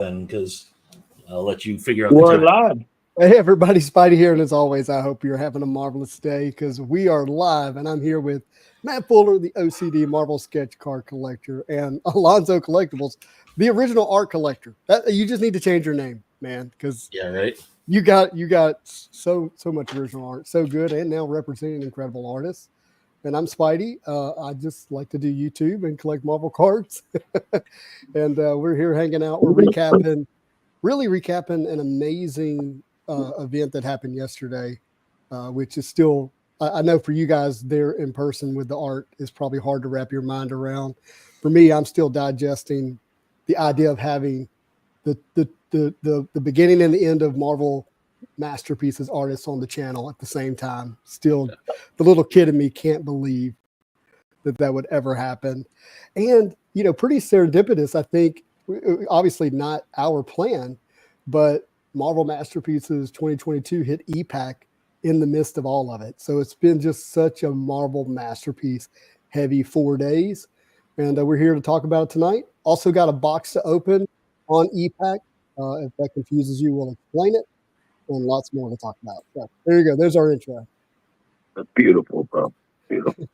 then, because I'll let you figure out the We're time. live. Hey everybody, Spidey here, and as always, I hope you're having a marvelous day because we are live, and I'm here with Matt Fuller, the OCD Marvel Sketch Card Collector, and Alonzo Collectibles, the original art collector. You just need to change your name, man, because Yeah, right. you got so much original art, so good, and now representing incredible artists. And I'm Spidey. I just like to do YouTube and collect Marvel cards, and we're here hanging out. We're really recapping an amazing event that happened yesterday, which is still, I know for you guys there in person with the art is probably hard to wrap your mind around. For me, I'm still digesting the idea of having the beginning and the end of Marvel masterpieces artists on the channel at the same time. Still, the little kid in me can't believe that would ever happen. And, you know, pretty serendipitous, I think. Obviously not our plan, but Marvel Masterpieces 2022 hit EPAC in the midst of all of it. So it's been just such a Marvel Masterpiece heavy 4 days. And we're here to talk about it tonight. Also got a box to open on EPAC. If that confuses you, we'll explain it. And lots more to talk about. So there you go. There's our intro. Beautiful, bro. Beautiful.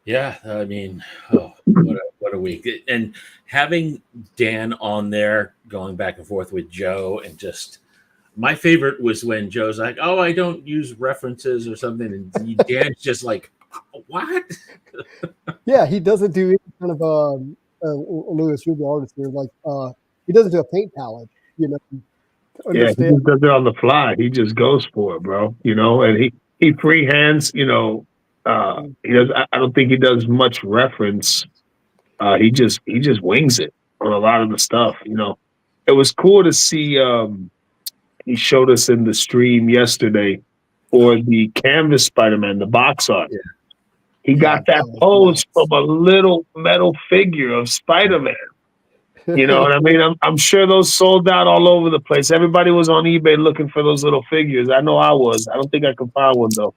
Yeah, I mean, what a week. And having Dan on there going back and forth with Joe, and just my favorite was when Joe's like, oh, I don't use references or something, and Dan's just like, what? Yeah, he doesn't do any kind of Louis, you're the artist here, like he doesn't do a paint palette, you know. Yeah, he just does it on the fly. He just goes for it, bro. You know, and he freehands, you know. He does. I don't think he does much reference. He just wings it on a lot of the stuff. You know, it was cool to see. He showed us in the stream yesterday for the Canvas Spider-Man, the box art. Yeah. He got that pose from a little metal figure of Spider-Man. You know what I mean? I'm sure those sold out all over the place. Everybody was on eBay looking for those little figures. I know I was. I don't think I could find one though.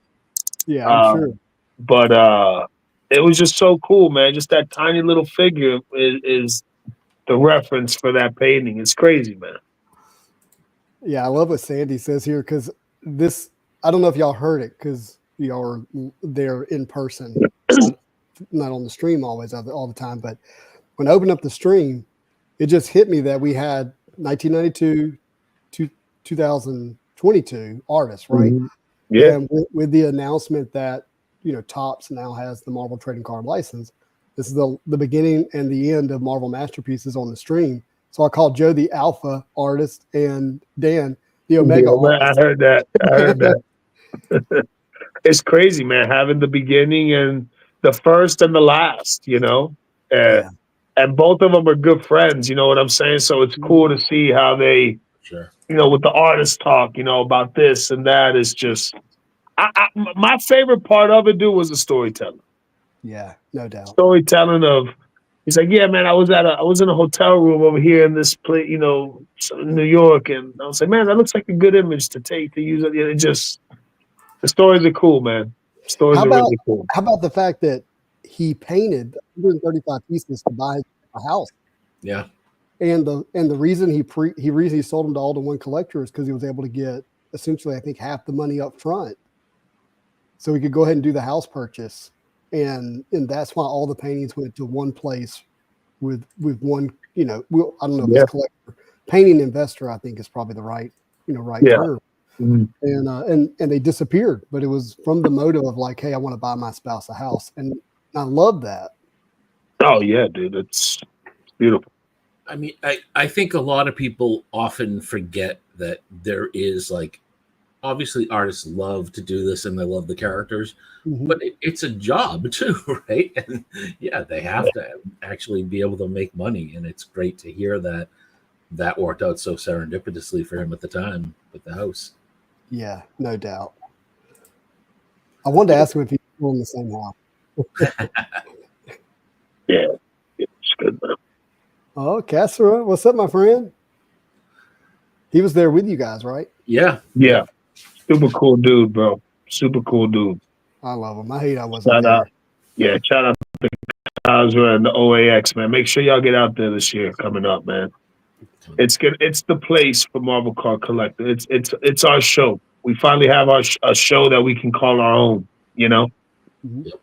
Yeah, I'm sure. But it was just so cool, man. Just that tiny little figure is the reference for that painting. It's crazy, man. Yeah, I love what Sandy says here because this, I don't know if y'all heard it because y'all are there in person, not on the stream always all the time. But when I opened up the stream, it just hit me that we had 1992 to 2022 artists, right? Mm-hmm. Yeah. And with the announcement that, you know, Topps now has the Marvel trading card license, this is the beginning and the end of Marvel Masterpieces on the stream. So I called Joe the Alpha artist and Dan the Omega artist. I heard that. It's crazy, man, having the beginning and the first and the last, you know. And both of them are good friends, you know what I'm saying? So it's cool to see how they, you know, with the artist talk, you know, about this and that is just, my favorite part of it, dude, was the storytelling. Yeah, no doubt. Storytelling of, he's like, yeah, man, I was in a hotel room over here in this place, you know, in New York, and I was like, man, that looks like a good image to use it. It just, the stories are cool, man. Stories are really cool. How about the fact that he painted 135 pieces to buy a house? Yeah. And the reason he sold them to all to one collector is because he was able to get essentially, I think, half the money up front. So he could go ahead and do the house purchase. And that's why all the paintings went to one place with one, you know, I don't know if it's collector. Painting investor, I think, is probably the right term. Mm-hmm. And they disappeared, but it was from the motive of like, hey, I want to buy my spouse a house. And I love that. Oh yeah, dude. It's beautiful. I mean, I think a lot of people often forget that there is, like, obviously artists love to do this and they love the characters, but it's a job too, right? And yeah, they have to actually be able to make money. And it's great to hear that worked out so serendipitously for him at the time with the house. Yeah, no doubt. I wanted to ask him if he's still in the same house. Yeah, it's good, man. Oh, Casserole, what's up, my friend? He was there with you guys, right? Yeah. Super cool dude, bro. Super cool dude. I love him. I hate I wasn't there. Shout out to Kazra and the OAX, man. Make sure y'all get out there this year coming up, man. one. It's good. It's the place for Marvel Card Collector. It's our show. We finally have a show that we can call our own. You know, Mhm. Yep.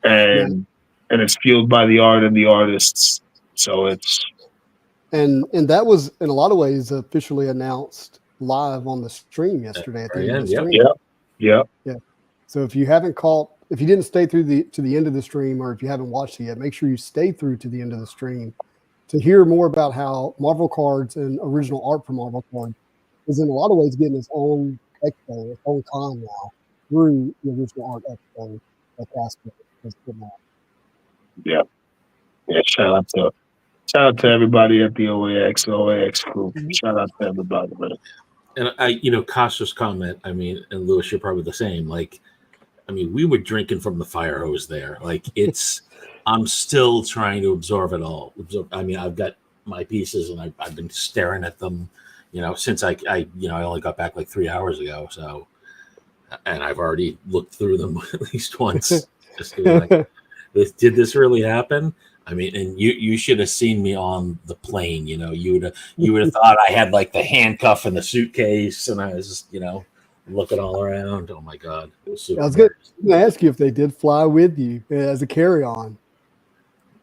and it's fueled by the art and the artists. So it's And that was in a lot of ways officially announced live on the stream yesterday at the very end of the end, stream. yeah. So if you didn't stay through to the end of the stream, or if you haven't watched it yet, make sure you stay through to the end of the stream to hear more about how Marvel Cards and original art for Marvel Cards is in a lot of ways getting its own expo, its own con now through the original art expo that Casper has put out. Yeah. Shout out to everybody at the OAX crew. Shout out to everybody, man. And Costa's comment, I mean, and Lewis, you're probably the same. Like, I mean, we were drinking from the fire hose there. Like, I'm still trying to absorb it all. I mean, I've got my pieces and I've been staring at them, since I only got back like 3 hours ago. So, and I've already looked through them at least once. Just to be like, did this really happen? I mean, and you should have seen me on the plane. You would have thought I had like the handcuff in the suitcase, and I was just, looking all around. Oh my God, it was super. I was going to ask you if they did fly with you as a carry-on.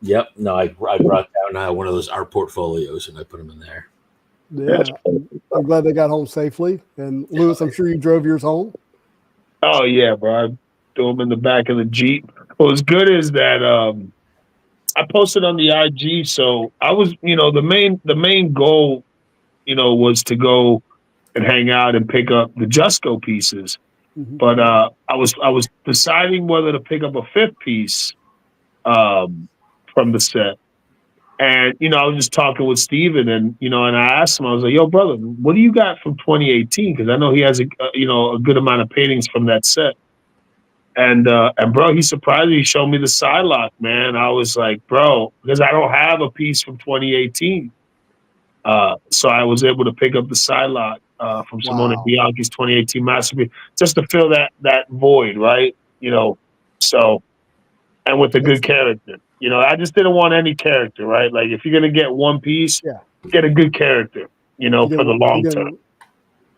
Yep. No, I brought down one of those art portfolios and I put them in there. Yeah, I'm glad they got home safely. And Lewis, I'm sure you drove yours home. Oh yeah, bro. I threw them in the back of the Jeep. What was good is that I posted on the IG, so I was, the main goal, was to go and hang out and pick up the Jusco pieces. Mm-hmm. But I was deciding whether to pick up a fifth piece from the set. And, I was just talking with Steven and I asked him, I was like, yo, brother, what do you got from 2018? Because I know he has a good amount of paintings from that set. And bro, he surprised me. He showed me the Psylocke, man. I was like, bro, because I don't have a piece from 2018. So I was able to pick up the Psylocke from Simone Bianchi's 2018 masterpiece, just to fill that void, right? So, and with a good character. I just didn't want any character, right? Like, if you're going to get one piece, get a good character, for the long term.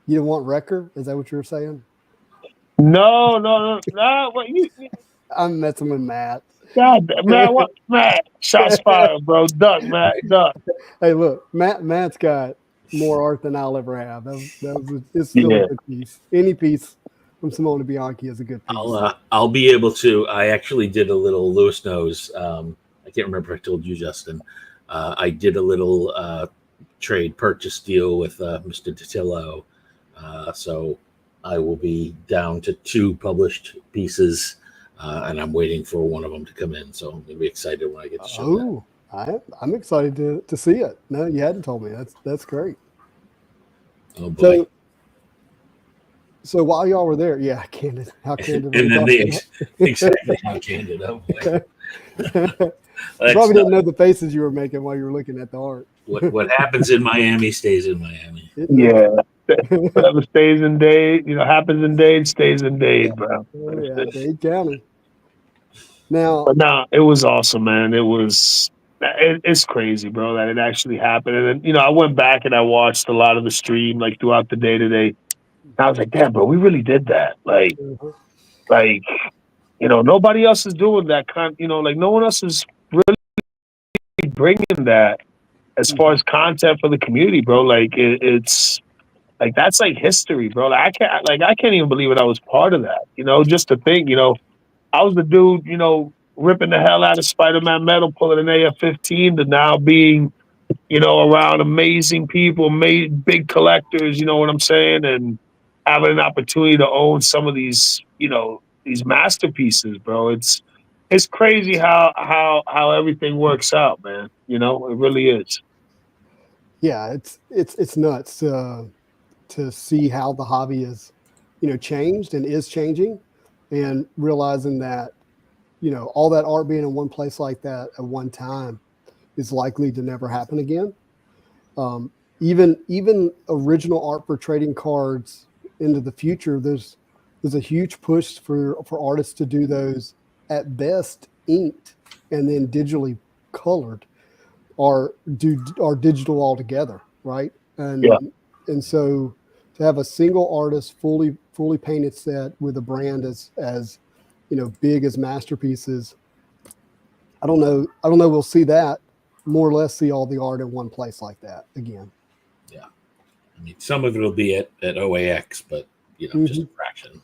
You didn't want Wrecker? Is that what you were saying? No. What I'm messing with Matt. God, Matt? Shots fired, bro. Duck, Matt. Duck. Hey, look, Matt's got more art than I'll ever have. It's still a good piece. Any piece from Simone Bianchi is a good piece. I'll be able to. I actually did a little. Lewis knows. I can't remember if I told you, Justin. I did a little trade purchase deal with Mr. Datillo. So I will be down to 2 published pieces, and I'm waiting for one of them to come in. So I'm gonna be excited when I get to show that. I'm excited to see it. No, you hadn't told me. That's great. Oh boy. So while y'all were there, how candid. And then exactly how candid. Oh boy. Probably didn't know the faces you were making while you were looking at the art. What happens in Miami stays in Miami. Yeah. Whatever stays in Dade, happens in Dade, stays in Dade, bro. Oh, yeah, Dade County. Now, but no, it was awesome, man. It's crazy, bro, that it actually happened. And then, I went back and I watched a lot of the stream, like throughout the day today. I was like, damn, bro, we really did that. Like, nobody else is doing that kind. Like, no one else is really bringing that as far as content for the community, bro. Like, it's like, that's like history, bro. Like, I can't even believe it. I was part of that. Just to think, I was the dude, ripping the hell out of Spider-Man metal, pulling an AF-15, to now being, around amazing people, big collectors. You know what I'm saying? And having an opportunity to own some of these, these masterpieces, bro. It's crazy how everything works out, man. It really is. Yeah, it's nuts to see how the hobby is, changed and is changing, and realizing that, all that art being in one place like that at one time is likely to never happen again. Even original art for trading cards into the future, there's a huge push for artists to do those at best inked and then digitally colored, or digital altogether. right? And Yeah. and so to have a single artist fully painted set with a brand as big as Masterpieces, I don't know. We'll see that more or less, see all the art in one place like that again. Yeah. I mean, some of it will be at OAX, but just a fraction.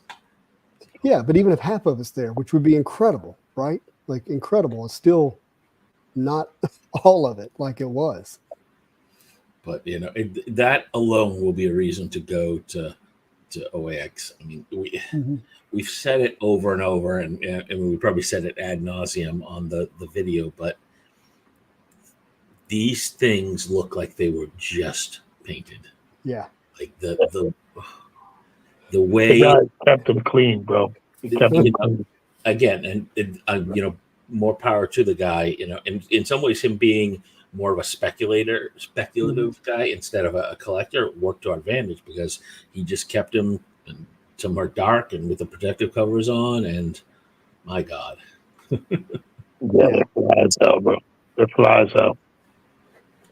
Yeah, but even if half of it's there, which would be incredible, right? Like incredible, it's still not all of it like it was. But that alone will be a reason to go to OAX. I mean, we've said it over and over, and we probably said it ad nauseum on the video, but these things look like they were just painted. Yeah, like the way the guy kept them clean, bro. He kept them clean. Again, and more power to the guy. In some ways, him being more of a speculative guy instead of a collector worked to our advantage, because he just kept him somewhere dark and with the protective covers on. And my God, They're fly as hell, bro. They're fly as hell.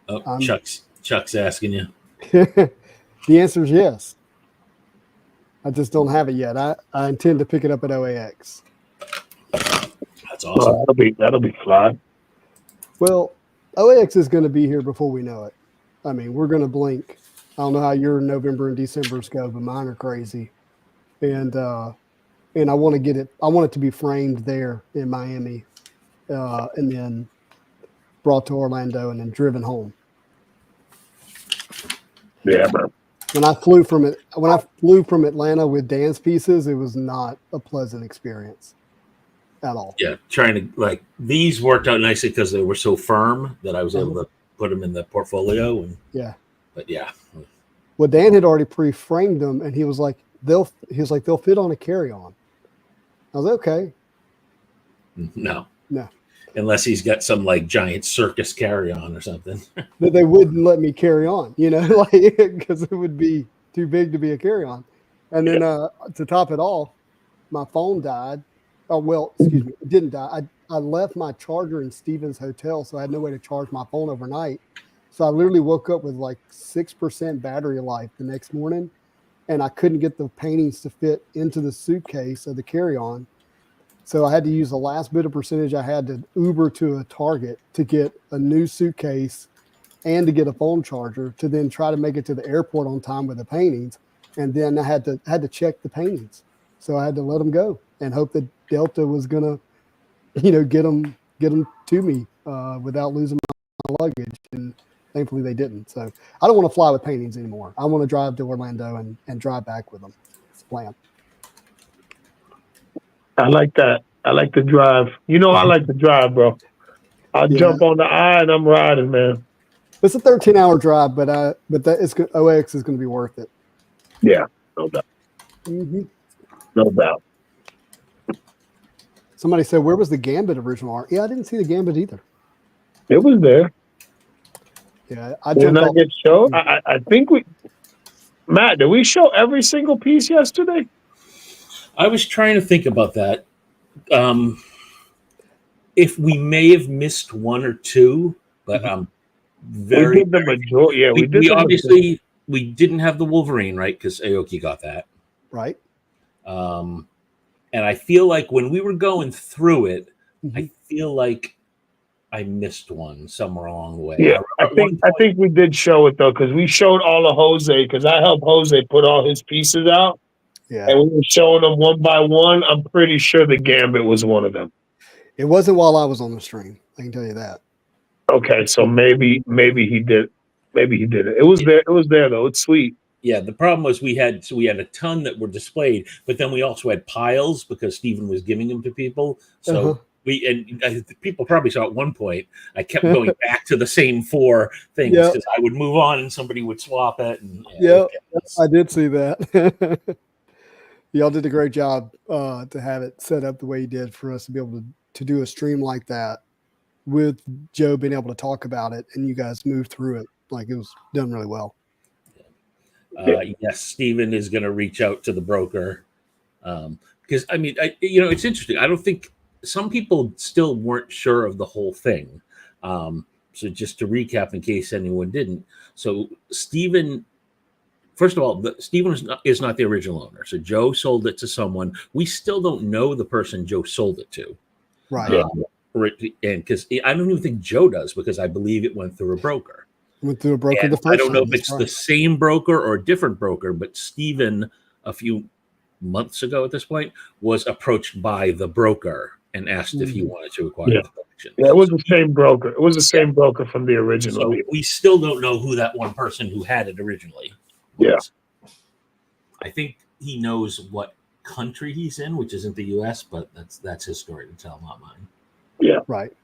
Oh, Chuck's asking you. The answer is yes. I just don't have it yet. I intend to pick it up at OAX. That's awesome. That'll be fly. Well, OAX is going to be here before we know it. I mean, we're going to blink. I don't know how your November and December's go, but mine are crazy. And I want to get it. I want it to be framed there in Miami, and then brought to Orlando and then driven home. Yeah, bro. When I flew from Atlanta with Dan's pieces, it was not a pleasant experience at all. Yeah, trying to these worked out nicely because they were so firm that I was able to put them in the portfolio. And but yeah. Well, Dan had already pre-framed them, and he was like, they'll fit on a carry-on. I was like, okay. No. Unless he's got some giant circus carry-on or something. But they wouldn't let me carry on, because it would be too big to be a carry-on. And then to top it off, my phone died. Oh, well, excuse me, it didn't die. I left my charger in Stevens Hotel, so I had no way to charge my phone overnight. So I literally woke up with 6% battery life the next morning, and I couldn't get the paintings to fit into the suitcase of the carry-on. So I had to use the last bit of percentage I had to Uber to a Target to get a new suitcase and to get a phone charger to then try to make it to the airport on time with the paintings. And then I had to check the paintings. So I had to let them go and hope that Delta was gonna, get them to me without losing my luggage. And thankfully they didn't. So I don't want to fly with paintings anymore. I want to drive to Orlando and drive back with them. It's the plan. I like that. I like to drive. I like to drive, bro. I'll jump on the eye and I'm riding, man. It's a 13-hour drive, but OAX is going to be worth it. Yeah, no doubt. Mm-hmm. No doubt. Somebody said, "Where was the Gambit original art?" Yeah, I didn't see the Gambit either. It was there. Yeah, Did not get shown. I think Matt, did we show every single piece yesterday? I was trying to think about that. If we may have missed one or two, but we did the majority. Yeah, we did. We obviously we didn't have the Wolverine, right? Because Aoki got that. Right. And I feel like when we were going through it, I feel like I missed one somewhere along the way. Yeah, I think we did show it though, because we showed all of Jose, because I helped Jose put all his pieces out. Yeah. And we were showing them one by one. I'm pretty sure the Gambit was one of them. It wasn't while I was on the stream. I can tell you that. Okay, so maybe he did. Maybe he did it. It was there. It was there though. It's sweet. Yeah, the problem was we had a ton that were displayed, but then we also had piles because Stephen was giving them to people. So people probably saw at one point I kept going back to the same 4 things because I would move on and somebody would swap it. And I did see that. Y'all did a great job to have it set up the way you did for us to be able to do a stream like that with Joe being able to talk about it and you guys moved through it. Like it was done really well. Yes, Stephen is going to reach out to the broker because I mean, it's interesting. I don't think some people still weren't sure of the whole thing. So just to recap, in case anyone didn't, so Stephen. First of all, Stephen is not the original owner. So Joe sold it to someone. We still don't know the person Joe sold it to. Right. And because I don't even think Joe does, because I believe it went through a broker. Went through a broker And the first I don't know time, if it's that's the right. same broker or a different broker, but Stephen, a few months ago at this point, was approached by the broker and asked if he wanted to acquire the collection. Yeah, it was the same broker. It was the same broker from the original. So we still don't know who that one person who had it originally was. Yeah. I think he knows what country he's in, which isn't the US, but that's his story to tell, not mine. Yeah. Right.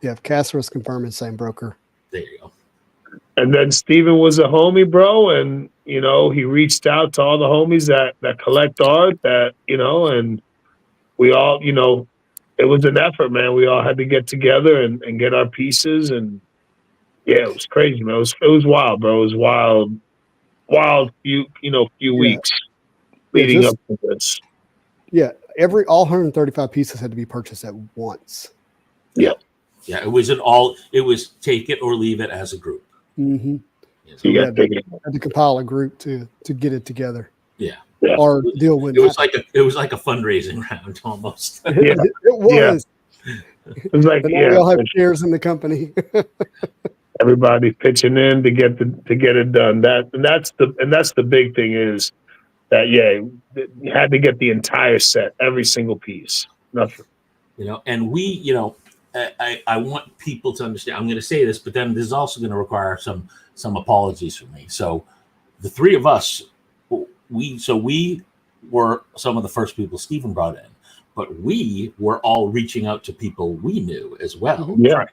Yeah, Casseris confirming same broker. There you go. And then Steven was a homie, bro, and he reached out to all the homies that collect art, and we all, it was an effort, man. We all had to get together and get our pieces, and yeah, it was crazy, man. It was wild, bro. It was wild few weeks leading up to this. Yeah, all 135 pieces had to be purchased at once. Yeah. Yeah, it was take it or leave it as a group. Mm-hmm. Yeah, so You had to compile a group to get it together. yeah. Or deal with it was like a fundraising round almost. Yeah. It was. It was like, But now we all have shares in the company. everybody pitching in to get it done. That's the big thing is that you had to get the entire set, every single piece, nothing. And we, I want people to understand. I'm going to say this, but then this is also going to require some apologies from me. So the three of us, we were some of the first people Stephen brought in, but we were all reaching out to people we knew as well. Mm-hmm. Yeah.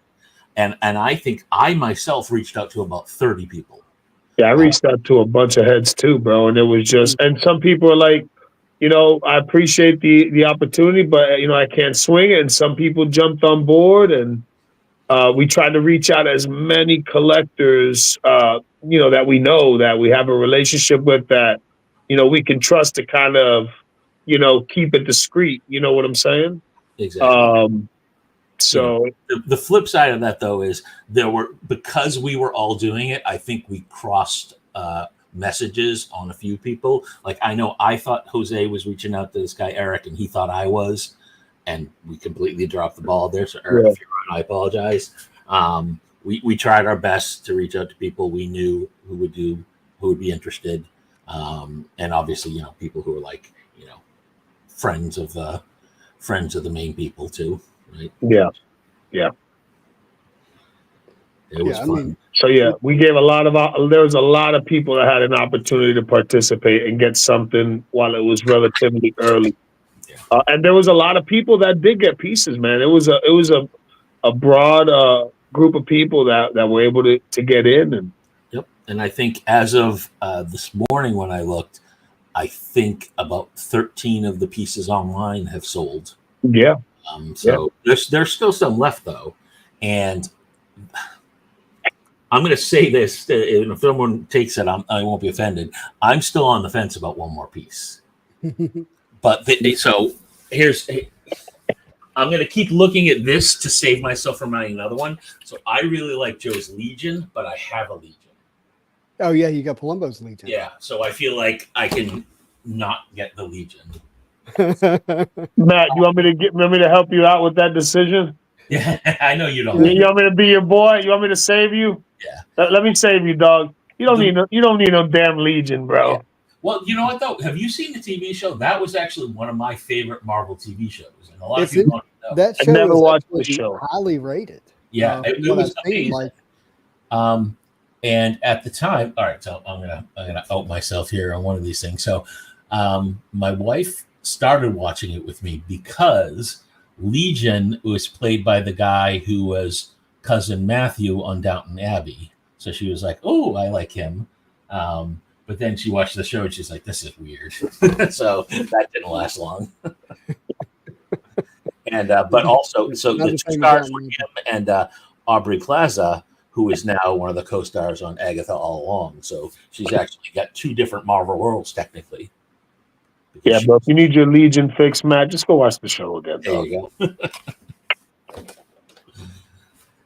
And I think I myself reached out to about 30 people. Yeah, I reached out to a bunch of heads too, bro. And it was just, and some people are like, I appreciate the opportunity, but I can't swing it. And some people jumped on board, and we tried to reach out as many collectors, that we know, that we have a relationship with, that, we can trust to kind of, keep it discreet. You know what I'm saying? Exactly. So the flip side of that, though, is because we were all doing it, I think we crossed messages on a few people. Like, I know I thought Jose was reaching out to this guy Eric, and he thought I was, and we completely dropped the ball there. So Eric, if you're on, I apologize. We tried our best to reach out to people we knew who would be interested, and obviously people who were like friends of the main people too, right? Yeah. It was fun. So we gave there was a lot of people that had an opportunity to participate and get something while it was relatively early. Yeah. And there was a lot of people that did get pieces, man. It was a broad group of people that were able to get in. And yep. And I think as of this morning when I looked, I think about 13 of the pieces online have sold. Yeah. There's still some left though, and I'm going to say this, and if someone takes it, I won't be offended. I'm still on the fence about one more piece. But so I'm going to keep looking at this to save myself from buying another one. So I really like Joe's Legion, but I have a Legion. Oh yeah, you got Palumbo's Legion. Yeah, so I feel like I can not get the Legion. Matt, you want me to help you out with that decision? Yeah, I know you don't. You want me to be your boy? You want me to save you? Yeah. Let me save you, dog. You don't need no damn Legion, bro. Yeah. Well, you know what though? Have you seen the TV show? That was actually one of my favorite Marvel TV shows, and a lot of people don't know. That show I never watched the was show. highly rated. Yeah, it was amazing. Like, and at the time, all right, so I'm gonna out myself here on one of these things. So, my wife started watching it with me because Legion was played by the guy who was cousin Matthew on Downton Abbey. So she was like, "Oh, I like him." But then she watched the show and she's like, "This is weird." So that didn't last long. And but also, so the two stars were him and Aubrey Plaza, who is now one of the co-stars on Agatha All Along. So she's actually got two different Marvel worlds technically. Yeah, but if you need your Legion fix, Matt, just go watch the show again. There you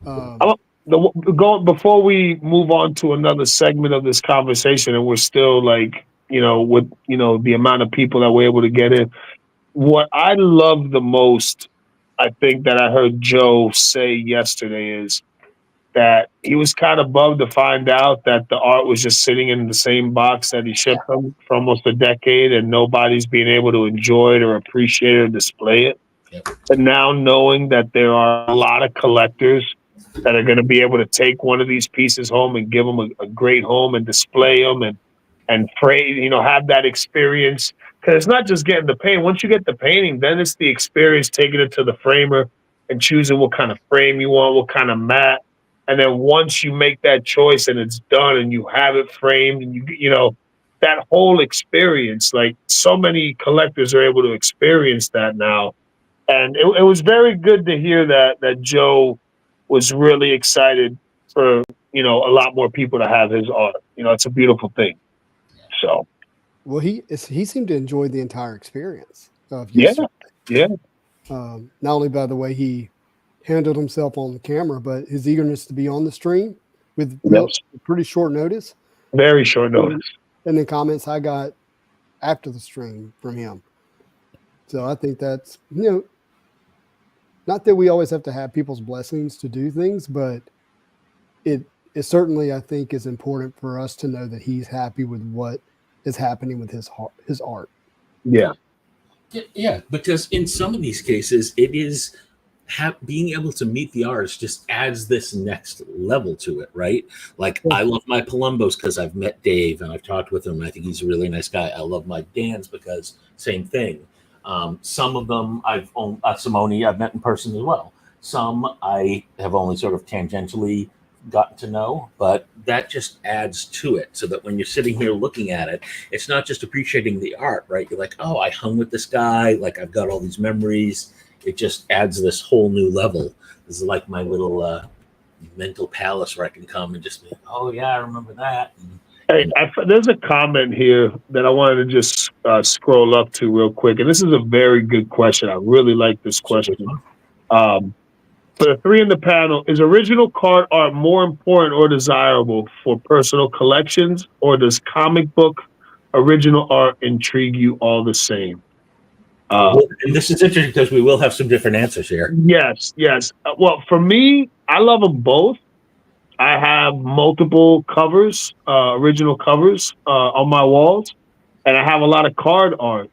go. before we move on to another segment of this conversation, and we're still like, with the amount of people that we're able to get in. What I love the most, I think, that I heard Joe say yesterday is that he was kind of bummed to find out that the art was just sitting in the same box that he shipped them for almost a decade, and nobody's being able to enjoy it or appreciate it or display it. Yep. And now knowing that there are a lot of collectors that are going to be able to take one of these pieces home and give them a great home and display them and pray, have that experience. Because it's not just getting the paint. Once you get the painting, then it's the experience taking it to the framer and choosing what kind of frame you want, what kind of mat. And then once you make that choice and it's done and you have it framed and that whole experience, like so many collectors are able to experience that now. And it was very good to hear that Joe was really excited for, a lot more people to have his art. It's a beautiful thing. So. Well, he seemed to enjoy the entire experience of yesterday. Yeah. Not only by the way he handled himself on the camera, but his eagerness to be on the stream with pretty short notice. Very short notice. And the comments I got after the stream from him. So I think that's, not that we always have to have people's blessings to do things, but it certainly, I think, is important for us to know that he's happy with what is happening with his art. Yeah. Yeah, because in some of these cases, it is being able to meet the artist just adds this next level to it, right? Like, I love my Palumbos because I've met Dave and I've talked with him. I think he's a really nice guy. I love my Dans because same thing. Some of them Simone I've met in person as well. Some I have only sort of tangentially gotten to know, but that just adds to it so that when you're sitting here looking at it, it's not just appreciating the art, right? You're like, oh, I hung with this guy. Like, I've got all these memories. It just adds this whole new level. This is like my little mental palace where I can come and just be, oh yeah, I remember that. Hey, there's a comment here that I wanted to just scroll up to real quick. And this is a very good question. I really like this question. For the three in the panel, is original card art more important or desirable for personal collections, or does comic book original art intrigue you all the same? And this is interesting because we will have some different answers here. Yes. Well, for me, I love them both. I have multiple covers, original covers on my walls, and I have a lot of card art.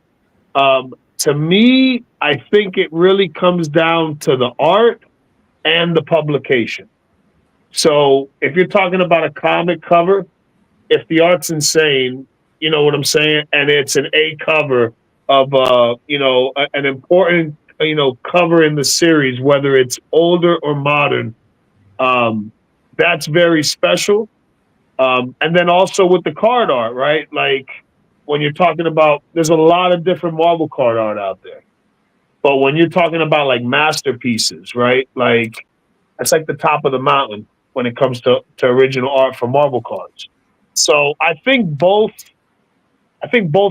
To me, I think it really comes down to the art and the publication. So if you're talking about a comic cover, if the art's insane, you know what I'm saying, and it's an A cover of an important cover in the series, whether it's older or modern, that's very special. And then also with the card art, right? Like when you're talking about, there's a lot of different Marvel card art out there. But when you're talking about like masterpieces, right? Like that's like the top of the mountain when it comes to original art for Marvel cards. So I think both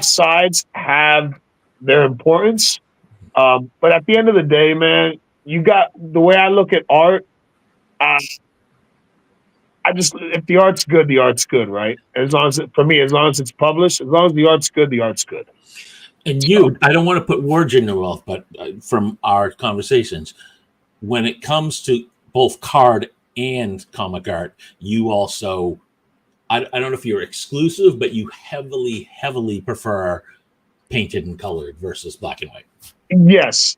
sides have their importance. But at the end of the day, man, you got the way I look at art. If the art's good, the art's good, right? As long as it's published, as long as the art's good, the art's good. And I don't want to put words in your mouth, but from our conversations, when it comes to both card and comic art, you also, I don't know if you're exclusive, but you heavily, heavily prefer painted and colored versus black and white. Yes.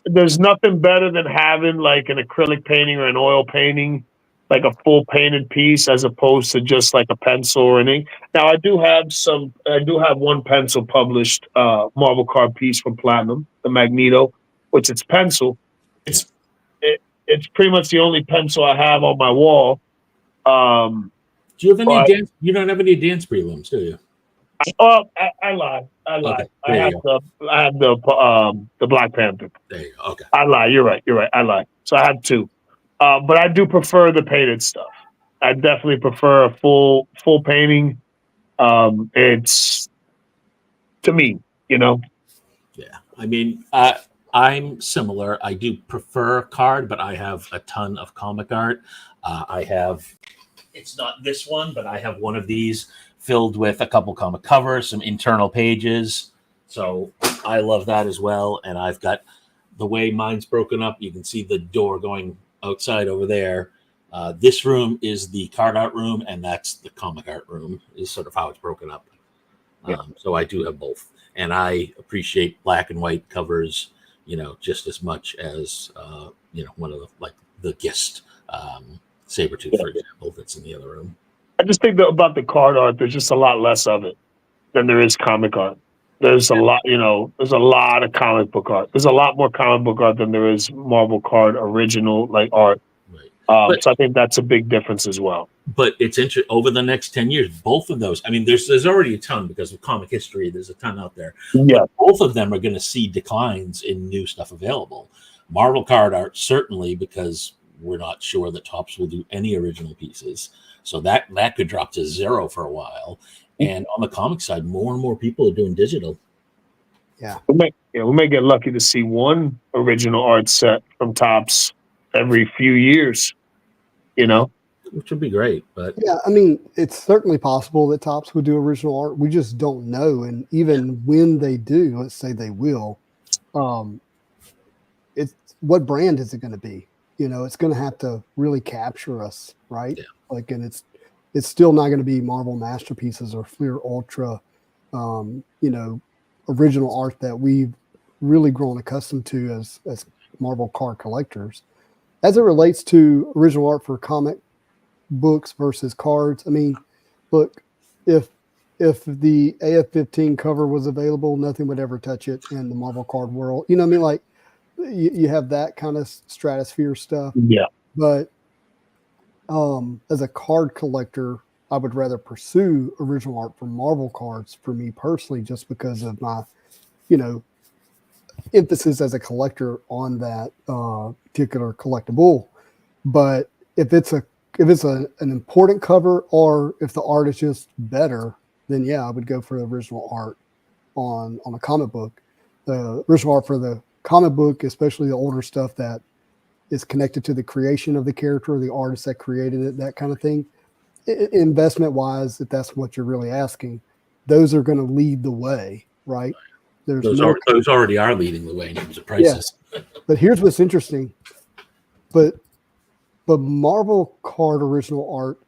There's nothing better than having like an acrylic painting or an oil painting, like a full painted piece, as opposed to just like a pencil or an ink. Now I do have one pencil published Marvel card piece from Platinum, the Magneto, which it's pencil. It's pretty much the only pencil I have on my wall. Do you have any dance? You don't have any dance prelims, do you? I lied. Okay, I have the Black Panther. There you go. Okay. I lie. You're right. I lied. So I have two. But I do prefer the painted stuff. I definitely prefer a full painting. It's to me, Yeah. I mean, I I'm similar. I do prefer card, but I have a ton of comic art. I have, it's not this one, but I have one of these filled with a couple comic covers, some internal pages. So I love that as well. And I've got the way mine's broken up. You can see the door going outside over there. This room is the card art room, and that's the comic art room, is sort of how it's broken up. Yeah. So I do have both. And I appreciate black and white covers, just as much as, one of the Gist Sabretooth, for example, that's in the other room. I just think that about the card art, there's just a lot less of it than there is comic art. There's a lot, there's a lot of comic book art. There's a lot more comic book art than there is Marvel card original art. Right. So I think that's a big difference as well. But it's interesting, over the next 10 years, both of those, I mean, there's already a ton because of comic history. There's a ton out there. Yeah. But both of them are going to see declines in new stuff available. Marvel card art, certainly, because we're not sure that Topps will do any original pieces. So that could drop to zero for a while. And on the comic side, more and more people are doing digital. Yeah. We may get lucky to see one original art set from Topps every few years, Which would be great. But yeah, I mean, it's certainly possible that Topps would do original art. We just don't know. And even when they do, let's say they will, it's what brand is it going to be? It's going to have to really capture us, right? Yeah. And it's still not going to be Marvel Masterpieces or Fleer Ultra, original art that we've really grown accustomed to as Marvel card collectors. As it relates to original art for comic books versus cards, I mean, look, if the AF-15 cover was available, nothing would ever touch it in the Marvel card world. You know what I mean? Like, you have that kind of stratosphere stuff. Yeah. But as a card collector, I would rather pursue original art for Marvel cards for me personally, just because of my, emphasis as a collector on that particular collectible. But if it's an important cover, or if the art is just better, then yeah, I would go for the original art on a comic book. The original art for the comic book, especially the older stuff that is connected to the creation of the character, the artist that created it, that kind of thing. Investment wise, if that's what you're really asking, those are going to lead the way, right? Those already are leading the way in terms of prices. Yeah. But here's what's interesting. But Marvel card original art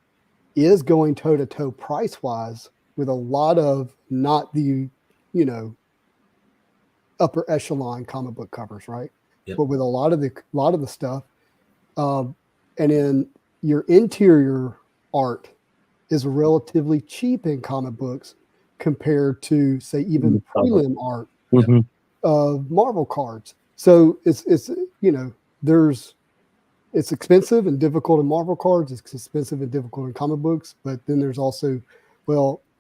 is going toe to toe price wise with a lot of not the, upper echelon comic book covers, right? Yep. But with a lot of the stuff, and in your interior art is relatively cheap in comic books compared to, say, even prelim art of Marvel cards. So it's expensive and difficult in Marvel cards. It's expensive and difficult in comic books. But then there's also,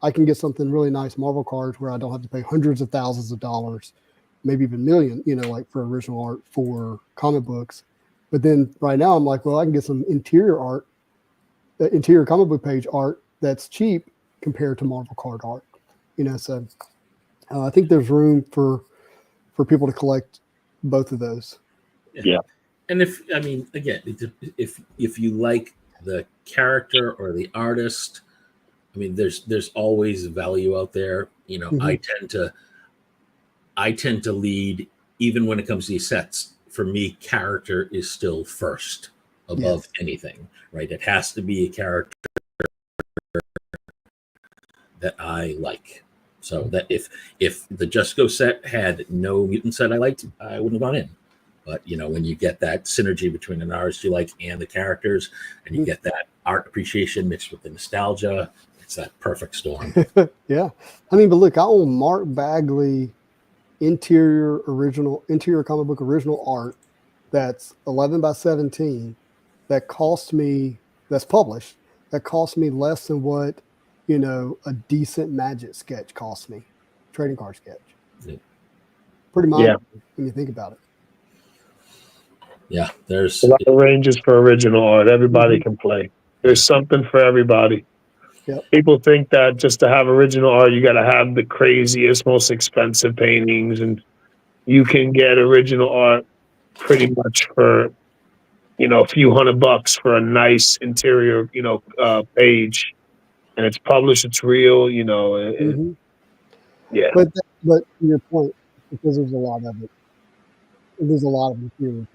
I can get something really nice Marvel cards where I don't have to pay hundreds of thousands of dollars, maybe even million, like for original art for comic books. But then right now I'm like, I can get some interior art, interior comic book page art that's cheap compared to Marvel card art. So I think there's room for people to collect both of those. Yeah. And if you like the character or the artist, I mean, there's always value out there. I tend to lead, even when it comes to these sets. For me, character is still first above anything, right? It has to be a character that I like. So that if the Just Go set had no mutant set I liked, I wouldn't have gone in. But when you get that synergy between an artist you like and the characters, and you get that art appreciation mixed with the nostalgia, it's that perfect storm. Yeah. I mean, but look, I own Mark Bagley interior comic book original art that's 11 by 17 that cost me, that's published, that cost me less than what a decent Magic sketch cost me, trading card sketch. Yeah. Pretty mind when you think about it. Yeah, there's a lot of ranges for original art. Everybody can play. There's something for everybody. Yep. People think that just to have original art, you got to have the craziest, most expensive paintings, and you can get original art pretty much for, a few $100 for a nice interior, page, and it's published, it's real, Hmm. yeah, But to your point, because there's a lot of it, there's a lot of material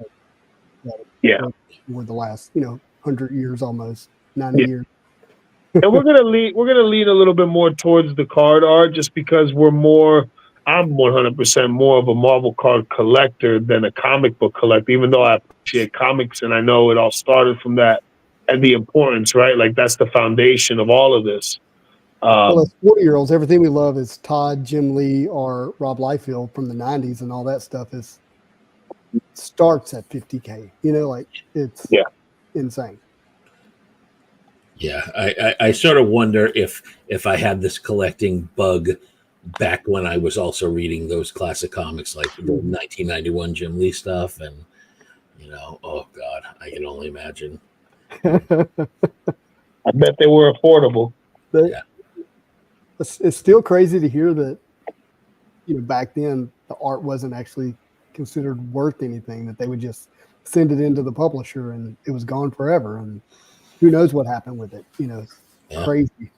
that yeah, over the last 100 years, almost 90 yeah. years. And we're gonna lean a little bit more towards the card art, just because I'm 100% more of a Marvel card collector than a comic book collector, even though I appreciate comics and I know it all started from that and the importance, right? Like that's the foundation of all of this. Well, Um, as 40-year-olds, everything we love is Todd, Jim Lee, or Rob Liefeld from the '90s, and all that stuff starts at 50K. Like it's yeah. insane. Yeah, I sort of wonder if I had this collecting bug back when I was also reading those classic comics like the 1991 Jim Lee stuff, and oh God, I can only imagine. I bet they were affordable. Yeah. It's still crazy to hear that, back then the art wasn't actually considered worth anything, that they would just send it into the publisher and it was gone forever. And who knows what happened with it? It's crazy.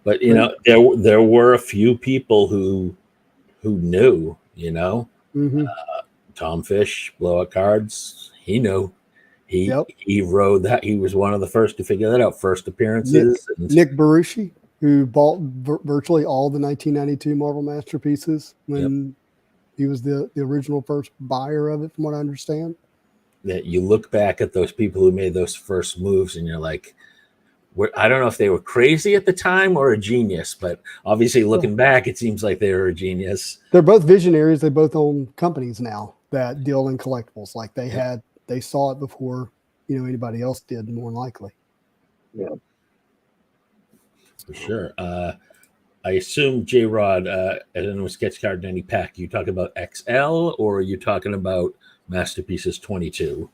But there were a few people who knew. Mm-hmm. Tom Fish, Blowout Cards. He knew. Yep. He rode that. He was one of the first to figure that out. First appearances. Nick Berushi, who bought virtually all the 1992 Marvel Masterpieces when he was the original first buyer of it, from what I understand. That you look back at those people who made those first moves and you're like, I don't know if they were crazy at the time or a genius, but obviously looking back, it seems like they were a genius. They're both visionaries. They both own companies now that deal in collectibles. Like they saw it before, anybody else did, more than likely. Yeah. For sure. I assume J-Rod, I don't know, Sketch Card 90 pack, you talking about XL or are you talking about Masterpieces 22?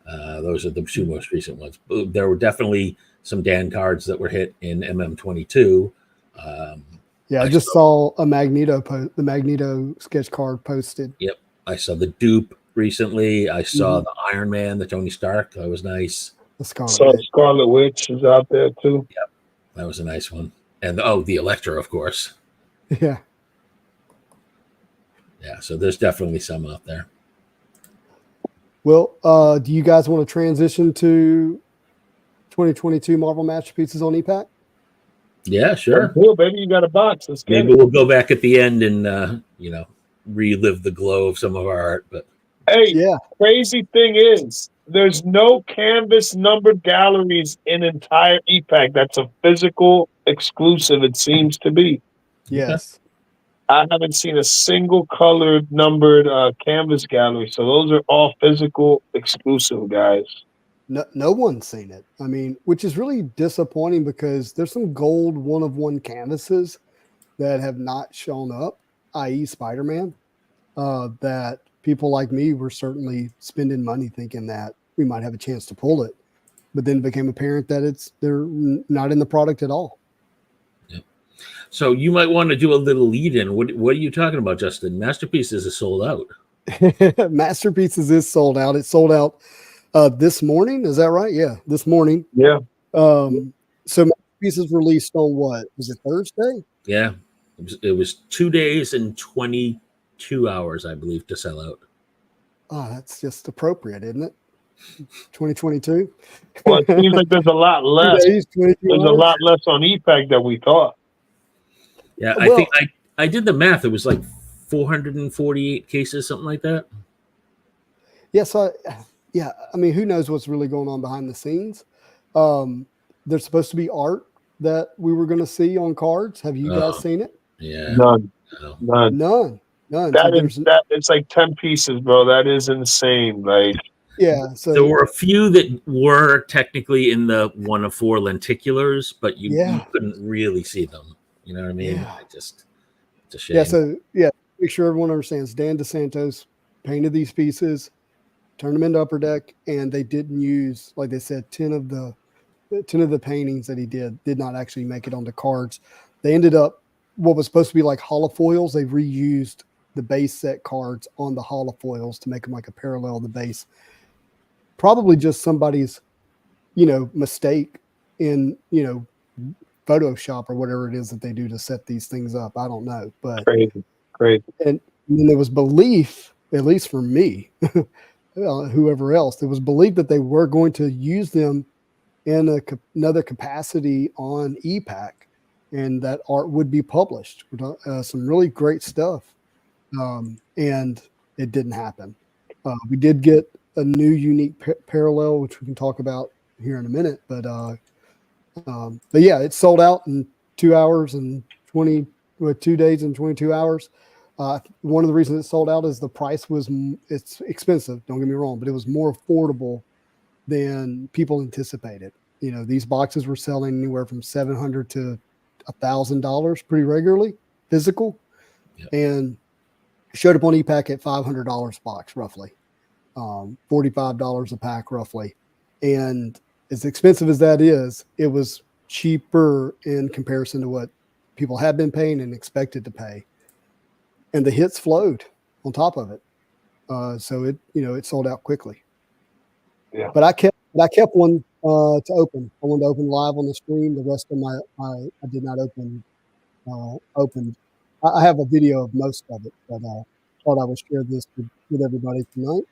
Those are the two most recent ones. There were definitely some Dan cards that were hit in MM22. I just saw the Magneto sketch card posted. Yep. I saw the Dupe recently. I saw the Iron Man, the Tony Stark. That was nice. The Scarlet Witch is out there too. Yep. That was a nice one. And the Elektra, of course. Yeah. Yeah. So there's definitely some out there. Well, do you guys want to transition to 2022 Marvel Masterpieces on EPAC? Yeah, sure. Cool, baby. You got a box. Let's get Maybe we'll go back at the end and relive the glow of some of our art. But crazy thing is, there's no canvas numbered galleries in entire EPAC. That's a physical exclusive, it seems to be. Yes. I haven't seen a single colored numbered canvas gallery. So those are all physical exclusive, guys. No one's seen it. I mean, which is really disappointing because there's some gold one-of-one canvases that have not shown up, i.e. Spider-Man, that people like me were certainly spending money thinking that we might have a chance to pull it. But then it became apparent that they're not in the product at all. Yep. So you might want to do a little lead-in. What are you talking about, Justin? Masterpieces is sold out. Masterpieces is sold out. It sold out this morning. Is that right? Yeah, this morning. Yeah. So Masterpieces released on what? Was it Thursday? Yeah. It was 2 days and 22 hours, I believe, to sell out. Oh, that's just appropriate, isn't it? 2022. Well, it seems like there's a lot less. There's a lot less on EPAC than we thought. Yeah, I think I did the math. It was like 448 cases, something like that. Yes, I mean, who knows what's really going on behind the scenes? There's supposed to be art that we were going to see on cards. Have you guys seen it? Yeah. None. That it's like 10 pieces, bro. That is insane. Like, yeah. So there were a few that were technically in the one of four lenticulars, but you couldn't really see them. You know what I mean? Yeah. It's a shame. Yeah. So make sure everyone understands. Dan DeSantos painted these pieces, turned them into Upper Deck, and they didn't use, like they said, 10 of the paintings that he did not actually make it onto cards. They ended up what was supposed to be like holofoils. They reused the base set cards on the holofoils to make them like a parallel of the base. Probably just somebody's, mistake in, Photoshop or whatever it is that they do to set these things up. I don't know, but Crazy. And then there was belief, at least for me, whoever else, there was belief that they were going to use them in another capacity on EPAC, and that art would be published. Some really great stuff, and it didn't happen. We did get a new unique parallel, which we can talk about here in a minute, but yeah, it sold out in 2 hours and 2 days and 22 hours. One of the reasons it sold out is the price it's expensive. Don't get me wrong, but it was more affordable than people anticipated. These boxes were selling anywhere from $700 to $1,000 pretty regularly, physical, and showed up on EPAC at $500 a box, roughly, $45 a pack, roughly. And as expensive as that is, it was cheaper in comparison to what people had been paying and expected to pay. And the hits flowed on top of it. So it sold out quickly. Yeah. But I kept one to open. I wanted to open live on the stream. The rest of them I did not open. I have a video of most of it, but thought I would share this with everybody tonight.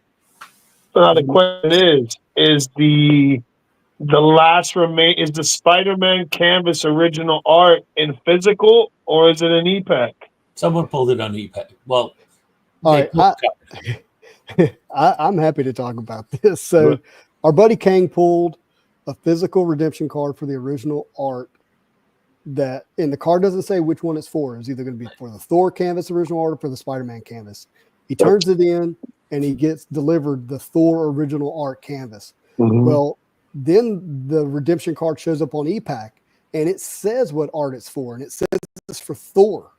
So now the question is the last is the Spider-Man canvas original art in physical, or is it an EPAC? Someone pulled it on EPAC. Well, all right. I'm happy to talk about this. So our buddy Kang pulled a physical redemption card for the original art and the card doesn't say which one it's for. It's either going to be for the Thor canvas original art or for the Spider-Man canvas. He turns it in and he gets delivered the Thor original art canvas. Mm-hmm. Well, then the redemption card shows up on EPAC and it says what art it's for, and it says it's for Thor.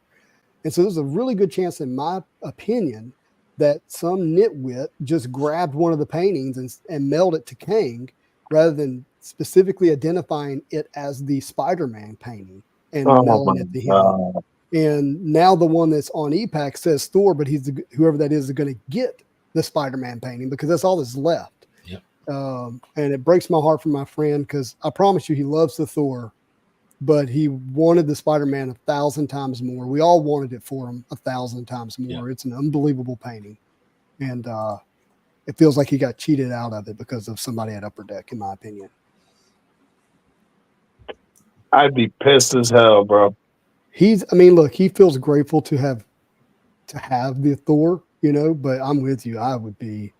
And so there's a really good chance, in my opinion, that some nitwit just grabbed one of the paintings and mailed it to Kang rather than specifically identifying it as the Spider-Man painting and mailing it to him. And now the one that's on EPAC says Thor, but whoever that is going to get the Spider-Man painting because that's all that's left. Yep. And it breaks my heart for my friend because I promise you he loves the Thor, but he wanted the Spider-Man 1,000 times more. We all wanted it for him 1,000 times more. Yeah. It's an unbelievable painting. And it feels like he got cheated out of it because of somebody at Upper Deck, in my opinion. I'd be pissed as hell, bro. He feels grateful to have the Thor, but I'm with you. I would be,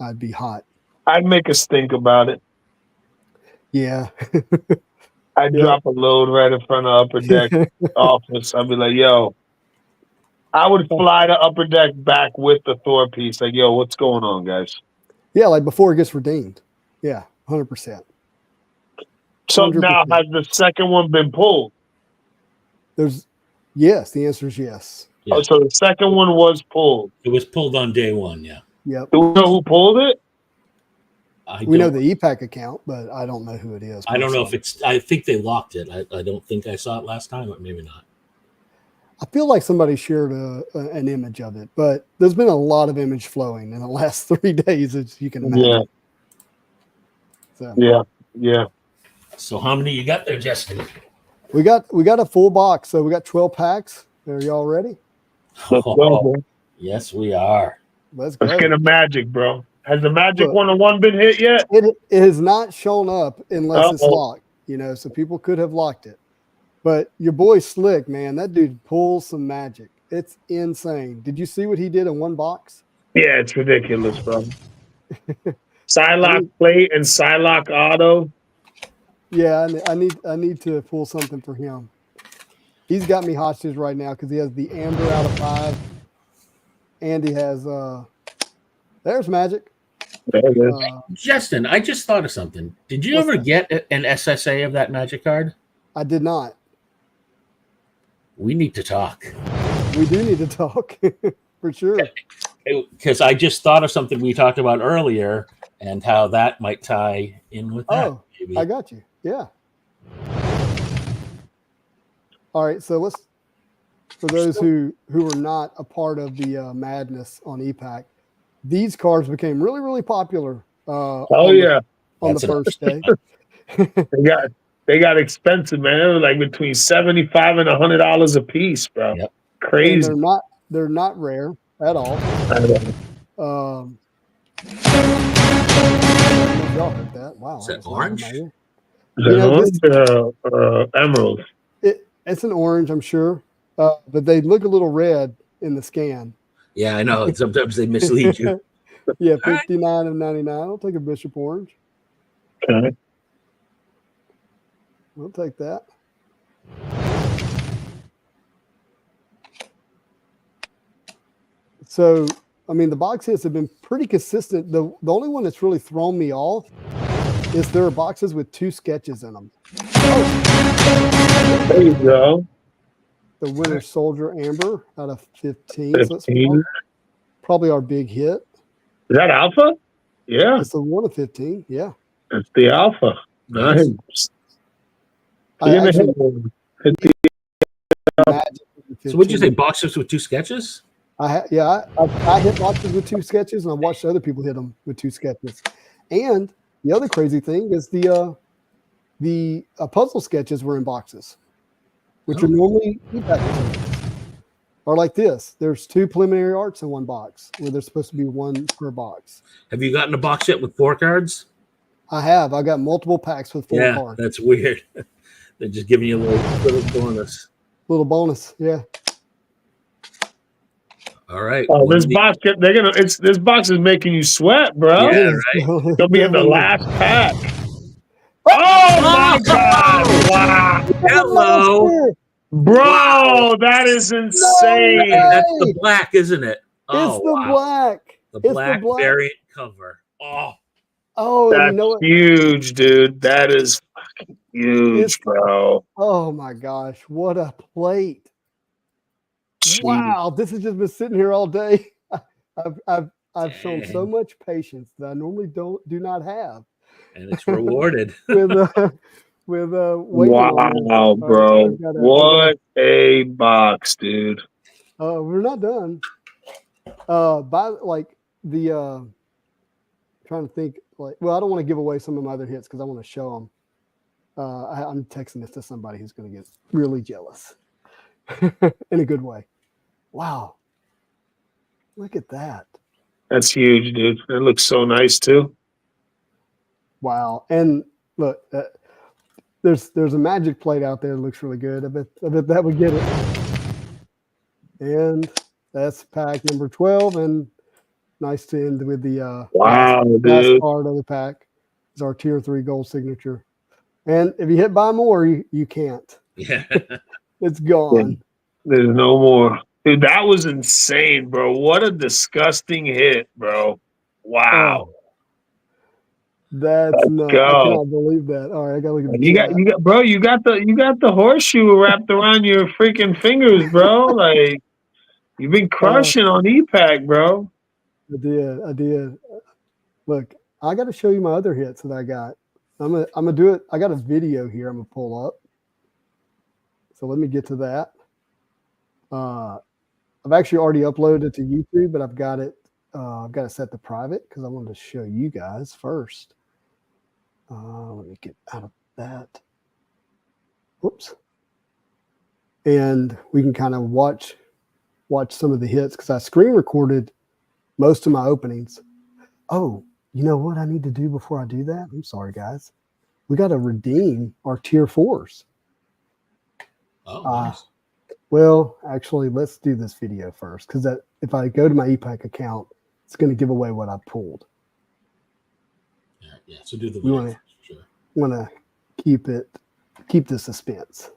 I'd be hot. I'd make us think about it. Yeah. I'd drop a load right in front of Upper Deck office. I'd be like, yo, I would fly to Upper Deck back with the Thor piece. Like, yo, what's going on, guys? Yeah, like before it gets redeemed. Yeah, 100%. So 100%. Now, has the second one been pulled? Yes, the answer is yes. Yeah. Oh, so the second one was pulled. It was pulled on day one, yeah. Yep. Do we know who pulled it? We know the EPAC account, but I don't know who it is. I don't know if I think they locked it. I don't think I saw it last time, but maybe not. I feel like somebody shared an image of it, but there's been a lot of image flowing in the last 3 days, as you can imagine. Yeah. Yeah. So how many you got there, Justin? We got a full box, so we got 12 packs. Are y'all ready? Let's go, yes, we are. Let's go. Let's get a Magic, bro. Has the Magic 101 been hit yet? It has not shown up unless it's locked, so people could have locked it. But your boy Slick, man, that dude pulls some magic. It's insane. Did you see what he did in one box? Yeah, it's ridiculous, bro. Psylocke plate and Psylocke auto. Yeah, I need to pull something for him. He's got me hostage right now because he has the Amber out of 5. And he has there's Magic. There it is. Justin, I just thought of something. Did you ever get an SSA of that Magic card? I did not. We need to talk. We do need to talk for sure. Because I just thought of something we talked about earlier and how that might tie in with that. Oh, maybe. I got you. Yeah. All right, so for those who were not a part of the madness on EPAC, these cards became really, really popular. Oh on yeah, the first day. they got expensive, man. It was like between $75 and $100 a piece, bro. Yep. Crazy. And they're not rare at all. Y'all heard that? Wow. Is that orange? Emerald. It's an orange, I'm sure, but they look a little red in the scan. Yeah, I know. Sometimes they mislead you. Yeah, 59 of 99. I'll take a Bishop Orange. Okay. I'll take that. So, I mean, the box hits have been pretty consistent. The only one that's really thrown me off is there are boxes with 2 sketches in them. Oh. There you go. The Winter Soldier Amber out of 15. 15. So that's probably our big hit. Is that Alpha? Yeah. It's the 1 of 15. Yeah. It's the Alpha. Nice. So what'd you say? Boxes with 2 sketches? I hit boxes with 2 sketches, and I watched other people hit them with 2 sketches. And the other crazy thing is the puzzle sketches were in boxes, which are normally are like this. There's 2 preliminary arts in one box, where there's supposed to be 1 per box. Have you gotten a box yet with 4 cards? I have. I got multiple packs with 4 cards. That's weird. They're just giving you a little bonus. Little bonus, yeah. All right. Oh, this box is making you sweat, bro. Yeah, right. They'll be in the last pack. Oh my God! Wow. Hello, bro. That is insane. That's the black, isn't it? It's the black. The black variant cover. Oh, that's you know what? Huge, dude. That is fucking huge, bro. Oh my gosh, what a plate! Jeez. Wow, this has just been sitting here all day. I've shown so much patience that I normally do not have, and it's rewarded with wow, bro! What a box, dude! We're not done. By like the trying to think like, well, I don't want to give away some of my other hits because I want to show them. I'm texting this to somebody who's going to get really jealous in a good way. Wow. Look at that. That's huge, dude. That looks so nice too. Wow. And look, there's a magic plate out there that looks really good. I bet that would get it. And that's pack number 12. And nice to end with the last part of the pack. Is our tier 3 gold signature. And if you hit buy more, you can't. Yeah. It's gone. There's no more. Dude, that was insane, bro. What a disgusting hit, bro. Wow. Oh, that's nuts. I cannot believe that. All right, I gotta look at you got the horseshoe wrapped around your freaking fingers, bro. Like you've been crushing on EPAC, bro. I did. Look, I got to show you my other hits that I got. I'm gonna do it. I got a video here. I'm gonna pull up. So let me get to that. I've actually already uploaded it to YouTube, but I've got it set to private because I wanted to show you guys first. Let me get out of that. Whoops. And we can kind of watch some of the hits because I screen recorded most of my openings. Oh, you know what I need to do before I do that? I'm sorry, guys. We got to redeem our tier 4s. Oh, nice. Well, actually, let's do this video first because if I go to my EPAC account, it's going to give away what I pulled. Yeah. So do the video. Want to keep the suspense.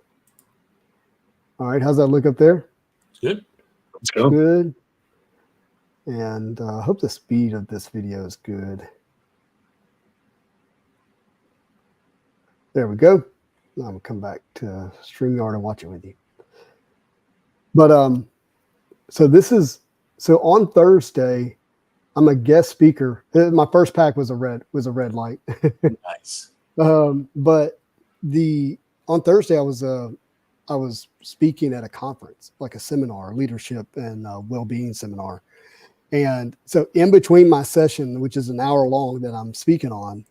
All right, how's that look up there? It's good. Let's go. Good. And I hope the speed of this video is good. There we go. I'm going to come back to StreamYard and watch it with you. But so on Thursday, I'm a guest speaker. My first pack was a red light. Nice. But on Thursday I was I was speaking at a conference, like a seminar, leadership and well-being seminar. And so in between my session, which is an hour long that I'm speaking on,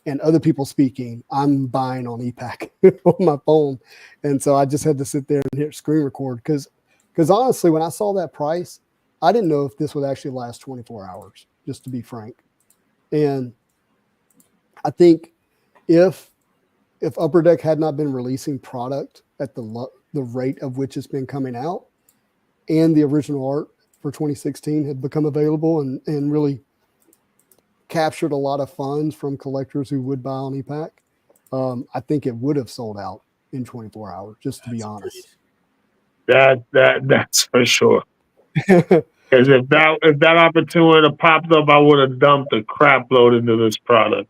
and other people speaking, I'm buying on e-Pack on my phone. And so I just had to sit there and hit screen record because honestly, when I saw that price, I didn't know if this would actually last 24 hours, just to be frank. And I think if Upper Deck had not been releasing product at the rate of which it's been coming out, and the original art for 2016 had become available and really captured a lot of funds from collectors who would buy on e-Pack, I think it would have sold out in 24 hours, just to be honest. That's for sure. Because if that opportunity popped up, I would have dumped a crap load into this product.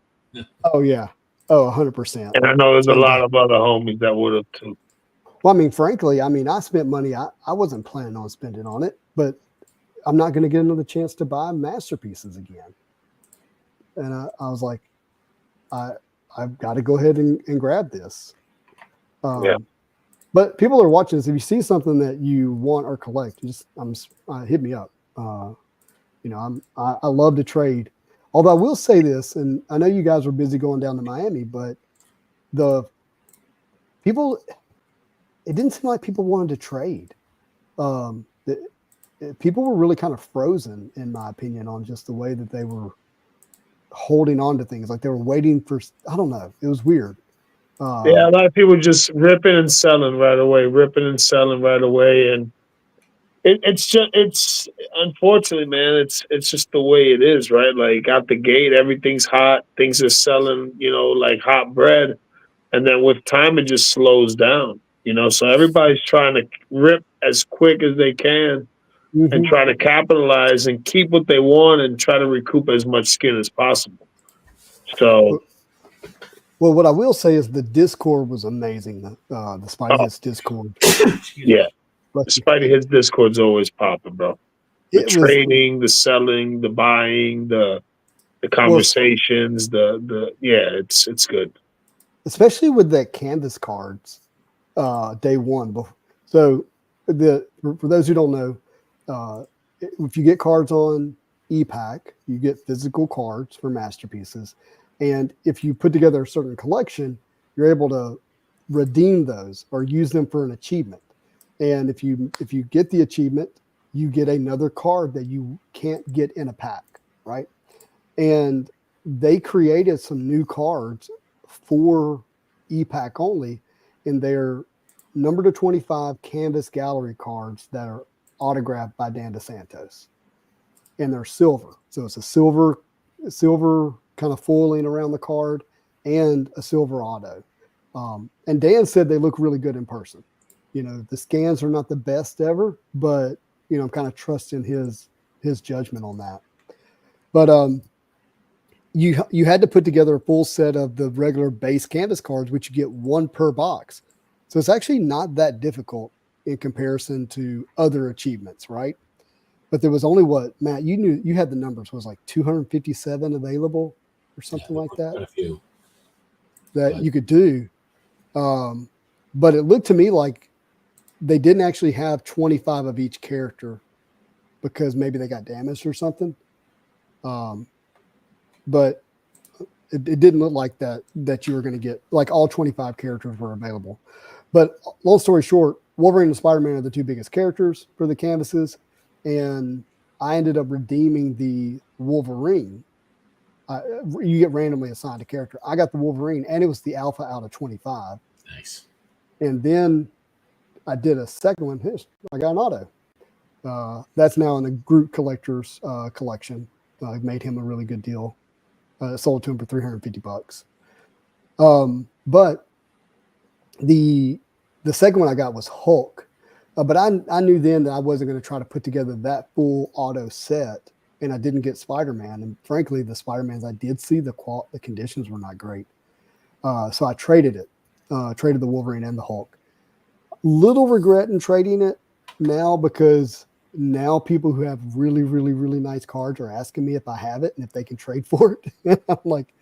Oh yeah. Oh, 100%. And I know there's a lot of other homies that would have too. Well, I mean, frankly, I spent money I wasn't planning on spending on it, but I'm not going to get another chance to buy masterpieces again. And I was like, I've got to go ahead and grab this. Yeah. But people are watching this. If you see something that you want or collect, just hit me up. I love to trade. Although I will say this, and I know you guys were busy going down to Miami, but it didn't seem like people wanted to trade. People were really kind of frozen, in my opinion, on just the way that they were holding on to things. Like they were waiting for, I don't know. It was weird. Yeah, a lot of people just ripping and selling right away. And it's unfortunately, man, it's just the way it is, right? Like out the gate, everything's hot. Things are selling, like hot bread. And then with time, it just slows down, So everybody's trying to rip as quick as they can and try to capitalize and keep what they want and try to recoup as much skin as possible. So, well, what I will say is the Discord was amazing. The Spidey Hits Discord. Yeah. The Spidey Hits Discord's always popping, bro. The trading, the selling, the buying, the conversations, it's good. Especially with the canvas cards, day one. So for those who don't know, if you get cards on e-Pack, you get physical cards for masterpieces. And if you put together a certain collection, you're able to redeem those or use them for an achievement. And if you get the achievement, you get another card that you can't get in a pack, right? And they created some new cards for e-Pack only in their number to 25 canvas gallery cards that are autographed by Dan DeSantos. And they're silver. So it's a silver kind of foiling around the card and a silver auto. And Dan said they look really good in person. The scans are not the best ever, but I'm kind of trusting his judgment on that. But you had to put together a full set of the regular base canvas cards, which you get one per box. So it's actually not that difficult in comparison to other achievements, right? But there was only Matt, you had the numbers, was like 257 available or something like that. A few. That you could do. But it looked to me like they didn't actually have 25 of each character because maybe they got damaged or something. But it didn't look like that you were going to get like all 25 characters were available. But long story short, Wolverine and Spider-Man are the two biggest characters for the canvases. And I ended up redeeming the Wolverine. You get randomly assigned a character. I got the Wolverine, and it was the alpha out of 25. Nice. And then I did a second one. I got an auto. That's now in the Groot Collector's collection. I made him a really good deal. Sold to him for $350. But the second one I got was Hulk. But I knew then that I wasn't going to try to put together that full auto set, and I didn't get Spider-Man. And frankly, the Spider-Mans I did see, the conditions were not great. So I traded it, traded the Wolverine and the Hulk. Little regret in trading it now because now people who have really, really, really nice cards are asking me if I have it and if they can trade for it. And I'm like,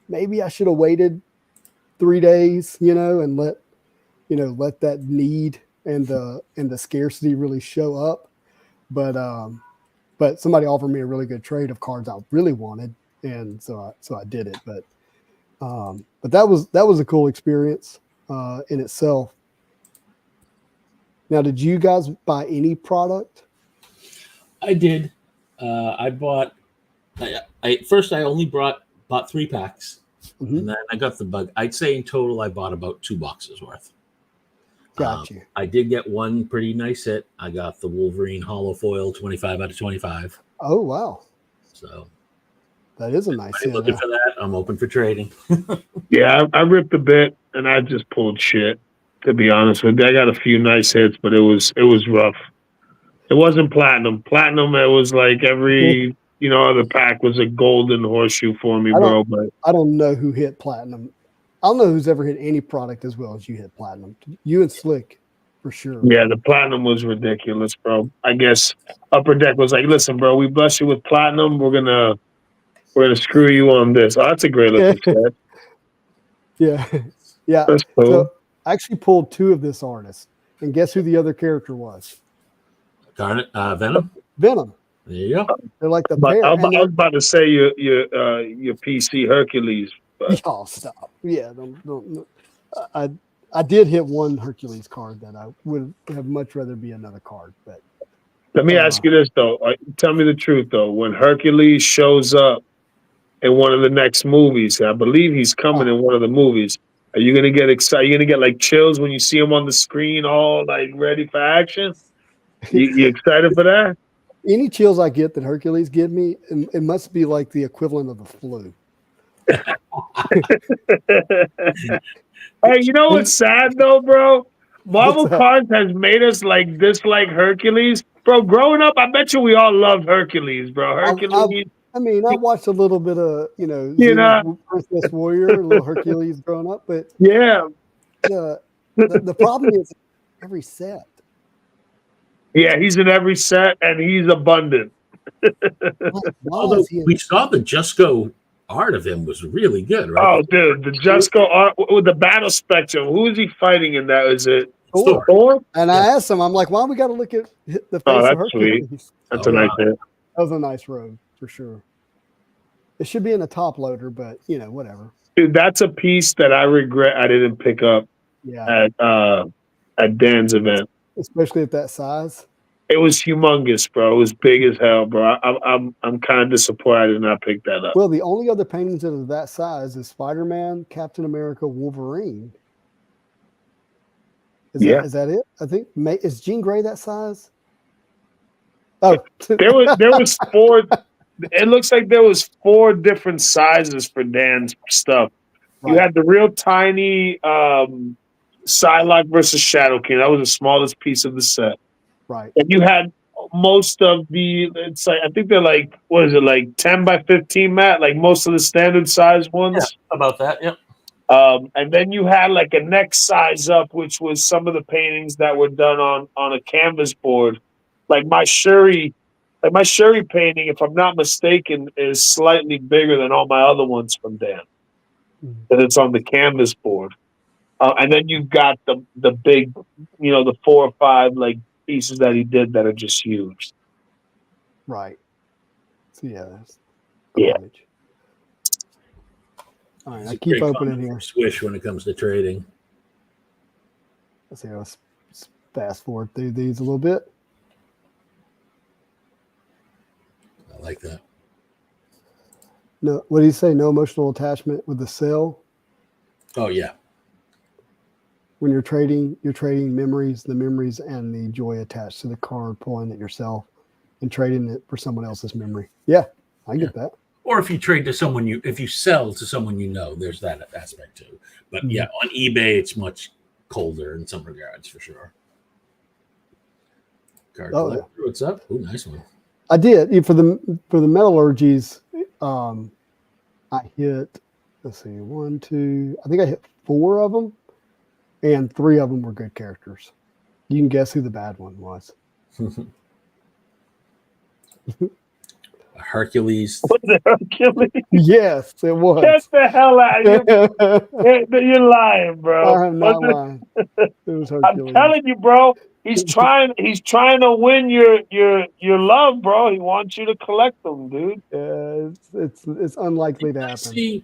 maybe I should have waited 3 days, and let let that need and the scarcity really show up. But somebody offered me a really good trade of cards I really wanted, and so I did it. But that was a cool experience in itself. Now, did you guys buy any product? I did. I bought. First I only bought 3 packs, and then I got the bug. I'd say in total I bought about 2 boxes worth. Got you. I did get one pretty nice hit. I got the Wolverine Hollow Foil 25 out of 25. Oh, wow. So that is a nice hit. Looking for that. I'm open for trading. Yeah, I ripped a bit and I just pulled shit, to be honest with you. I got a few nice hits, but it was rough. It wasn't platinum. Platinum, it was like every other pack was a golden horseshoe for me, bro. But I don't know who hit platinum. I don't know who's ever hit any product as well as you hit platinum. You and Slick, for sure. Yeah, the platinum was ridiculous, bro. I guess Upper Deck was like, "Listen, bro, we bless you with platinum. We're gonna screw you on this." Oh, that's a great looking set. Yeah, yeah. That's cool. So I actually pulled 2 of this artist, and guess who the other character was? Garnet, Venom. Venom. There you go. They're like the But pair. I was about to say your PC Hercules. But. Y'all stop. Yeah, don't. I did hit one Hercules card that I would have much rather be another card. But let me ask you this though. Tell me the truth though. When Hercules shows up in one of the next movies, I believe he's coming in one of the movies. Are you gonna get excited? Are you gonna get like chills when you see him on the screen, all like ready for action? You excited for that? Any chills I get that Hercules give me, it must be like the equivalent of the flu. Hey, you know what's sad though, bro? Marvel Cards has made us like dislike Hercules, bro. Growing up, I bet you we all loved Hercules, bro. Hercules. I watched a little bit of Princess Warrior, a little Hercules growing up, but yeah, the problem is every set. Yeah, he's in every set and he's abundant. Although we saw the Jusko art of him was really good, right? Oh, dude, the Jusko art with the battle spectrum. Who is he fighting in that? Is it Thor? And I asked him, I'm like, why we got to look at the face of Hercules? Sweet. That's a nice hit. That was a nice robe for sure. It should be in a top loader, but whatever. Dude, that's a piece that I regret I didn't pick up at Dan's event. Especially at that size. It was humongous, bro. It was big as hell, bro. I'm kind of disappointed I did not pick that up. Well, the only other paintings that are that size is Spider-Man, Captain America, Wolverine. Is that it? I think is Jean Grey that size? Oh, there was 4. It looks like there was 4 different sizes for Dan's stuff. Right. You had the real tiny Psylocke versus Shadow King. That was the smallest piece of the set. Right. And you had most of it's like, I think they're like, what is it, like 10 by 15, Matt? Like most of the standard size ones? Yeah, about that, yep. And then you had like a next size up, which was some of the paintings that were done on a canvas board. Like my Shuri painting, if I'm not mistaken, is slightly bigger than all my other ones from Dan. And it's on the canvas board. And then you've got the big, the 4 or 5 like pieces that he did that are just huge. Right. So yeah. Yeah. All right, I keep opening here. Swish when it comes to trading. Let's see. Let's fast forward through these a little bit. I like that. No, what do you say? No emotional attachment with the sale. Oh yeah. When you're trading memories, the memories and the joy attached to the card, pulling it yourself and trading it for someone else's memory. Yeah, I get that. Or if you trade to someone if you sell to someone there's that aspect too. But yeah, on eBay it's much colder in some regards for sure. Card collector, what's up? Oh, nice one. I did for the metallurgies. I hit. Let's see, 1, 2. I think I hit 4 of them. And 3 of them were good characters. You can guess who the bad one was. Hercules. Was it Hercules? Yes, it was. Get the hell out! You're lying, bro. I'm not Was it- lying. It was I'm Hercules. telling you, bro. He's trying to win your love, bro. He wants you to collect them, dude. It's unlikely to happen. See,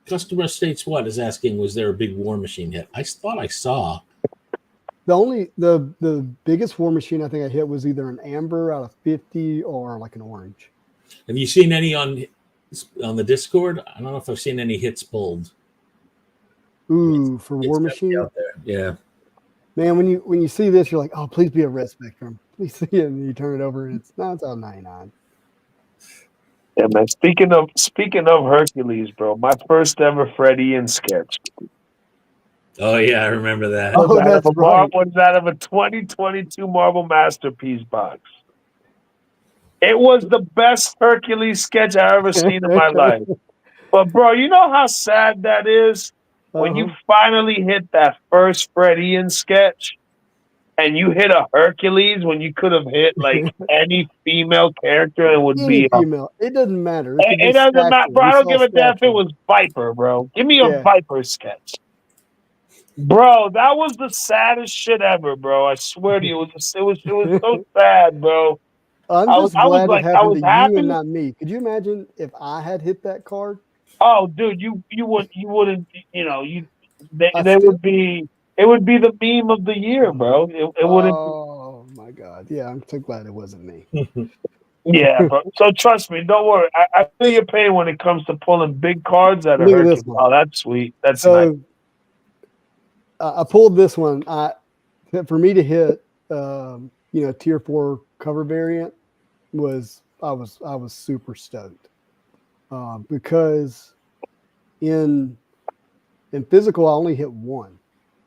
customer states what is asking, was there a big War Machine hit? I thought I saw. The biggest War Machine I think I hit was either an amber out of 50 or like an orange. Have you seen any on the Discord? I don't know if I've seen any hits pulled. Ooh, for It's War gotta be Machine, out there. Yeah. man. When you see this, you're like, oh, please be a red Spectrum. Please see it, and you turn it over, and it's all 99. Yeah, man. Speaking of Hercules, bro. My first ever Fred Ian sketch. Oh yeah, I remember that. Oh, that's right. Was out of a 2022 Marvel Masterpiece box. It was the best Hercules sketch I ever seen in my life. But bro, you know how sad that is when you finally hit that first Fred Ian sketch and you hit a Hercules when you could have hit like any female character and would Any be female. It doesn't matter. It, could be it doesn't matter, Stature. bro. We I don't saw give a damn if it Stature. was Viper, bro. Give me a Yeah. Viper sketch. Bro, that was the saddest shit ever, bro. I swear to you, it was so sad, bro. I'm I just was glad like- it I happened was to happy. you and not me. Could you imagine if I had hit that card? Oh, dude, you wouldn't, you know, I they still- would be. It would be the meme of the year, bro. It wouldn't. Oh my god! Yeah, I'm so glad it wasn't me. Yeah, bro. So trust me, don't worry. I feel your pain when it comes to pulling big cards out of Look at this Hercules. one. Oh, that's sweet. That's So nice. I pulled this one. For me to hit, tier 4 cover variant I was super stoked because in physical I only hit one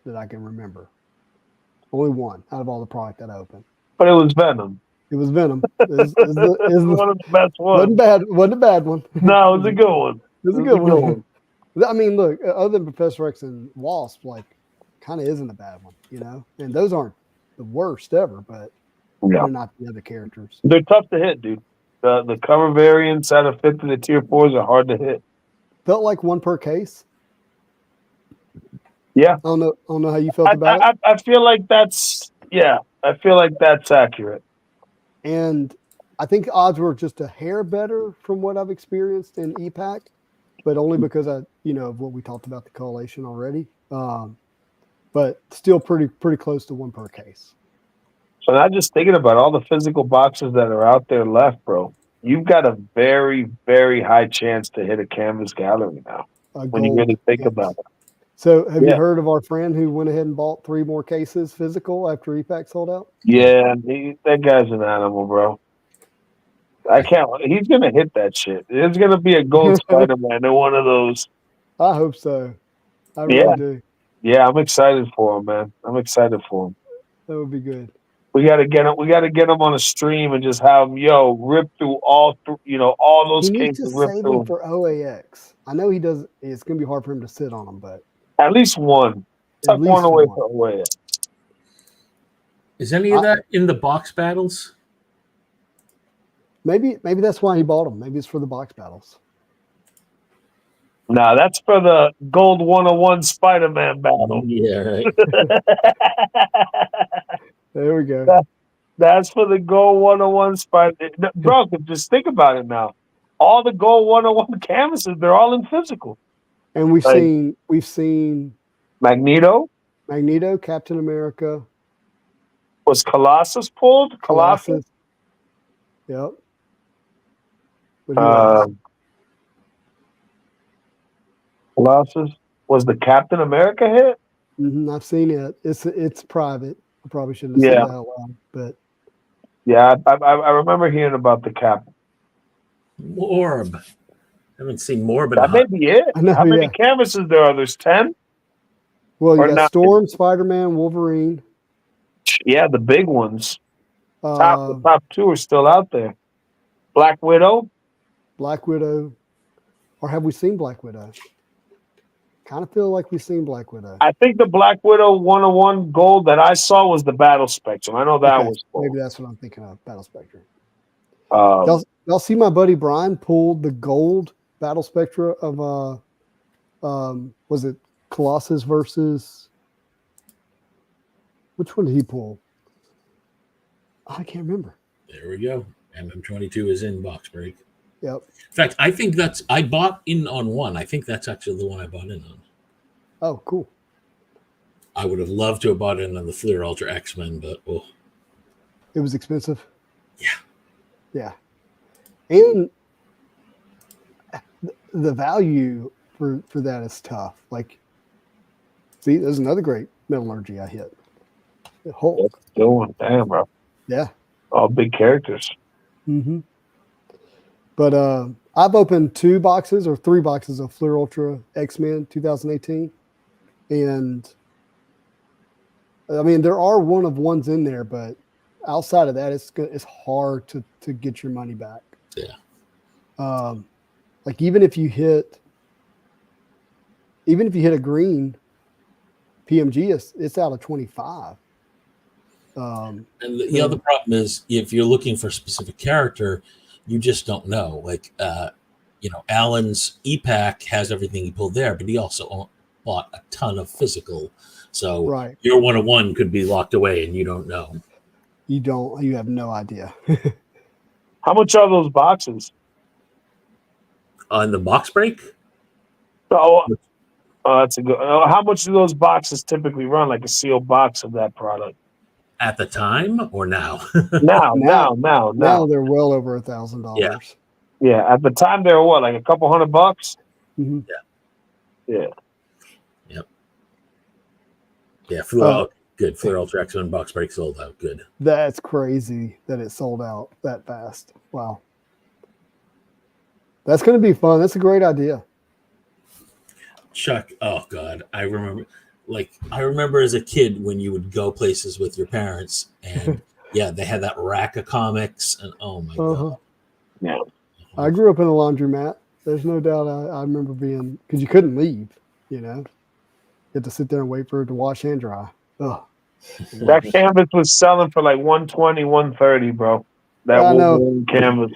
that I can remember. Only one out of all the product that I opened. But it was Venom. It was Venom. It was One of the best ones. wasn't a bad one. No, it was a good one. It was a good one. I mean, look, other than Professor X and Wasp, like, kind of isn't a bad one, you know? And those aren't the worst ever, but Yeah. they're not the other characters. They're tough to hit, dude. The cover variants out of 50 to tier 4s are hard to hit. Felt like one per case. Yeah. I don't know how you felt about it. I feel like that's accurate. And I think odds were just a hair better from what I've experienced in EPAC, but only because of what we talked about the collation already. But still pretty close to one per case. So now just thinking about all the physical boxes that are out there left, bro, you've got a very, very high chance to hit a canvas gallery now when you really think about it. So have you heard of our friend who went ahead and bought 3 more cases physical after EPAC sold out? Yeah, that guy's an animal, bro. I can't. He's gonna hit that shit. There's gonna be a gold Spider-Man in one of those. I hope so. I really do. Yeah, I'm excited for him, man. I'm excited for him. That would be good. We gotta get him. We gotta get him on a stream and just have him, rip through all those He needs cases. to Rip save through them for OAX. I know he does. It's gonna be hard for him to sit on them, but at least one. Tuck one away for OAX. Is any of that in the box battles? Maybe that's why he bought them. Maybe it's for the box battles. Nah, that's for the Gold 101 Spider-Man battle. Yeah, right. There we go. That's for the Gold 101 Spider. Bro, just think about it now. All the Gold 101 canvases, they're all in physical. And we've seen Magneto, Captain America. Was Colossus pulled? Colossus. Yep. What Colossus was the Captain America hit. I've seen it. It's private. I probably shouldn't have said that out loud, but yeah, I remember hearing about the Cap. Morb. I haven't seen Morb. That may be it. How many canvases there are? There's 10. Well, you got Storm, Spider-Man, Wolverine. Yeah, the big ones. The top 2 are still out there. Black Widow. Or have we seen Black Widow? Kind of feel like we've seen Black Widow. I think the Black Widow 101 gold that I saw was the Battle Spectrum. I know that was full. Maybe that's what I'm thinking of, Battle Spectrum. Y'all see my buddy Brian pulled the gold Battle Spectra of was it Colossus versus which one did he pull? I can't remember. There we go. MM22 is in box break. Yep. In fact, I think I bought in on one. I think that's actually the one I bought in on. Oh, cool. I would have loved to have bought in on the Fleer Ultra X-Men, but It was expensive. Yeah. Yeah. And the value for that is tough. Like, see, there's another great metallurgy I hit. Hulk. Doing damn, bro. Yeah. All big characters. Mm-hmm. But I've opened 2 boxes or 3 boxes of Fleer Ultra X-Men 2018. And I mean, there are one of ones in there, but outside of that, it's hard to get your money back. Yeah. Like even if you hit a green PMG, it's out of 25. And the other problem is if you're looking for a specific character, you just don't know. Like, Alan's E-Pack has everything he pulled there, but he also bought a ton of physical. So Right. your 101 could be locked away and you don't know. You have no idea. How much are those boxes? On the box break? Oh, that's a good. How much do those boxes typically run? Like a sealed box of that product? At the time or now? Now. They're well over $1,000. Yeah. At the time, they were what, like a couple $100? Mm-hmm. Yeah. Yep. Yeah. Fleer Ultra X-Men box break sold out. Good. That's crazy that it sold out that fast. Wow. That's going to be fun. That's a great idea. Chuck, oh God, I remember as a kid when you would go places with your parents and yeah, they had that rack of comics and oh my God. Yeah. I grew up in a laundromat. There's no doubt I remember being, because you couldn't leave, you had to sit there and wait for it to wash and dry. Ugh. That canvas was selling for like $120, $130, bro. That Wolverine canvas.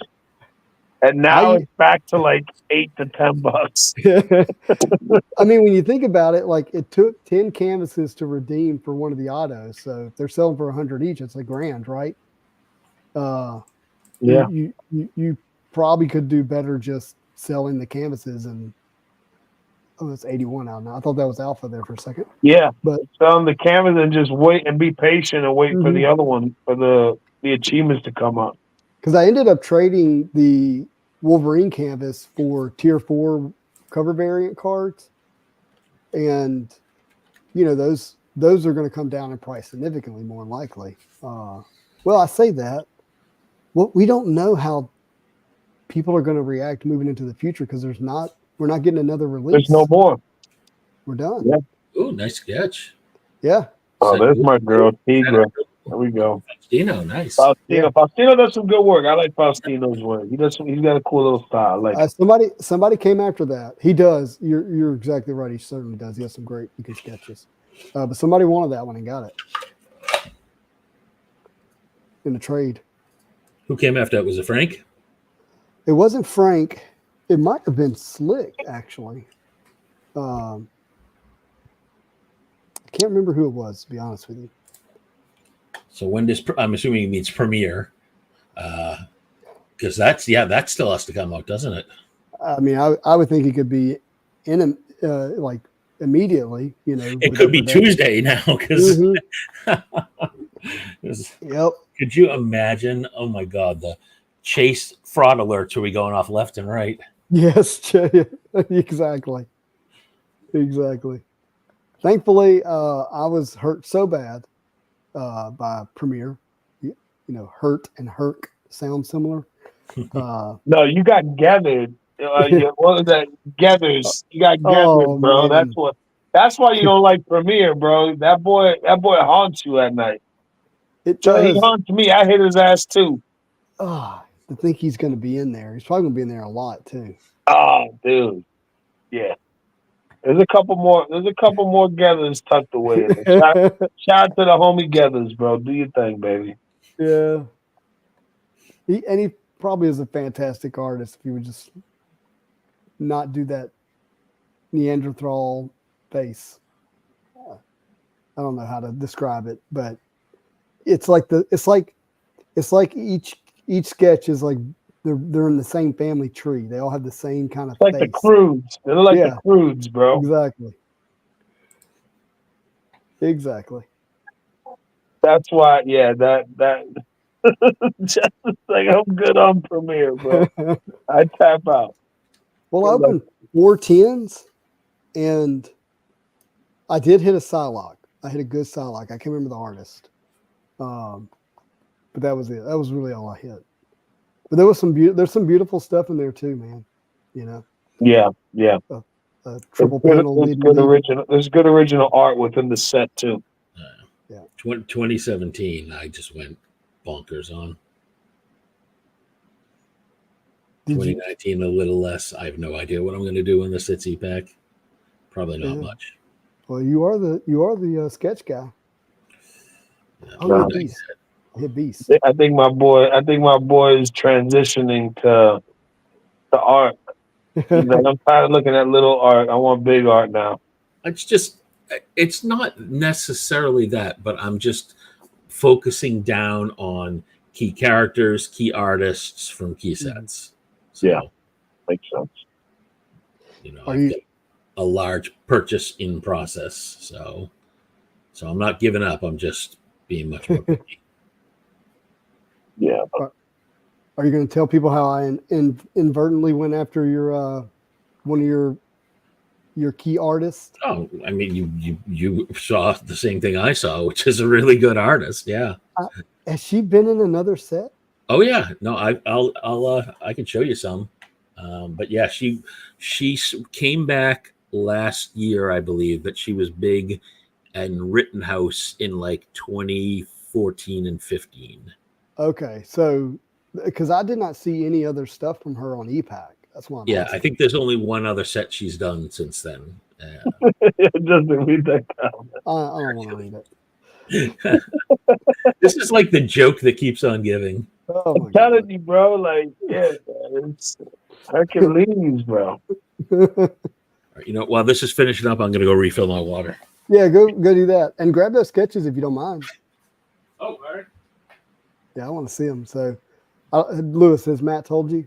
And now it's back to like $8 to $10. I mean, when you think about it, like it took 10 canvases to redeem for one of the autos. So if they're selling for 100 each, it's $1,000, right? Yeah. You probably could do better just selling the canvases and it's 81 out now. I thought that was alpha there for a second. Yeah. But selling the canvas and just wait and be patient and wait for the other one, for the achievements to come up. Because I ended up trading the Wolverine canvas for tier 4 cover variant cards. And, those are going to come down in price significantly more than likely. Well, I say that. Well, we don't know how people are going to react moving into the future because we're not getting another release. There's no more. We're done. Yeah. Oh, nice sketch. Yeah. Oh, there's my girl, Tigra. There we go. Faustino, nice. Faustino does some good work. I like Faustino's work. He's got a cool little style. Somebody came after that. He does. You're exactly right. He certainly does. He has some great good sketches. But somebody wanted that one and got it in the trade. Who came after that? Was it Frank? It wasn't Frank. It might have been Slick, actually. I can't remember who it was, to be honest with you. So when does I'm assuming he means Premiere, because that still has to come out, doesn't it? I mean, I would think it could be in like immediately. It could be Tuesday now because. Yep. Could you imagine? Oh my God, the Chase fraud alerts will be going off left and right. Yes, exactly. Thankfully, I was hurt so bad by Premiere. Hurt and Herc sound similar. No, you got gathered. What was that? Gathers. You got gathered, bro. Man. That's why you don't like Premiere, bro. That boy haunts you at night. It does. He haunts me. I hit his ass too. I think he's going to be in there. He's probably going to be in there a lot too. Oh, dude. Yeah. There's a couple more gathers tucked away. Shout out to the homie gathers, bro. Do your thing, baby. Yeah. He probably is a fantastic artist if he would just not do that Neanderthal face. I don't know how to describe it, but it's like each sketch is like they're in the same family tree. They all have the same kind of It's like face. the Croods. They're like Yeah. the Croods, bro. Exactly. That's why, yeah, that just like I'm good on Premiere, bro. I tap out. Well, I opened 410s, and I did hit a Psylocke. I hit a good Psylocke. I can't remember the artist, but that was it. That was really all I hit. But there was there's some beautiful stuff in there too, man. You know. Yeah. Triple panel. There's good original art within the set too. 2017, I just went bonkers on. 2019, a little less. I have no idea what I'm going to do in the Sitzy pack. Probably not much. Well, you are the sketch guy. Hit beast. I think my boy is transitioning to art. I'm tired of looking at little art. I want big art now. It's not necessarily that, but I'm just focusing down on key characters, key artists from key sets. So, yeah, makes sense. You know, I've got a large purchase in process, so I'm not giving up. I'm just being much more picky. Yeah. Are you going to tell people how I inadvertently went after your one of your key artists? Oh, I mean, you saw the same thing I saw, which is a really good artist. Yeah. Has she been in another set? Oh yeah. No, I can show you some. But yeah, she came back last year, I believe, but she was big and Rittenhouse in like 2014 and 15. Okay, so because I did not see any other stuff from her on EPAC. That's why. I think there's only one other set she's done since then. Just read that down. I don't want to read it. This is like the joke that keeps on giving. Oh I'm telling you, bro. Like, yeah, it's Hercules, bro. You know, while this is finishing up, I'm going to go refill my water. Yeah, go do that and grab those sketches if you don't mind. Oh, all right. Yeah, I want to see them. So, Lewis, has Matt told you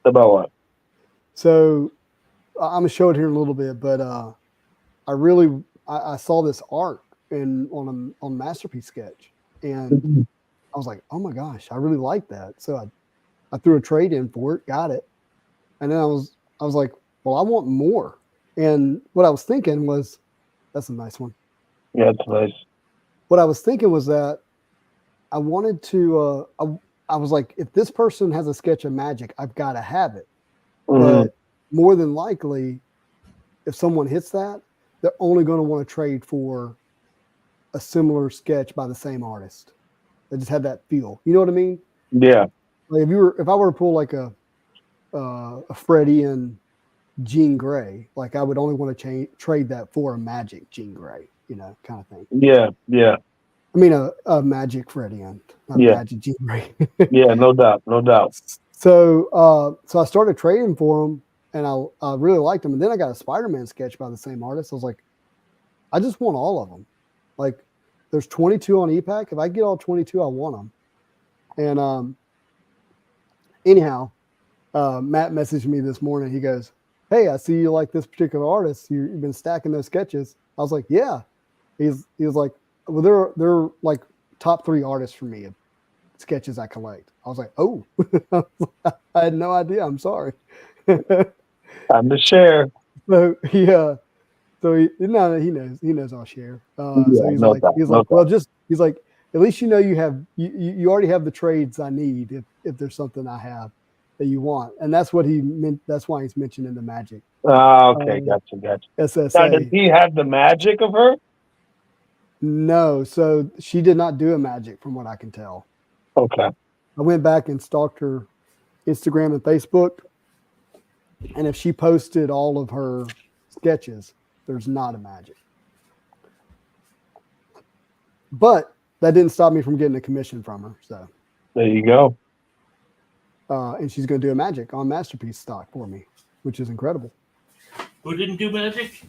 about what? So, I'm gonna show it here in a little bit, but I saw this art on Masterpiece Sketch, and I was like, oh my gosh, I really like that. So I threw a trade in for it, got it, and then I was like, well, I want more. And what I was thinking was, that's a nice one. Yeah, it's nice. What I was thinking was that I wanted to. I was like, if this person has a sketch of magic, I've got to have it. But more than likely, if someone hits that, they're only going to want to trade for a similar sketch by the same artist. They just had that feel. You know what I mean? Yeah. Like if I were to pull like a Freddie and Jean Grey, like I would only want to trade that for a Magic Jean Grey, you know, kind of thing. Yeah, yeah. I mean a Magic Freddie and not a Magic Jean Grey. Yeah, no doubt, no doubt. So I started trading for them, and I really liked them. And then I got a Spider-Man sketch by the same artist. I was like, I just want all of them. Like, there's 22 on EPAC. If I get all 22, I want them. And anyhow, Matt messaged me this morning. He goes, "Hey, I see you like this particular artist. You've been stacking those sketches." I was like, "Yeah." He was like, "Well, they're like top 3 artists for me of sketches I collect." I was like, "Oh," I had no idea. I'm sorry. Time to share. So yeah, so he knows I'll share. So he's like, well, just he's like, at least you know you already have the trades I need if there's something I have that you want, and that's what he meant. That's why he's mentioning the Magic. Okay, gotcha. SSA. Now, does he have the Magic of her? No, so she did not do a Magic, from what I can tell. Okay. I went back and stalked her Instagram and Facebook, and if she posted all of her sketches, there's not a Magic. But that didn't stop me from getting a commission from her. So there you go. and she's going to do a magic on Masterpiece stock for me, which is incredible. Who didn't do magic?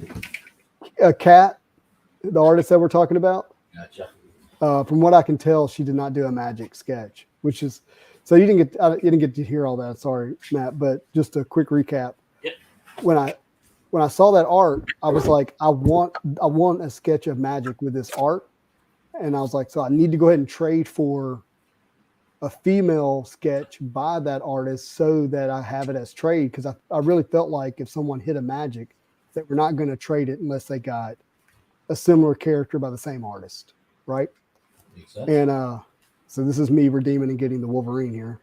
Kat, the artist that we're talking about. Gotcha. From what I can tell, she did not do a magic sketch, which is so you didn't get to hear all that. Sorry, Matt, but just a quick recap. Yep. When I saw that art, I was like, I want a sketch of magic with this art, and I was like, so I need to go ahead and trade for a female sketch by that artist so that I have it as trade, because I really felt like if someone hit a magic, that we're not going to trade it unless they got a similar character by the same artist, right? Makes sense. And so this is me redeeming and getting the Wolverine here.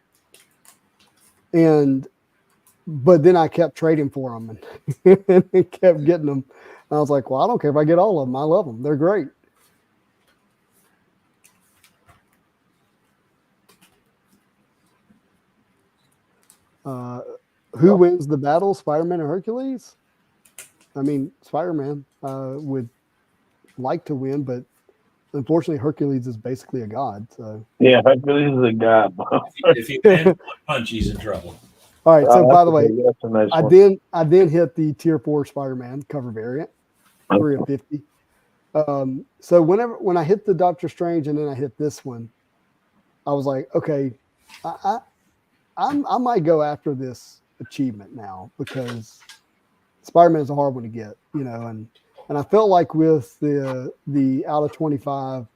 But then I kept trading for them and kept getting them. And I was like, well, I don't care if I get all of them. I love them. They're great. Who wins the battle, Spider-Man or Hercules? I mean, Spider-Man would like to win, but unfortunately, Hercules is basically a god. So Yeah, Hercules is a god, bro. If he lands one punch, he's in trouble. all right. So by the way, that's a nice I one. then hit the tier 4 Spider-Man cover variant, 3 of 50. So when I hit the Doctor Strange and then I hit this one, I was like, okay, I might go after this achievement now, because Spider-Man is a hard one to get, and I felt like with the out of 25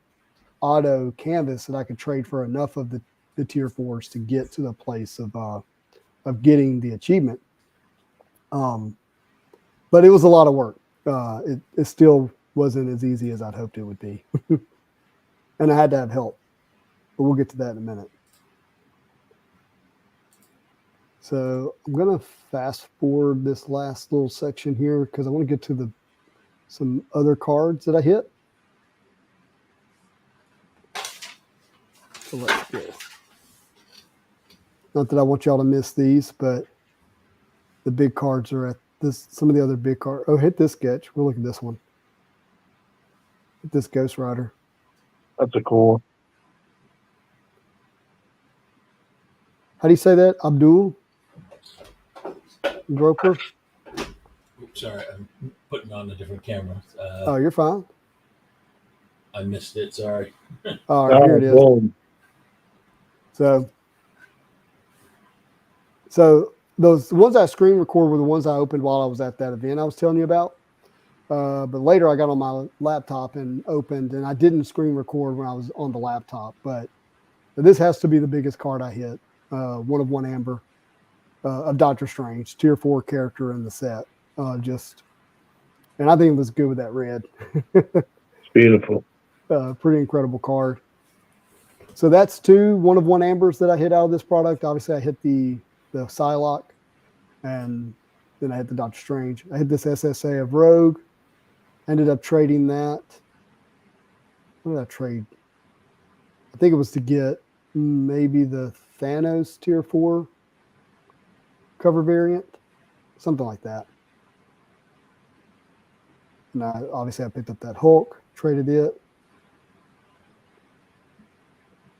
auto canvas that I could trade for enough of the tier 4s to get to the place of getting the achievement. But it was a lot of work. It still wasn't as easy as I'd hoped it would be. And I had to have help, but we'll get to that in a minute. So I'm going to fast forward this last little section here because I want to get to some other cards that I hit. So let's go. Not that I want y'all to miss these, but the big cards are at this. Some of the other big cards. Oh, hit this sketch. We'll look at this one. Hit this Ghost Rider. That's a cool one. How do you say that? Abdul Groper? Oops, sorry, I'm putting on a different camera. Oh, you're fine. I missed it. Sorry. All right, here it is. Boom. So those ones I screen record were the ones I opened while I was at that event I was telling you about. But later I got on my laptop and opened, and I didn't screen record when I was on the laptop. But this has to be the biggest card I hit. 1 of 1 Amber of Doctor Strange, tier 4 character in the set. And I think it was good with that red. It's beautiful. Pretty incredible card. So that's 2 1 of 1 Ambers that I hit out of this product. Obviously, I hit the Psylocke, and then I hit the Doctor Strange. I hit this SSA of Rogue. Ended up trading that. What did I trade? I think it was to get maybe the Thanos tier 4 cover variant, something like that. And obviously I picked up that Hulk, traded it.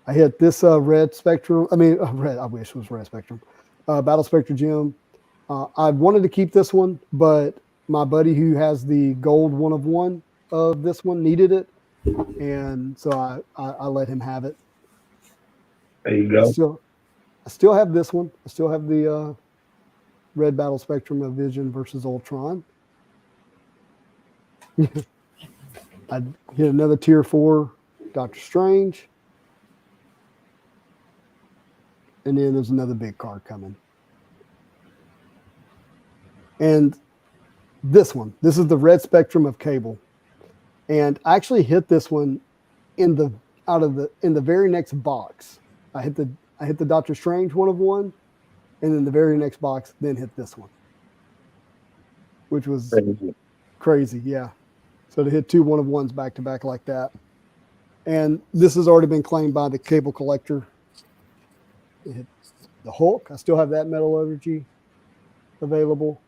I hit this red Spectrum. Red. I wish it was red Spectrum. Battle Spectre Gem. I wanted to keep this one, but my buddy who has the gold 1 of 1 of this one needed it, and so I let him have it. There you go. I still have this one. I still have the red Battle Spectrum of Vision versus Ultron. I hit another tier 4 Doctor Strange. And then there's another big card coming. And this is the red Spectrum of Cable. And I actually hit this one in the very next box. I hit the Doctor Strange 1 of 1, and then the very next box then hit this one, which was crazy. Yeah. So to hit 2 1 of 1s back to back like that. And this has already been claimed by the Cable Collector. It hit the Hulk. I still have that metallurgy available.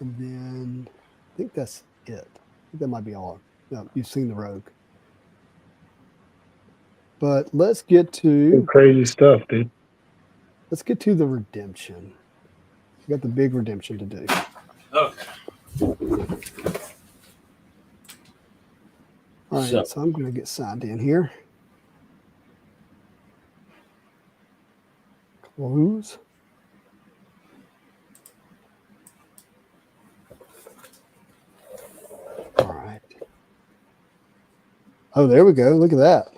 And then I think that's it. I think that might be all. No, you've seen the Rogue. But let's get to Some crazy stuff, dude. let's get to the redemption. We got the big redemption to do. Okay. All right, so I'm going to get signed in here. Close. All right. Oh, there we go. Look at that.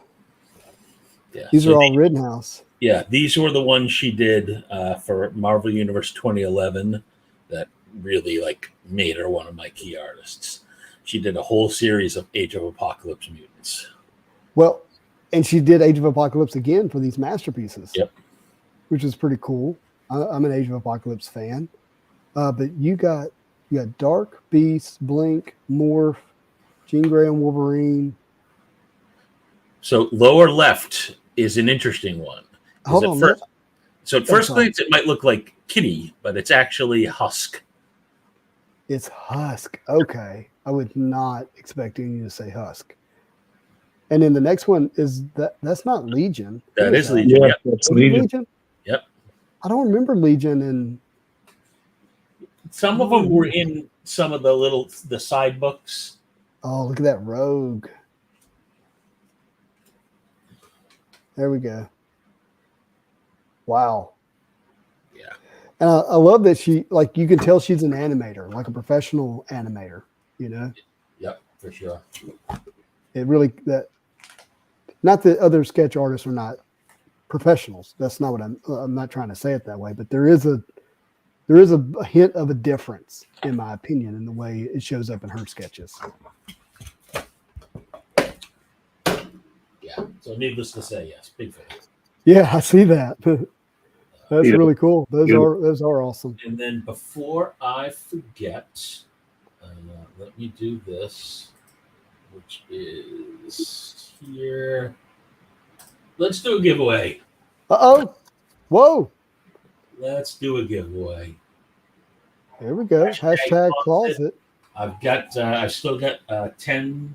Yeah. These are all Rittenhouse. Yeah, these were the ones she did for Marvel Universe 2011 that really like made her one of my key artists. She did a whole series of Age of Apocalypse mutants. Well, and she did Age of Apocalypse again for these masterpieces. Yep. Which is pretty cool. I'm an Age of Apocalypse fan. But you got Dark, Beast, Blink, Morph, Jean Grey and Wolverine. So lower left is an interesting one. Hold on. At first glance, it might look like Kitty, but it's actually Husk. It's Husk. Okay. I was not expecting you to say Husk. And then the next one is that's not Legion. That is Legion. Yeah, that's Legion. Yep. I don't remember Legion and some of them were in some of the side books. Oh, look at that Rogue. There we go. Wow. Yeah. And I love that she, like, you can tell she's an animator, like a professional animator, you know? Yep, for sure. It really, not that other sketch artists are not professionals. That's not what I'm not trying to say it that way, but there is a hint of a difference, in my opinion, in the way it shows up in her sketches. Yeah. So needless to say, yes, big fan. Yeah, I see that. That's really cool. Those are awesome. And then before I forget, let me do this, which is here. Let's do a giveaway. Uh-oh. Whoa. Let's do a giveaway. There we go. Hashtag closet. I've still got about 10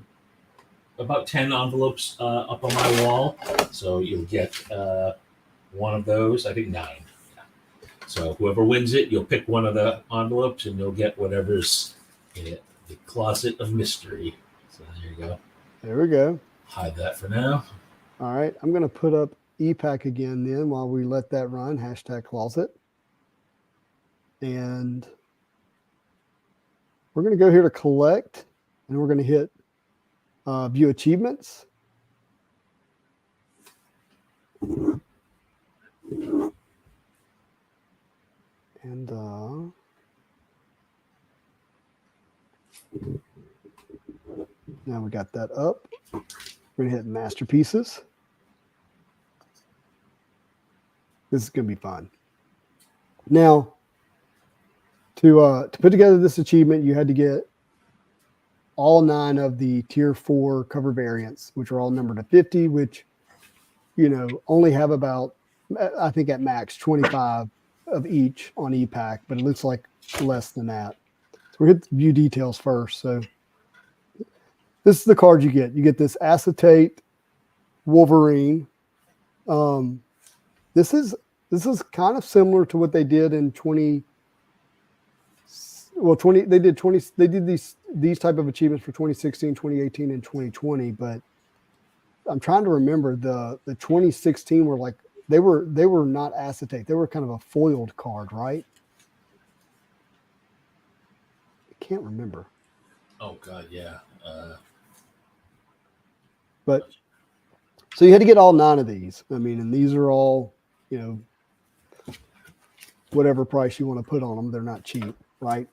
envelopes up on my wall. So you'll get one of those. I think 9. Yeah. So whoever wins it, you'll pick one of the envelopes and you'll get whatever's in the closet of mystery. So there you go. There we go. Hide that for now. All right. I'm going to put up EPAC again then while we let that run. Hashtag closet. And we're going to go here to collect, and we're going to hit view achievements. And now we got that up. We're going to hit masterpieces. This is going to be fun. Now, to put together this achievement, you had to get all 9 of the tier 4 cover variants, which are all numbered to 50, which, you know, only have about, I think at max 25 of each on EPAC, but it looks like less than that. So we hit view details first. So this is the card you get. You get this acetate Wolverine. This is kind of similar to what they did in they did these type of achievements for 2016, 2018, and 2020, but I'm trying to remember the 2016 were like they were not acetate. They were kind of a foiled card, right? I can't remember. Oh God, yeah. But so you had to get all 9 of these. I mean, and these are all, you know, whatever price you want to put on them. They're not cheap, right?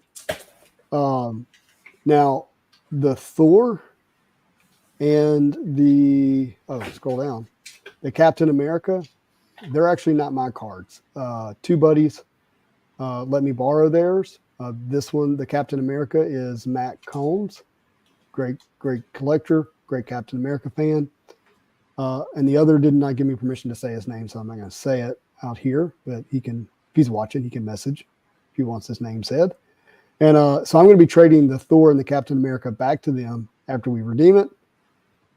Now the Thor and scroll down. The Captain America, they're actually not my cards. 2 buddies let me borrow theirs. This one, the Captain America, is Matt Combs. Great collector, great Captain America fan. And the other did not give me permission to say his name, so I'm not going to say it out here, but if he's watching, he can message if he wants his name said. And so I'm going to be trading the Thor and the Captain America back to them after we redeem it.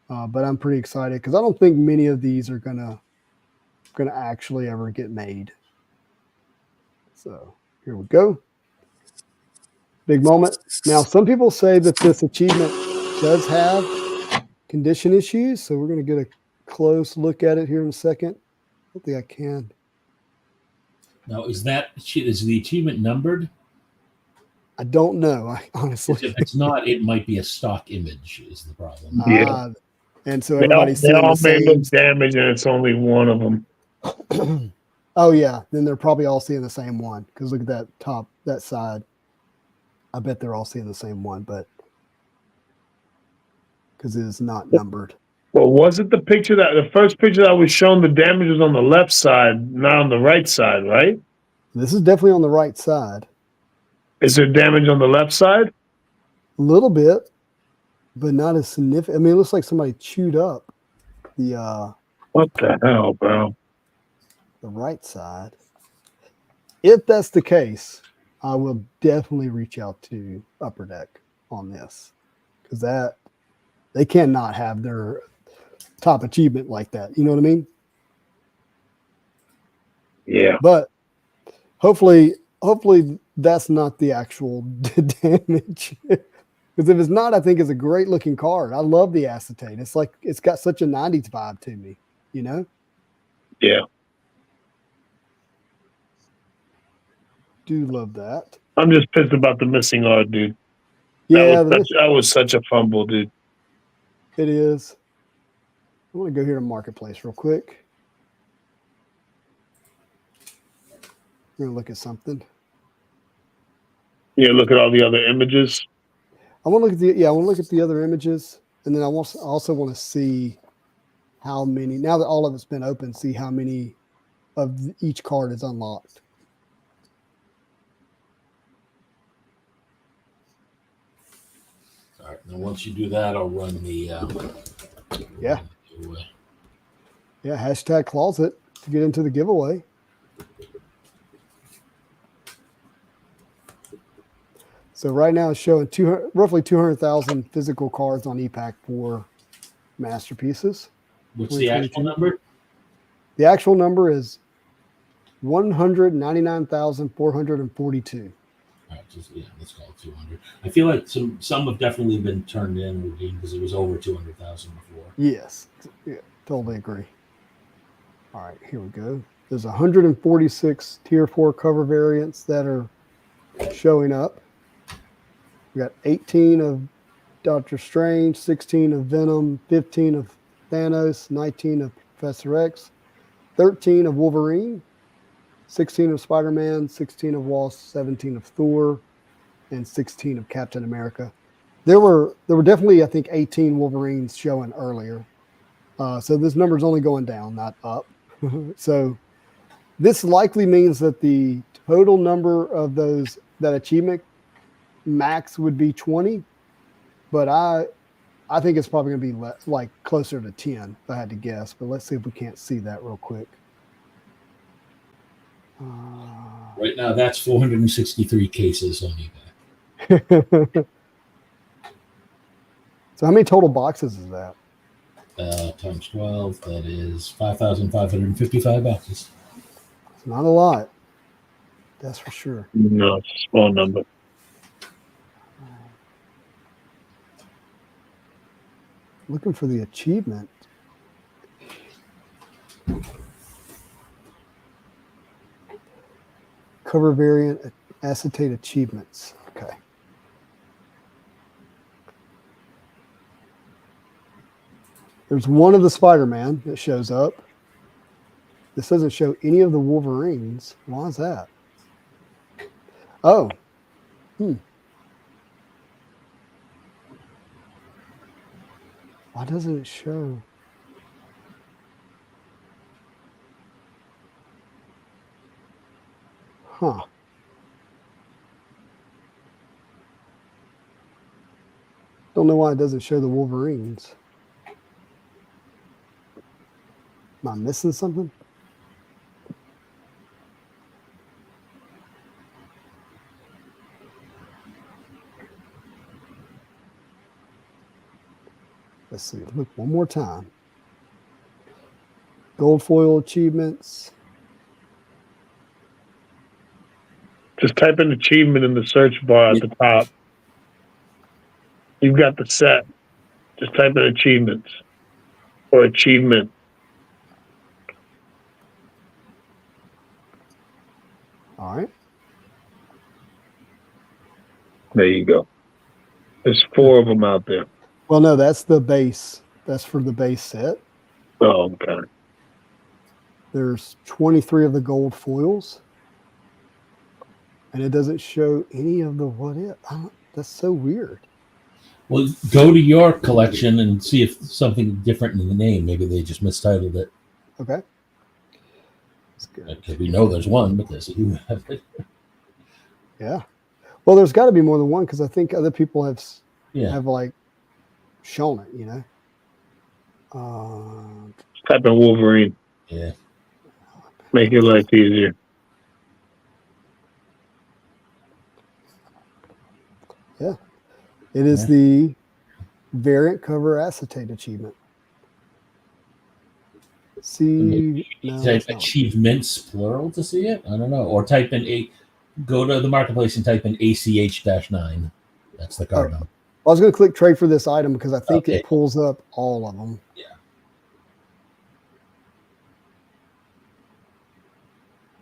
But I'm pretty excited because I don't think many of these are going to actually ever get made. So here we go. Big moment. Now, some people say that this achievement does have condition issues, so we're going to get a close look at it here in a second. I don't think I can. Now, is the achievement numbered? I don't know. I honestly. If it's not, it might be a stock image. Is the problem? Yeah. And so They everybody's all seeing may the look damaged, and it's only one of them. same. Oh yeah, then they're probably all seeing the same one because look at that top, that side. I bet they're all seeing the same one, but because it is not numbered. Well, was it the first picture that was shown? The damage was on the left side, not on the right side, right? This is definitely on the right side. Is there damage on the left side? A little bit, but not as significant. I mean, it looks like somebody chewed up the What the hell, bro? right side. If that's the case, I will definitely reach out to Upper Deck on this because that they cannot have their top achievement like that. You know what I mean? Yeah. But hopefully that's not the actual damage. Because if it's not, I think it's a great looking card. I love the acetate. It's like it's got such a 90s vibe to me, you know? Yeah. Do love that. I'm just pissed about the missing art, dude. Yeah, That was such a fumble, dude. it is. I want to go here to Marketplace real quick. We're gonna look at something. Yeah, look at all the other images. I want to look at I want to look at the other images, and then I also want to see how many. Now that all of it's been open, see how many of each card is unlocked. All right. Now, once you do that, I'll run the. Yeah. Giveaway. Yeah, hashtag closet to get into the giveaway. So right now it's showing roughly 200,000 physical cards on ePack for masterpieces. What's the actual number? The actual number is 199,442. All right, let's call it 200. I feel like some have definitely been turned in and redeemed because it was over 200,000 before. Yes, yeah, totally agree. All right, here we go. There's 146 Tier 4 cover variants that are showing up. We got 18 of Doctor Strange, 16 of Venom, 15 of Thanos, 19 of Professor X, 13 of Wolverine, 16 of Spider-Man, 16 of Wasp, 17 of Thor, and 16 of Captain America. There were definitely, I think, 18 Wolverines showing earlier. So this number is only going down, not up. So this likely means that the total number of that achievement max would be 20, but I think it's probably going to be like closer to 10 if I had to guess. But let's see if we can't see that real quick. Right now, that's 463 cases on eBay. So how many total boxes is that? Times 12, that is 5,555 boxes. It's not a lot. That's for sure. No, it's a small number. Looking for the achievement. Cover variant acetate achievements. Okay. There's one of the Spider-Man that shows up. This doesn't show any of the Wolverines. Why is that? Oh. Why doesn't it show? Huh. Don't know why it doesn't show the Wolverines. Am I missing something? Let's see. Look one more time. Gold foil achievements. Just type in achievement in the search bar at the top. You've got the set. Just type in achievements or achievement. All right. There you go. There's 4 of them out there. Well, no, that's the base. That's for the base set. Oh, okay. There's 23 of the gold foils. And it doesn't show any of the what if. That's so weird. Well, go to your collection and see if something different in the name. Maybe they just mistitled it. Okay. That's good. Because we know there's one because you have it. Yeah. Well, there's got to be more than one because I think other people have Yeah. like shown it, you know. Type in Wolverine. Yeah. Make your life easier. Yeah. It is the variant cover acetate achievement. See, no, Type it's not. achievements plural to see it. I don't know. Or type in go to the marketplace and type in ACH-9. That's the card number. I was going to click trade for this item because I think Okay. it pulls up all of them. Yeah.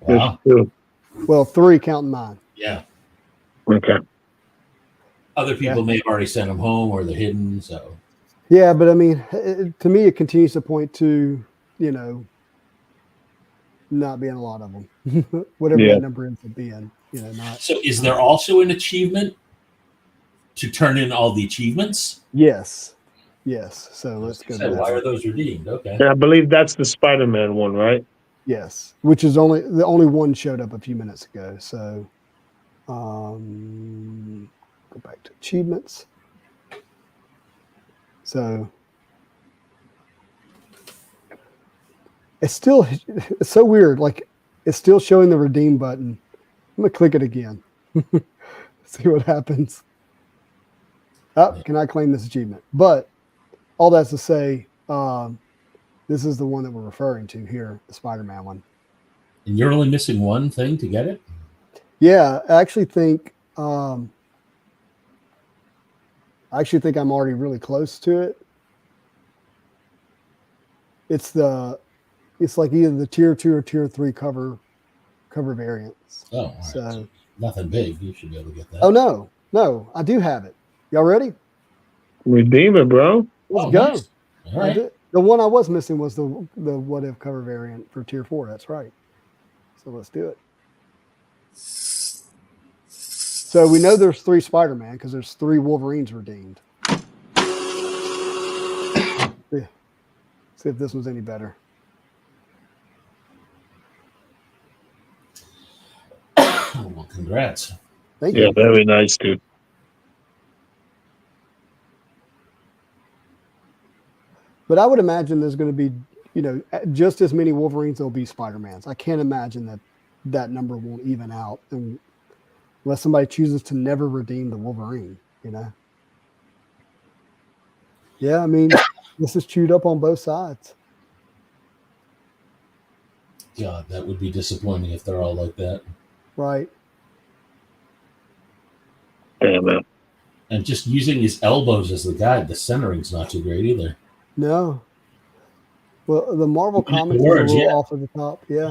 There's Wow. 2. Well, 3 counting mine. Yeah. Okay. Other people may have already sent them home or they're hidden. So Yeah, but I mean, to me, it continues to point to, not being a lot of them. Whatever Yeah. that number ends up being, not. So is there also an achievement to turn in all the achievements? Yes. So let's go. So why are those redeemed? Okay. And I believe that's the Spider-Man one, right? Yes, which is the only one showed up a few minutes ago. So, go back to achievements. So it's so weird. Like it's still showing the redeem button. I'm gonna click it again. See what happens. Oh, can I claim this achievement? But all that's to say, this is the one that we're referring to here, the Spider-Man one. And you're only missing one thing to get it? Yeah, I actually think I'm already really close to it. It's like either the tier 2 or tier 3 cover variants. Oh, all right. So nothing big. You should be able to get that. oh no, I do have it. Y'all ready? Redeem it, bro. Let's go. Nice. All right. The one I was missing was the what if cover variant for tier 4. That's right. So let's do it. So we know there's 3 Spider-Man because there's 3 Wolverines redeemed. Yeah. See if this was any better. Well, congrats. Thank Yeah, you. very nice, dude. But I would imagine there's going to be, just as many Wolverines there'll be Spider-Mans. I can't imagine that number won't even out unless somebody chooses to never redeem the Wolverine, Yeah, I mean, this is chewed up on both sides. God, that would be disappointing if they're all like that. Right. Damn, man. And just using his elbows as the guide, the centering's not too great either. No. Well, the Marvel Just the comics is a words, little yeah. off of the top. Yeah.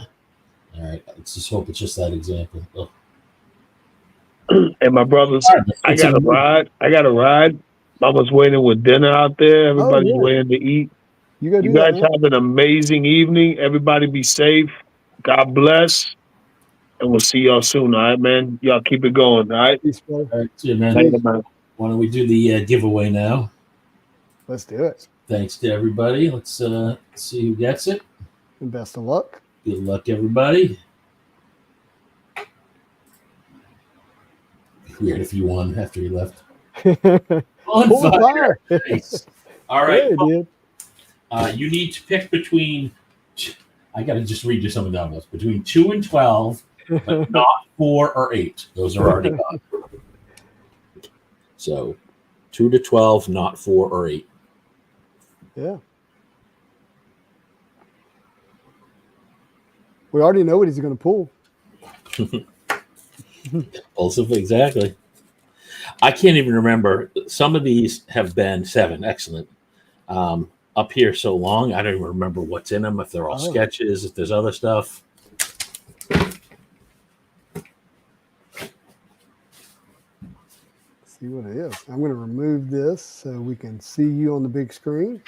All right. Let's just hope it's just that example. Oh. Hey, my brothers, I It's got a ride. Mama's waiting with dinner out there. Everybody's yeah. waiting to eat. You go do You that, guys man. have an amazing evening. Everybody be safe. God bless. And we'll see y'all soon, all right, man? Y'all keep it going, all right? Peace, brother. All right, see you, man. Later, man. Why don't we do the giveaway now? Let's do it. Thanks to everybody. Let's see who gets it. And best of luck. Good luck, everybody. Weird if you won after you left. On Full fire. fire. Nice. All right. Yeah, dude. You need to pick between. I got to just read you some of the numbers. Between 2 and 12, but not 4 or 8. Those are already gone. So 2 to 12, not 4 or 8. Yeah. We already know what he's going to pull. Impulsive, exactly. I can't even remember. Some of these have been 7. Excellent. Up here so long, I don't even remember what's in them. If they're all sketches, if there's other stuff. See what it is. I'm going to remove this so we can see you on the big screen.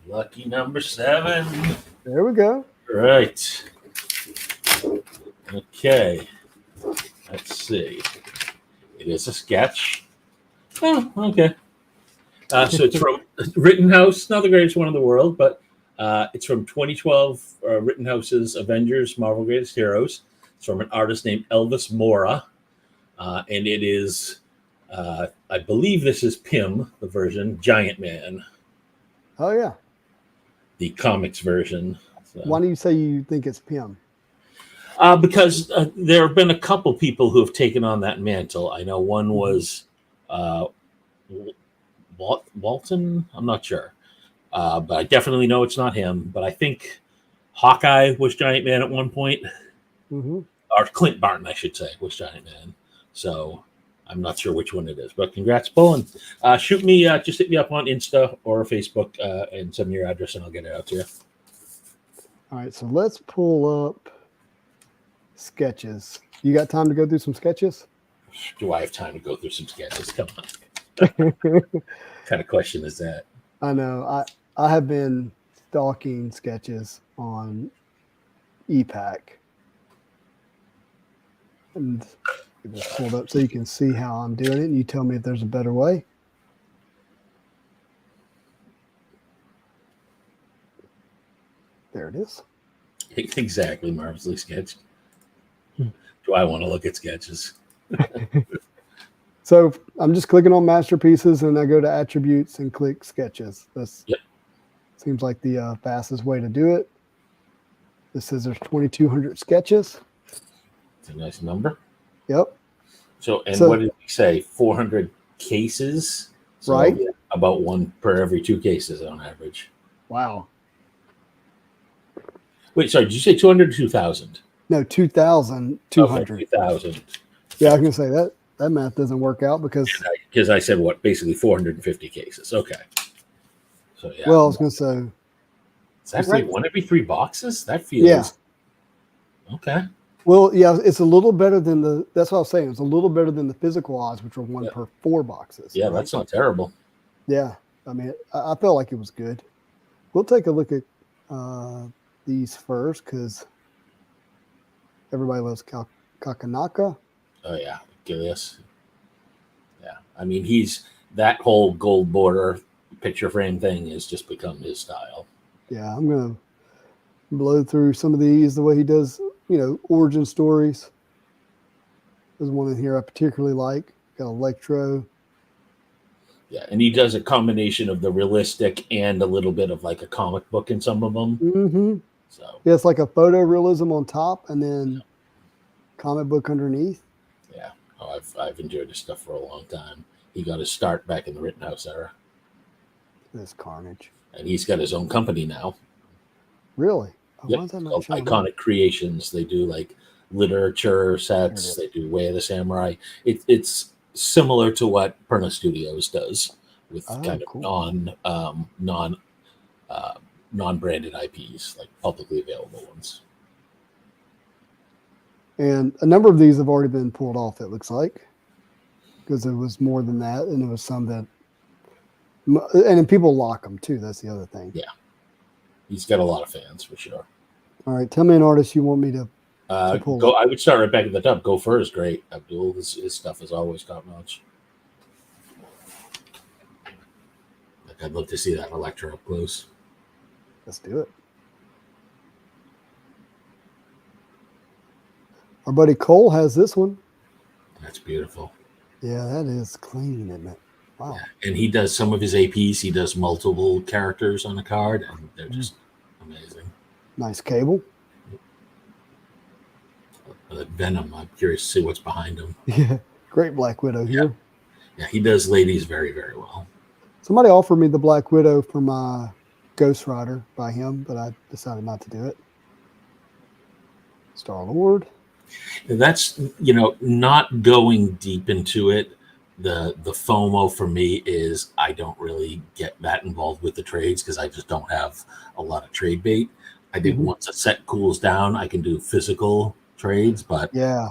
Lucky number 7. There we go. Right. Okay. Let's see. It is a sketch. Oh, okay. So it's from Rittenhouse, not the greatest one in the world, but it's from 2012 Rittenhouse's Avengers Marvel Greatest Heroes. It's from an artist named Elvis Mora. And it is, I believe this is Pym, the version, Giant Man, Oh, yeah. the comics version. So. Why do you say you think it's Pym? Because there have been a couple people who have taken on that mantle. I know one was Walton. I'm not sure. But I definitely know it's not him. But I think Hawkeye was Giant Man at one point. Mm-hmm. Or Clint Barton, I should say, was Giant Man. So I'm not sure which one it is. But congrats, Paul. And shoot me, just hit me up on Insta or Facebook and send me your address and I'll get it out to you. All right, so let's pull up sketches. You got time to go through some sketches? Do I have time to go through some sketches? Come on. What kind of question is that? I know. I have been stalking sketches on ePack. And get this pulled up so you can see how I'm doing it, and you tell me if there's a better way. There it is. Exactly, marvelously sketched. Do I want to look at sketches? So I'm just clicking on masterpieces, and I go to attributes and click sketches. That's seems like the fastest way to do it. This says there's 2,200 sketches. It's a nice number. Yep. So what did we say? 400 cases? So right. About 1 per every 2 cases on average. Wow. Wait, sorry, did you say 200 or 2,000? No, 2,200. Okay, 2,000. Yeah, I was going to say that math doesn't work out because I said what? Basically 450 cases. Okay. So yeah. Well, I was going to say. Is that right? 1 every 3 boxes? That feels. Yeah. Okay. Well, yeah, it's a little better than that's what I was saying. It's a little better than the physical odds, which are 1 per 4 boxes. Yeah, right? That's not terrible. Yeah. I mean, I felt like it was good. We'll take a look at these first because everybody loves Kakanaka. Oh, yeah. Gilius. Yeah. I mean, that whole gold border picture frame thing has just become his style. Yeah, I'm going to blow through some of these the way he does, origin stories. There's one in here I particularly like. Got Electro. Yeah, and he does a combination of the realistic and a little bit of like a comic book in some of them. Mm-hmm. So yeah, it's like a photorealism on top and then comic book underneath. Yeah, I've enjoyed his stuff for a long time. He got his start back in the Rittenhouse era. This Carnage. And he's got his own company now. Really? Yep, called Iconic Creations. They do like literature sets. They do Way of the Samurai. It's similar to what Perna Studios does with kind of non-branded IPs, like publicly available ones. And a number of these have already been pulled off, it looks like, because there was more than that, and there was some that, and then people lock them too. That's the other thing. Yeah, he's got a lot of fans for sure. All right, tell me an artist you want me to pull go. up. I would start right back at the top. Gopher is great. Abdul, his stuff is always top notch. Like, I'd love to see that Electra up close. Let's do it. Our buddy Cole has this one. That's beautiful. Yeah, that is clean, isn't it? Wow. Yeah. And he does some of his APs. He does multiple characters on a card, and they're just amazing. Nice cable. Venom. I'm curious to see what's behind him. Yeah, great Black Widow here. Yeah, he does ladies very, very well. Somebody offered me the Black Widow for my Ghost Rider by him, but I decided not to do it. Star-Lord. That's, not going deep into it. The FOMO for me is I don't really get that involved with the trades because I just don't have a lot of trade bait. I think once a set cools down, I can do physical trades, but Yeah.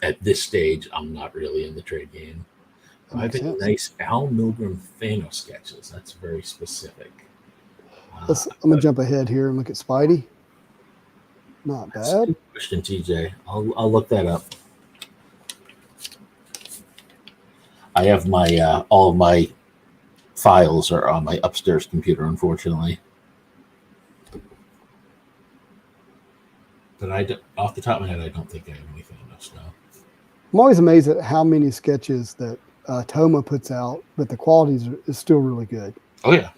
At this stage, I'm not really in the trade game. I think sense. nice Al Milgrom Thanos sketches. That's very specific. I'm gonna jump ahead here and look at Spidey. Not bad. Question, TJ. I'll look that up. I have my all of my files are on my upstairs computer, unfortunately. But off the top of my head, I don't think I have anything else now. I'm always amazed at how many sketches that Toma puts out, but the quality is still really good. Oh yeah,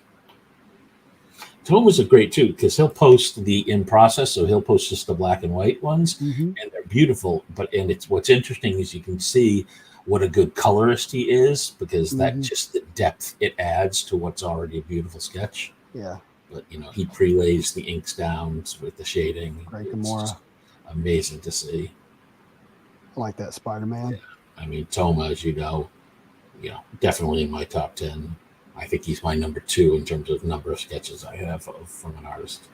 Toma's are great too because he'll post the in process, so he'll post just the black and white ones, and they're beautiful. And it's what's interesting is you can see what a good colorist he is because that just the depth it adds to what's already a beautiful sketch. Yeah. But he prelays the inks down with the shading. Great Gamora. Amazing to see. I like that Spider-Man. Yeah. I mean, Toma, as you know, definitely in my top 10. I think he's my number 2 in terms of number of sketches I have from an artist.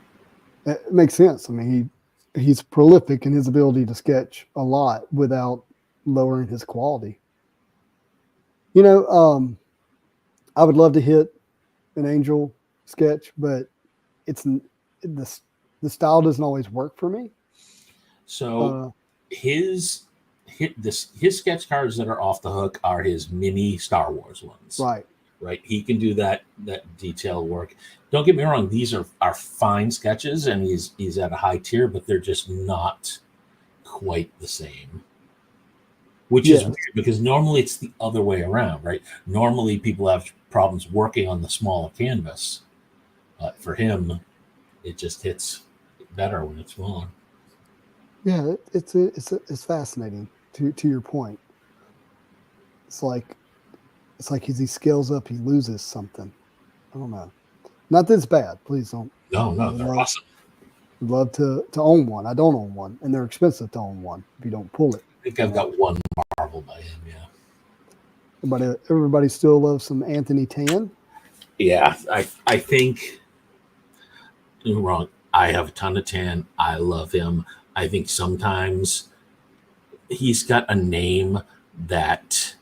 It makes sense. I mean, he's prolific in his ability to sketch a lot without lowering his quality. I would love to hit an Angel sketch, but the style doesn't always work for me. So his sketch cards that are off the hook are his mini Star Wars ones. Right. He can do that detail work. Don't get me wrong; these are fine sketches, and he's at a high tier, but they're just not quite the same. Which is weird because normally it's the other way around, right? Normally people have problems working on the smaller canvas. But for him, it just hits better when it's smaller. Yeah, it's fascinating. To your point, it's like as he scales up, he loses something. I don't know. Not that it's bad. Please don't. No, they're awesome. I'd love to own one. I don't own one, and they're expensive to own one if you don't pull it. I think I've got one Marvel by him. Yeah. Everybody still loves some Anthony Tan. Yeah, I think. Don't get me wrong. I have a ton of Tan. I love him. I think sometimes he's got a name that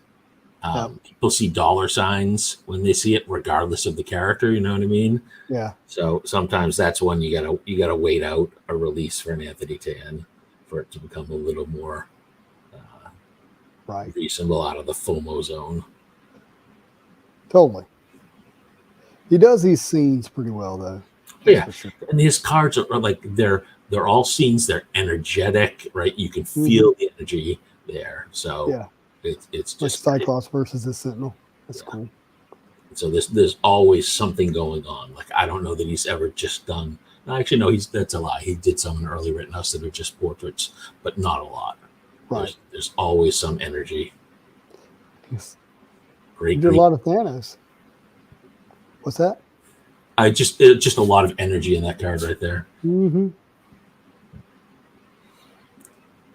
people see dollar signs when they see it, regardless of the character. You know what I mean? Yeah. So sometimes that's when you gotta wait out a release for an Anthony Tan for it to become a little more reasonable out of the FOMO zone. Totally. He does these scenes pretty well, though. Yeah, sure. And his cards are like they're all scenes. They're energetic, right? You can feel the energy there. So it's just like Cyclops versus the Sentinel. That's cool. So there's always something going on. Like I don't know that he's ever just done. Actually, no, that's a lie. He did some in Early Rittenhouse that are just portraits, but not a lot. Right. There's always some energy. Yes. Great. You did a lot of Thanos. What's that? Just a lot of energy in that card right there.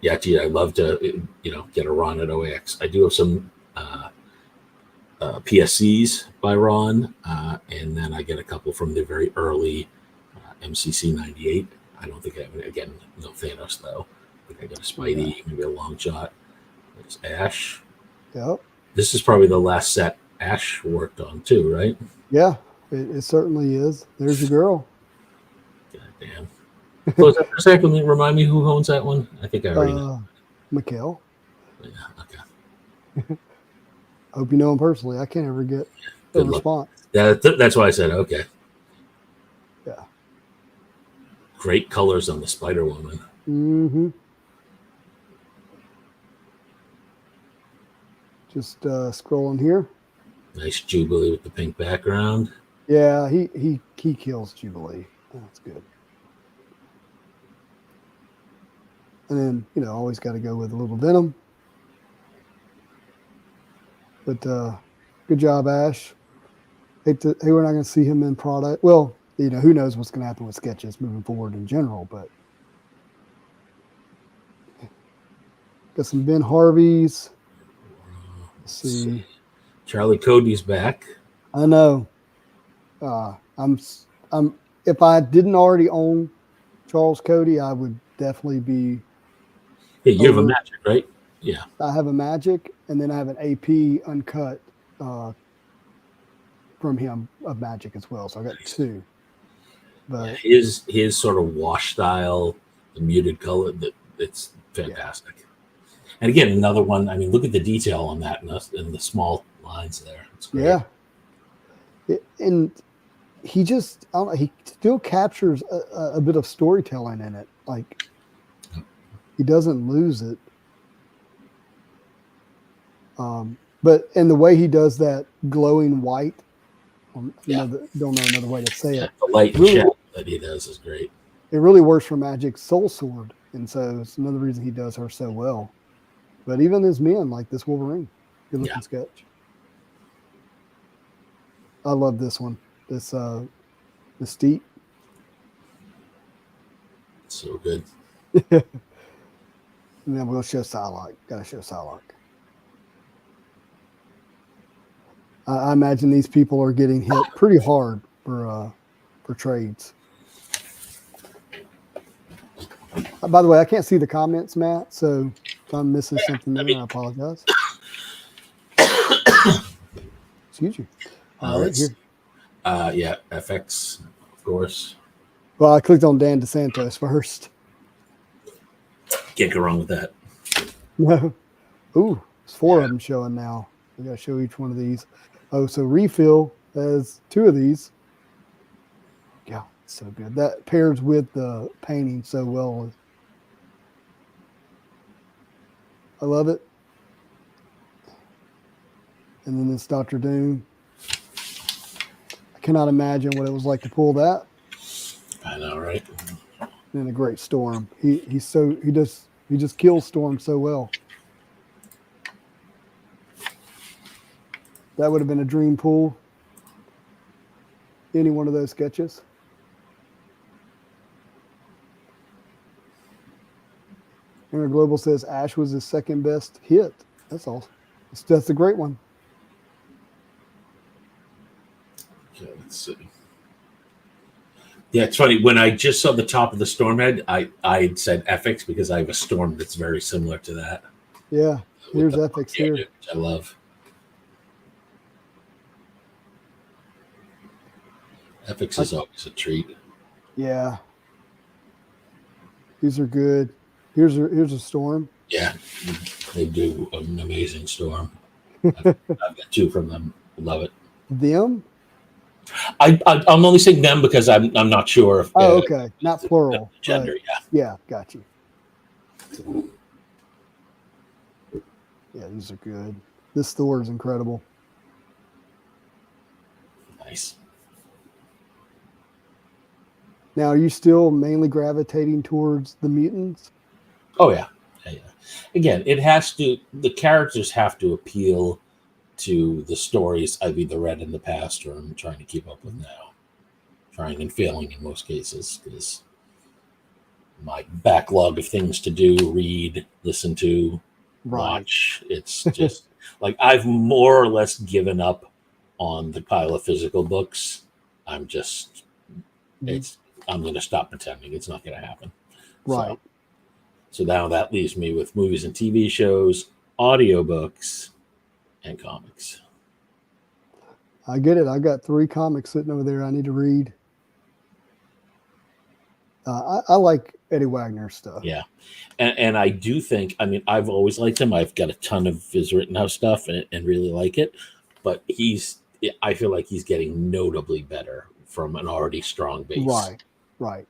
Yeah, gee, I'd love to get a Ron at OAX. I do have some PSCs by Ron, and then I get a couple from the very early MCC 98. I don't think I have it. Again, no Thanos though. I think I got a Spidey, maybe a long shot. There's Ash. Yep. This is probably the last set Ash worked on too, right? Yeah, it certainly is. There's your girl. God damn. Close that for a second. Remind me who owns that one. I think I already know. Mikhail. Yeah, okay. Hope you know him personally. I can't ever get a response. That's why I said okay. Yeah. Great colors on the Spider-Woman. Just scrolling here. Nice Jubilee with the pink background. Yeah, he kills Jubilee. That's good. And then, always got to go with a little Venom. But good job, Ash. Hey, we're not going to see him in product. Well, who knows what's going to happen with sketches moving forward in general, but Got some Ben Harveys. Let's see. Charlie Cody's back. I know. I'm. If I didn't already own Charles Cody, I would definitely be. Yeah, you have a Magic, right? Yeah. I have a Magic, and then I have an AP uncut from him of Magic as well. So I got two. But his sort of wash style, the muted color, it's fantastic. Yeah. And again, another one. I mean, look at the detail on that and the small lines there. It's great. Yeah. And he just, I don't know, he still captures a bit of storytelling in it. Like, he doesn't lose it. But in the way he does that glowing white, don't know another way to say it. The light really, that he does is great. It really works for Magic's Soul Sword, and so it's another reason he does her so well. But even his men, like this Wolverine, good looking sketch. I love this one. This Mystique. So good. And then we'll show Psylocke. Gotta show Psylocke. I imagine these people are getting hit pretty hard for trades. By the way, I can't see the comments, Matt, so if I'm missing something there, I apologize. Excuse you. Right here. FX, of course. Well, I clicked on Dan DeSantos first. Can't go wrong with that. No. Ooh, there's four of them showing now. I gotta show each one of these. Oh, so Refill has two of these. Yeah, so good. That pairs with the painting so well. I love it. And then this Dr. Doom. I cannot imagine what it was like to pull that. I know, right? And a great Storm. He just kills Storm so well. That would have been a dream pull. Any one of those sketches. Inner Global says Ash was his second best hit. That's all. That's a great one. Okay, let's see. Yeah, it's funny. When I just saw the top of the Storm head, I said FX because I have a Storm that's very similar to that. Yeah, here's FX here. Which I love. FX is always a treat. Yeah. These are good. Here's a Storm. Yeah, they do an amazing Storm. I've got two from them. Love it. Them? I'm only saying them because I'm not sure if. Okay, not plural. Gender, yeah, got you. Yeah, these are good. This Thor is incredible. Nice. Now, are you still mainly gravitating towards the mutants? Oh yeah. Again, the characters have to appeal to the stories I've either read in the past or I'm trying to keep up with now. Trying and failing in most cases because my backlog of things to do, read, listen to, watch. It's just like I've more or less given up on the pile of physical books. I'm going to stop pretending it's not going to happen. Right. So now that leaves me with movies and TV shows, audiobooks, and comics. I get it. I got 3 comics sitting over there I need to read. I like Eddie Wagner stuff. Yeah. And I do think, I've always liked him. I've got a ton of his Rittenhouse stuff and really like it. But I feel like he's getting notably better from an already strong base. Right.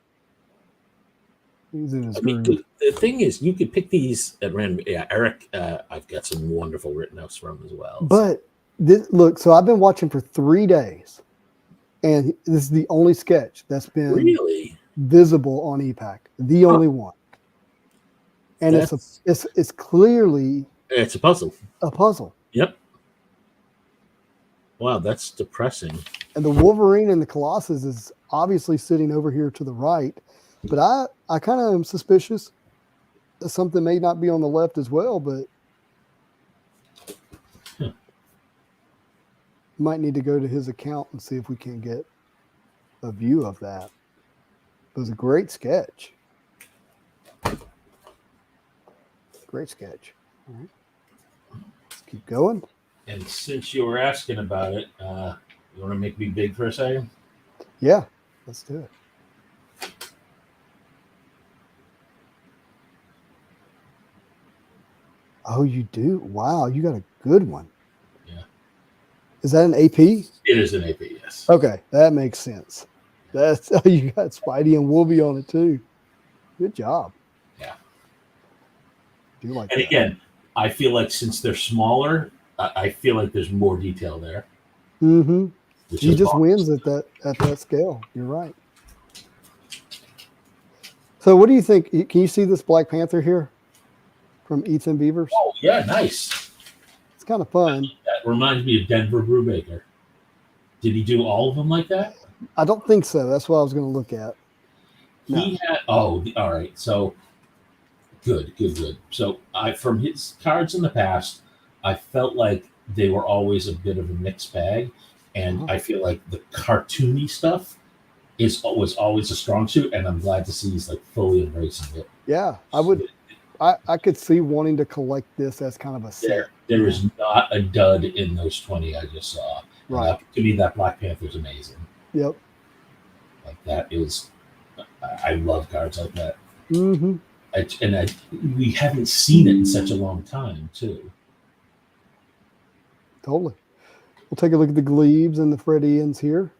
He's in his the thing is, you could pick these at random. Yeah, Eric, I've got some wonderful Rittenhouse from as well. But look, so I've been watching for 3 days, and this is the only sketch that's been really visible on EPAC. The only one. And it's clearly it's a puzzle. A puzzle. Yep. Wow, that's depressing. And the Wolverine and the Colossus is obviously sitting over here to the right, but I kind of am suspicious something may not be on the left as well, but might need to go to his account and see if we can get a view of that. It was a great sketch. Great sketch. All right. Let's keep going. And since you were asking about it, you want to make me big for a second? Yeah, let's do it. Oh, you do? Wow, you got a good one. Yeah. Is that an AP? It is an AP, yes. Okay, that makes sense. That's you got Spidey and Wolvie on it too. Good job. Yeah. Do like And that. again, I feel like since they're smaller, I feel like there's more detail there. Mm-hmm. Which He is just awesome. wins at that scale. You're right. So what do you think? Can you see this Black Panther here from Ethan Beavers? Oh, yeah, nice. It's kind of fun. That reminds me of Denver Brubaker. Did he do all of them like that? I don't think so. That's what I was going to look at. No. He had, all right. So good. So from his cards in the past, I felt like they were always a bit of a mixed bag. And I feel like the cartoony stuff was always a strong suit, and I'm glad to see he's like fully embracing it. Yeah, I could see wanting to collect this as kind of a set. There is not a dud in those 20 I just saw. Right. To me, that Black Panther is amazing. Yep. Like that is, I love cards like that. Mm-hmm. We haven't seen it in such a long time, too. Totally. We'll take a look at the Glebes and the Fred Ians here.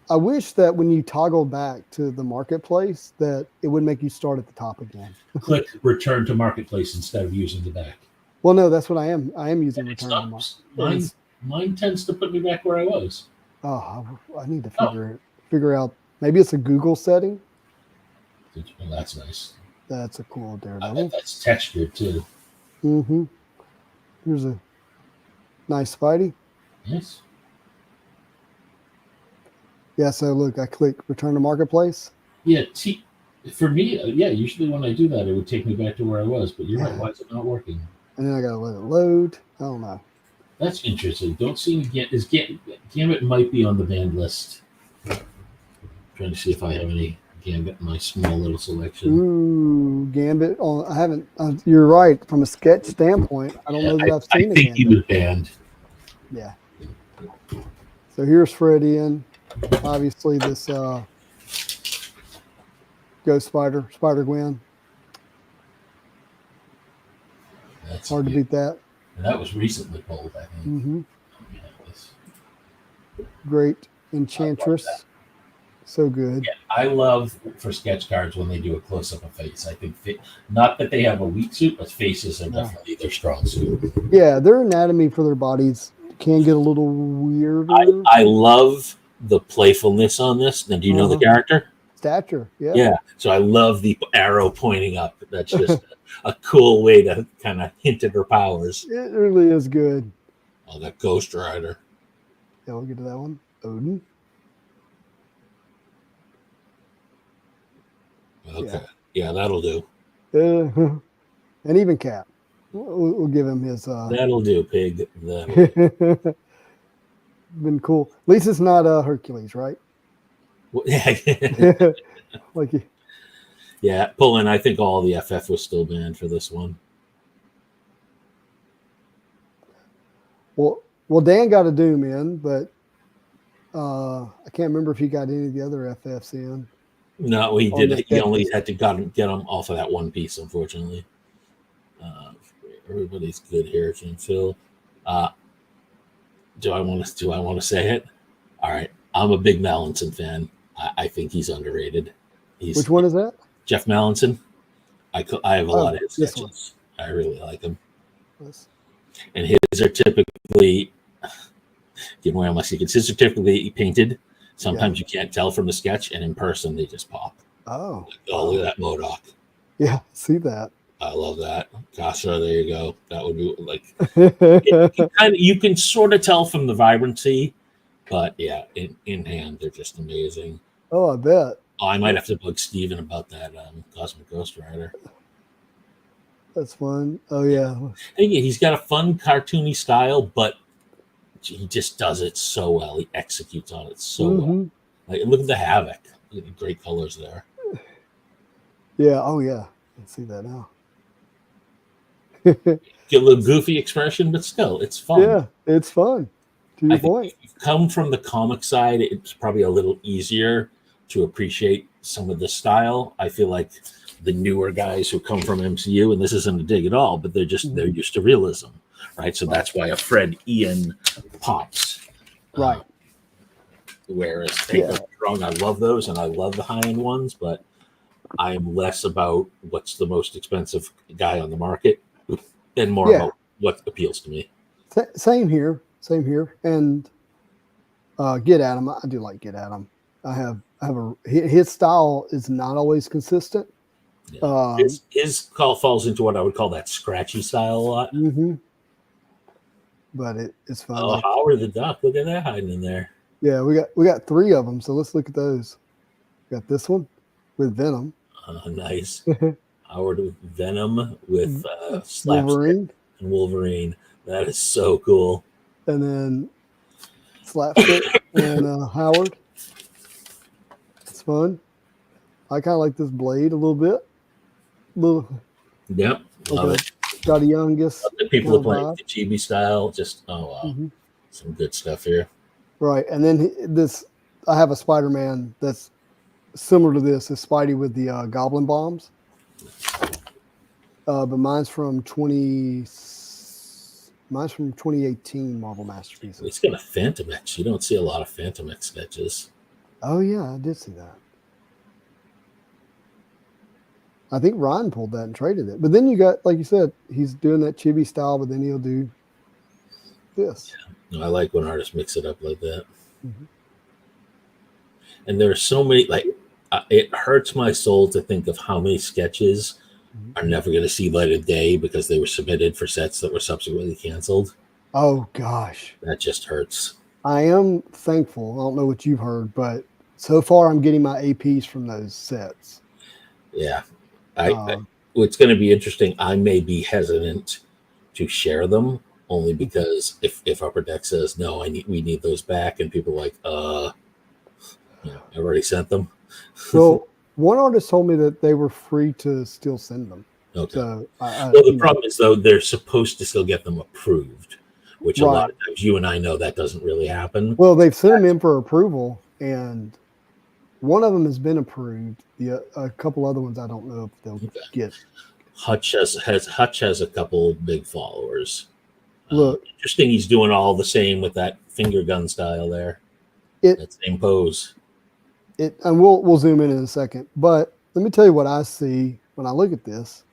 I wish that when you toggle back to the marketplace that it would make you start at the top again. Click return to marketplace instead of using the back. Well, no, that's what I am. I am using It return to stops. market. Mine tends to put me back where I was. Oh, I need to figure out. Maybe it's a Google setting. Well, that's nice. That's a cool I Daredevil. bet that's textured, too. Mm-hmm. Here's a nice Spidey. Yes. Yeah, so look, I click return to marketplace. Yeah, for me, usually when I do that, it would take me back to where I was. But you're right. Why is it not working? And then I got to let it load. I don't know. That's interesting. Don't see him Gambit might be on the banned list. Trying to see if I have any Gambit in my small little selection. Ooh, Gambit. I haven't. You're right. From a sketch standpoint, I don't know that I've seen I think he was banned. Yeah. So here's Fred Ian. Obviously, this Ghost Spider-Gwen. That's Hard to beat that. And that was recently pulled, I think. Mm-hmm. Yeah, Great Enchantress. So good. Yeah, I love for sketch cards when they do a close up of face. I think not that they have a weak suit, but faces are definitely their strong suit. Yeah, their anatomy for their bodies can get a little weirder. I love the playfulness on this. Now, do you know the character? Stature, yeah. Yeah. So I love the arrow pointing up. That's just a cool way to kind of hint at her powers. It really is good. Oh, that Ghost Rider. Yeah, we'll get to that one. Odin. Okay. Yeah, that'll do. And even Cap. We'll give him his. That'll do, pig. That'll do. Been cool. At least it's not Hercules, right? Like, yeah, pulling. I think all the FF was still banned for this one. well, Dan got a Doom in, but I can't remember if he got any of the other FFs in. No, he On did. the He only had to get him off of that one piece, unfortunately. Everybody's good here, King Phil. Do I want to say it? All right, I'm a big Mallinson fan. I think he's underrated. Which one is that? Jeff Mallinson. I have a lot of his this sketches. I really like him. Yes. And his are typically, give away all my secrets, his are typically painted. Sometimes you can't tell from the sketch, and in person they just pop. Oh. Oh, look at that MODOK. Yeah, see that. I love that. Kasha, there you go. That would be like, you can sort of tell from the vibrancy, but yeah, in hand, they're just amazing. Oh, I bet. Oh, I might have to bug Steven about that Cosmic Ghost Rider. That's fun. Oh yeah. And yeah, he's got a fun, cartoony style, but he just does it so well. He executes on it so well. Like, look at the Havoc. Look at the great colors there. Yeah. Oh yeah. I can see that now. Get a little goofy expression, but still, it's fun. Yeah, it's fun. To your point. If you've come from the comic side, it's probably a little easier to appreciate some of the style. I feel like the newer guys who come from MCU, and this isn't a dig at all, but they're used to realism, right? So that's why a Fred Ian pops. Right. Whereas, take me wrong, I love those and I love the high-end ones, but I'm less about what's the most expensive guy on the market and more about what appeals to me. Same here. And Get Adam, I do like Get Adam. His style is not always consistent. Yeah. His call falls into what I would call that scratchy style a lot. But it's fun. Oh, Howard the Duck! Look at that hiding in there. Yeah, we got 3 of them. So let's look at those. We got this one with Venom. Nice. Howard with Venom with Wolverine and Wolverine. That is so cool. And then Slapstick and Howard. It's fun. I kind of like this Blade a little bit. Yep, love it. Got a youngest. People are playing the chibi style. Just wow, some good stuff here. Right, and then I have a Spider-Man that's similar to this. Is Spidey with the Goblin bombs? But mine's from 2018 Marvel Masterpieces. It's got a Phantom X. You don't see a lot of Phantom X sketches. Oh yeah, I did see that. I think Ryan pulled that and traded it. But then you got, like you said, he's doing that chibi style, but then he'll do this. Yeah. I like when artists mix it up like that. And there are so many, like, it hurts my soul to think of how many sketches are never going to see light of day because they were submitted for sets that were subsequently canceled. Oh gosh, that just hurts. I am thankful. I don't know what you've heard, but so far I'm getting my APs from those sets. Yeah, it's going to be interesting. I may be hesitant to share them only because if Upper Deck says no, we need those back, and people are like, I've already sent them. So one artist told me that they were free to still send them. Okay. So, well, the problem is though they're supposed to still get them approved, which a lot of times you and I know that doesn't really happen. Well, they've sent them in for approval, and one of them has been approved. A couple other ones I don't know if they'll get. Hutch has a couple big followers. Look, interesting. He's doing all the same with that finger gun style there. That same pose. And we'll zoom in a second, but let me tell you what I see when I look at this.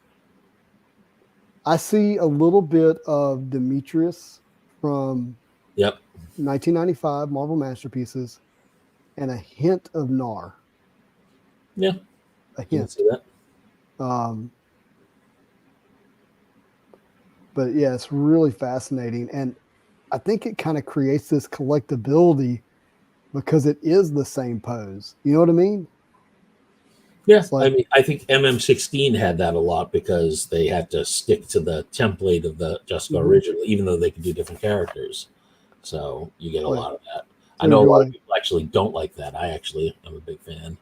I see a little bit of Demetrius from 1995 Marvel Masterpieces, and a hint of Nar. Yeah, a hint. See that. But yeah, it's really fascinating, and I think it kind of creates this collectability because it is the same pose. You know what I mean? Yeah, I think MM16 had that a lot because they had to stick to the template of the Jessica original, even though they could do different characters. So you get a lot of that. I know a lot of people actually don't like that. I'm a big fan.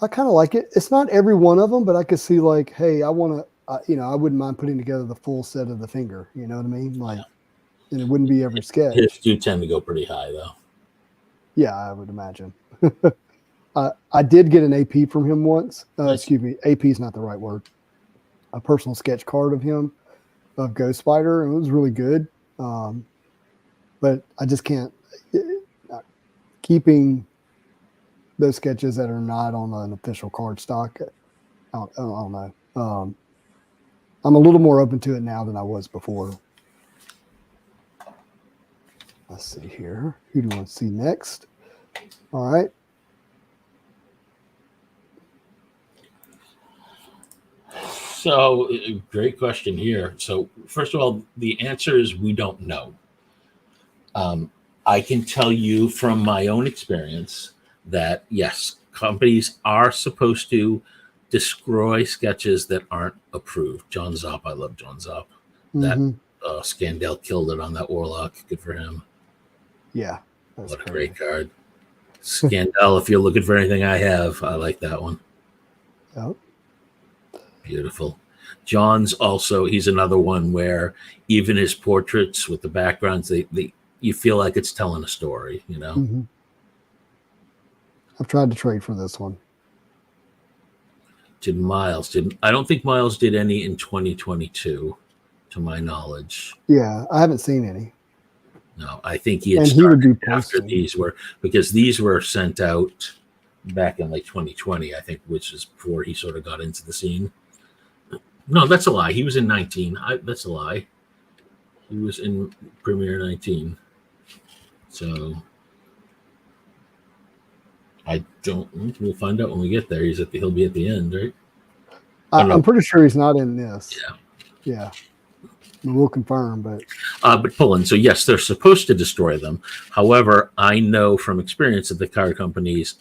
I kind of like it. It's not every one of them, but I could see like, hey, I want to, I wouldn't mind putting together the full set of the finger. You know what I mean? Like, and it wouldn't be every sketch. His do tend to go pretty high though. Yeah, I would imagine. I did get an AP from him once. Excuse me, AP is not the right word. A personal sketch card of him, of Ghost Spider, and it was really good. But I just can't. Keeping those sketches that are not on an official card stock, I don't know. I'm a little more open to it now than I was before. Let's see here. Who do you want to see next? All right. So, great question here. So, first of all, the answer is we don't know. I can tell you from my own experience that yes, companies are supposed to destroy sketches that aren't approved. John Zopp, I love John Zopp. That Mhm. Scandell killed it on that Warlock. Good for him. Yeah, that's What a crazy. great card. Scandell, if you're looking for anything I have, I like that one. Yep. Beautiful. John's also, he's another one where even his portraits with the backgrounds, they you feel like it's telling a story, you know? Mhm. I've tried to trade for this one. Did Miles, I don't think Miles did any in 2022, to my knowledge. Yeah, I haven't seen any. No, I think he had And he would started be after posting. these were, because these were sent out back in like 2020, I think, which is before he sort of got into the scene. No, that's a lie. He was in 19. That's a lie. He was in Premiere 19. So I don't. We'll find out when we get there. He'll be at the end, right? Oh, no. I'm pretty sure he's not in this. Yeah. Yeah. We'll confirm, but Pullen. So yes, they're supposed to destroy them. However, I know from experience that the card companies,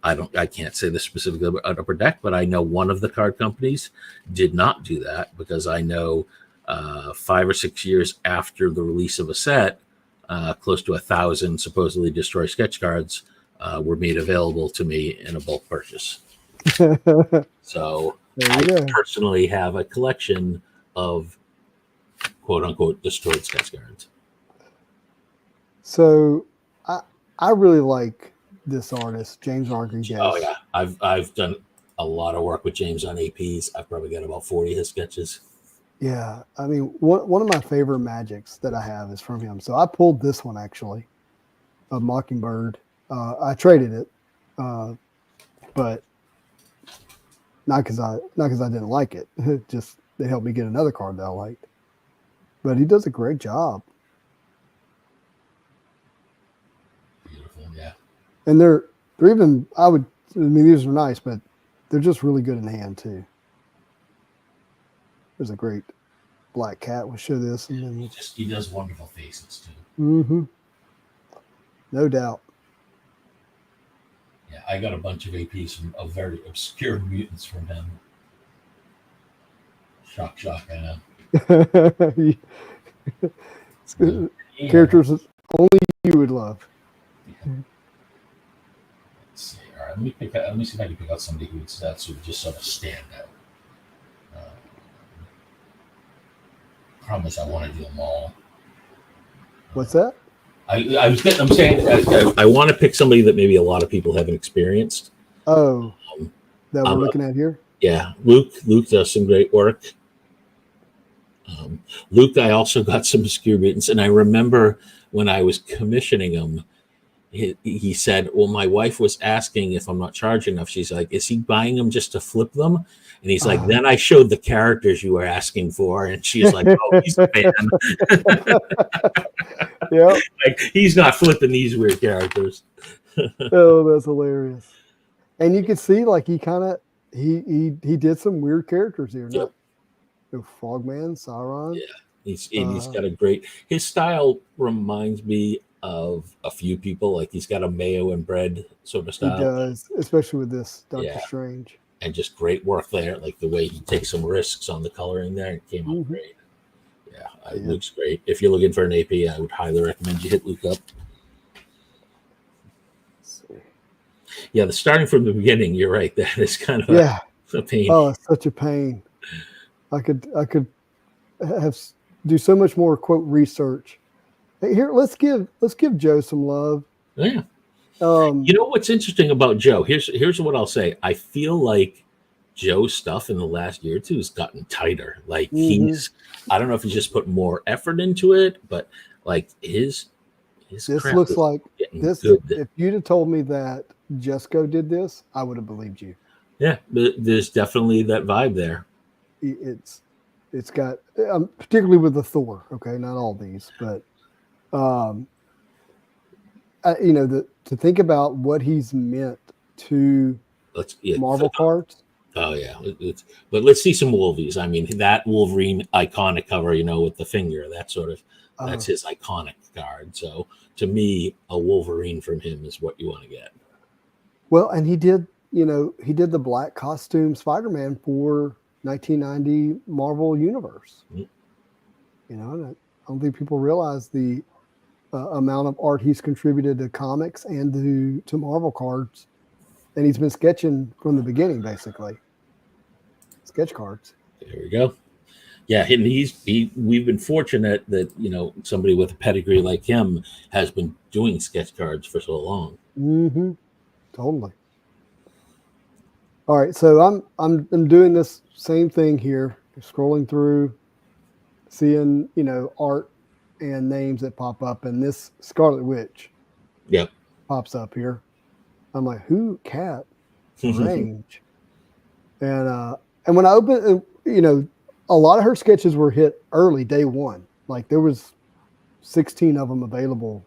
I can't say this specifically about Upper Deck, but I know one of the card companies did not do that, because I know 5 or 6 years after the release of a set, close to 1,000 supposedly destroy sketch cards were made available to me in a bulk purchase. So there you go. personally have a collection of quote unquote destroyed sketch cards. So I really like this artist, James Rodriguez. Oh yeah, I've done a lot of work with James on APs. I've probably got about 40 of his sketches. Yeah, I mean, one of my favorite magics that I have is from him. So I pulled this one actually, a Mockingbird. I traded it, but not because I didn't like it. Just they helped me get another card that I liked. But he does a great job. Beautiful, yeah. And they're even, I mean, these are nice, but they're just really good in hand too. There's a great black cat. We'll show this. And then He does wonderful faces too. Mm-hmm. No doubt. Yeah, I got a bunch of APs of very obscure mutants from him. Shock, I know. Characters only you would love. Yeah. Let's see. All right, let me see if I can pick out somebody who would just sort of stand out. Promise I want to do them all. What's that? I'm saying I want to pick somebody that maybe a lot of people haven't experienced. Oh, that we're looking at here? Yeah, Luke does some great work. Luke, I also got some obscure mutants, and I remember when I was commissioning him, he said, well, my wife was asking if I'm not charging enough. She's like, is he buying them just to flip them? And he's like, then I showed the characters you were asking for. And she's like, oh, he's a fan. Yeah. Like, he's not flipping these weird characters. Oh, that's hilarious. And you can see like he kind of he did some weird characters here. Yep. Frogman, Sauron. Yeah. He's got a great, his style reminds me of a few people. Like he's got a mayo and bread sort of style. He does, especially with this Doctor Strange. And just great work there. Like the way he takes some risks on the coloring there. It came out great. Yeah, Luke's great. If you're looking for an AP, I would highly recommend you hit Luke up. Let's see. Yeah, starting from the beginning, you're right. That is kind of a pain. Oh, it's such a pain. I could do so much more quote research. Hey, here, let's give Joe some love. Yeah. You know what's interesting about Joe? Here's what I'll say. I feel like Joe's stuff in the last year or two has gotten tighter. Like I don't know if he's just put more effort into it, but like his this looks like this. Good. If you'd have told me that Jesco did this, I would have believed you. Yeah, there's definitely that vibe there. It's got particularly with the Thor. Okay, not all these, but to think about what he's meant to Marvel cards. Oh yeah, but let's see some Wolvies. I mean, that Wolverine iconic cover, with the finger, that sort of that's his iconic card. So to me, a Wolverine from him is what you want to get. Well, and he did he did the black costume Spider-Man for 1990 Marvel Universe. Mm. And I don't think people realize the amount of art he's contributed to comics and to Marvel cards. And he's been sketching from the beginning, basically. Sketch cards. There we go. Yeah, and we've been fortunate that somebody with a pedigree like him has been doing sketch cards for so long. Mm-hmm. Totally. All right, so I'm doing this same thing here, scrolling through, seeing art and names that pop up, and this Scarlet Witch, Yep, pops up here. I'm like, who? Cat Range, and when I opened, a lot of her sketches were hit early, day one. Like there was 16 of them available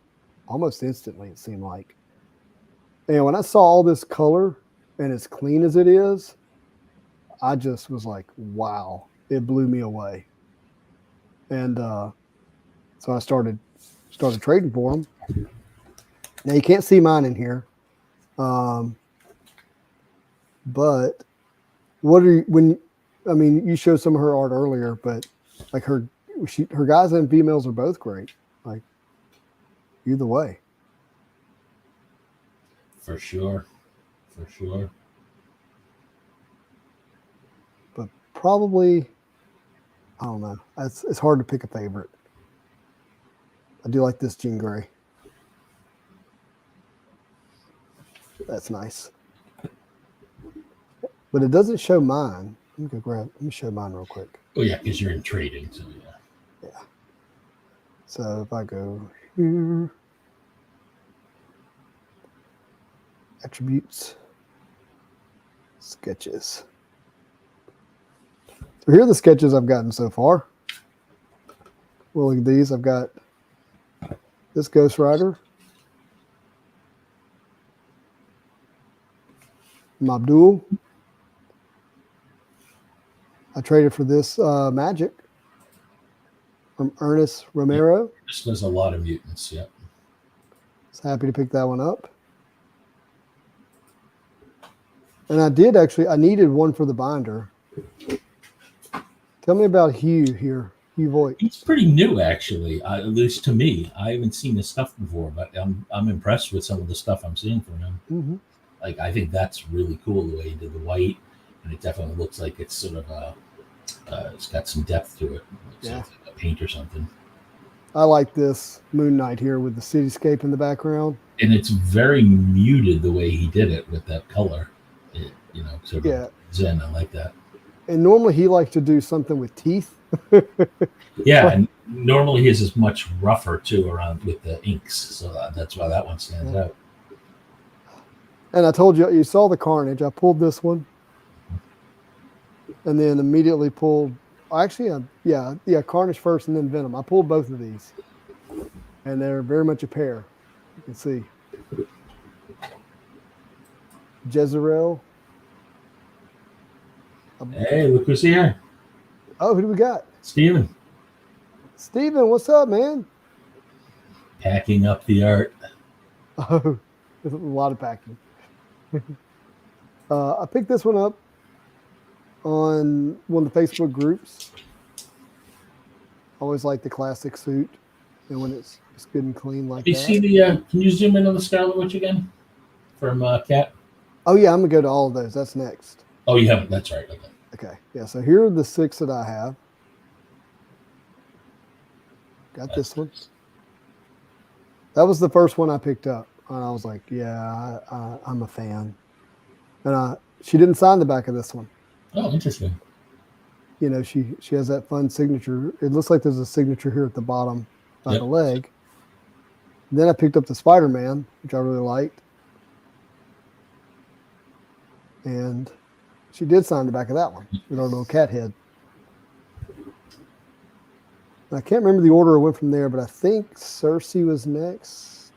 almost instantly. It seemed like, and when I saw all this color and as clean as it is, I just was like, wow, it blew me away. And so I started trading for them. Now you can't see mine in here, but what are you, you showed some of her art earlier, but like her guys and females are both great. Like either way, for sure. but probably I don't know. It's hard to pick a favorite. I do like this Jean Grey. That's nice. But it doesn't show mine. Let me show mine real quick. Oh yeah, because you're in trading, so yeah. Yeah. So if I go here, attributes, sketches. So here are the sketches I've gotten so far. Well, look at these. I've got this Ghost Rider, Mabdul. I traded for this Magic from Ernest Romero. This was a lot of mutants, yep. Was happy to pick that one up. And I needed one for the binder. Tell me about Hugh here, Hugh Voigt. He's pretty new, actually, at least to me. I haven't seen his stuff before, but I'm impressed with some of the stuff I'm seeing from him. Mm-hmm. Like, I think that's really cool the way he did the white, and it definitely looks like it's sort of it's got some depth to it. Yeah. Like a paint or something. I like this Moon Knight here with the cityscape in the background. And it's very muted the way he did it with that color. Sort of zen. I like that. And normally he likes to do something with teeth. Yeah, and normally his is much rougher too around with the inks, so that's why that one stands out. And I told you saw the Carnage. I pulled this one, and then immediately pulled. Actually, Carnage first, and then Venom. I pulled both of these, and they're very much a pair. You can see Jezreel. Hey, look who's here. Oh, who do we got? Steven, what's up, man? packing up the art. Oh, there's a lot of packing. I picked this one up on one of the Facebook groups. Always like the classic suit, and when it's good and clean like that. You see the? Can you zoom in on the Scarlet Witch again from Cat? Oh yeah, I'm gonna go to all of those. That's next. Oh, you haven't. That's right. Okay. Okay. Yeah. So here are the 6 that I have. Got this one. That was the first one I picked up, and I was like, "Yeah, I'm a fan." And she didn't sign the back of this one. Oh, interesting. She has that fun signature. It looks like there's a signature here at the bottom by the leg. And then I picked up the Spider-Man, which I really liked. And she did sign the back of that one with our little cat head. And I can't remember the order it went from there, but I think Cersei was next.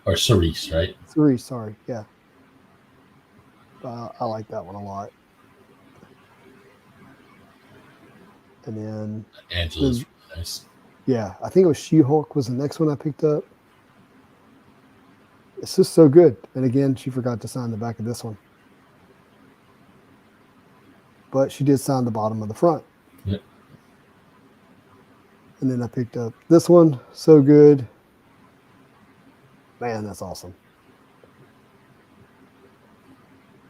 Or Cerise, right? Cerise, sorry. Yeah. I like that one a lot. And then Angela's nice. Yeah, I think it was She-Hulk was the next one I picked up. It's just so good. And again, she forgot to sign the back of this one. But she did sign the bottom of the front. Yep. And then I picked up this one. So good. Man, that's awesome.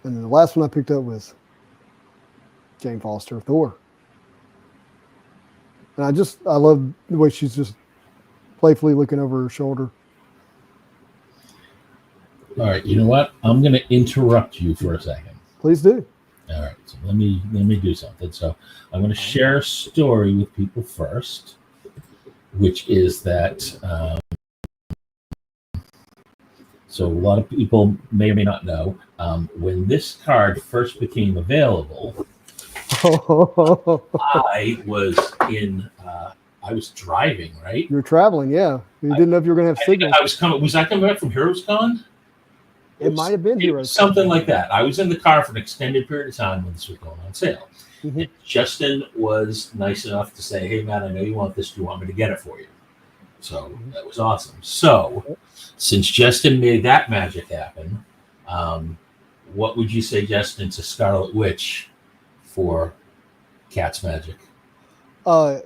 And then the last one I picked up was Jane Foster, Thor. And I love the way she's just playfully looking over her shoulder. All right, you know what? I'm going to interrupt you for a second. Please do. All right, so let me do something. So I'm going to share a story with people first, which is that. So a lot of people may or may not know when this card first became available. I was driving, right? You're traveling, yeah. You didn't know if you were going to have signal. Was I coming back from Heroes Con? It might have been Heroes. Something like that. I was in the car for an extended period of time when this was going on sale. Mm-hmm. Justin was nice enough to say, "Hey, Matt, I know you want this. Do you want me to get it for you?" So that was awesome. So since Justin made that magic happen, what would you say, to Scarlet Witch for Cat's Magic? Yeah,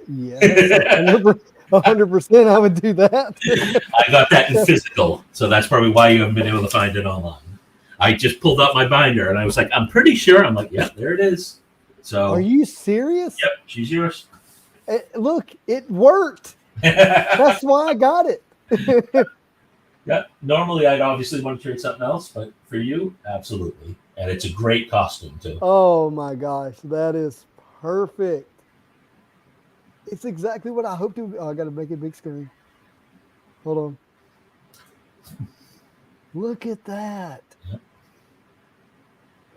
100%. I would do that. I got that in physical, so that's probably why you haven't been able to find it online. I just pulled out my binder and I was like, I'm pretty sure. I'm like, yeah, there it is. So, are you serious? Yep, she's yours. Look, it worked. That's why I got it. Yeah, normally I'd obviously want to trade something else, but for you, absolutely. And it's a great costume too. Oh my gosh, that is perfect. It's exactly what I hoped to. Oh, I got to make it big screen. Hold on. Look at that. Yep.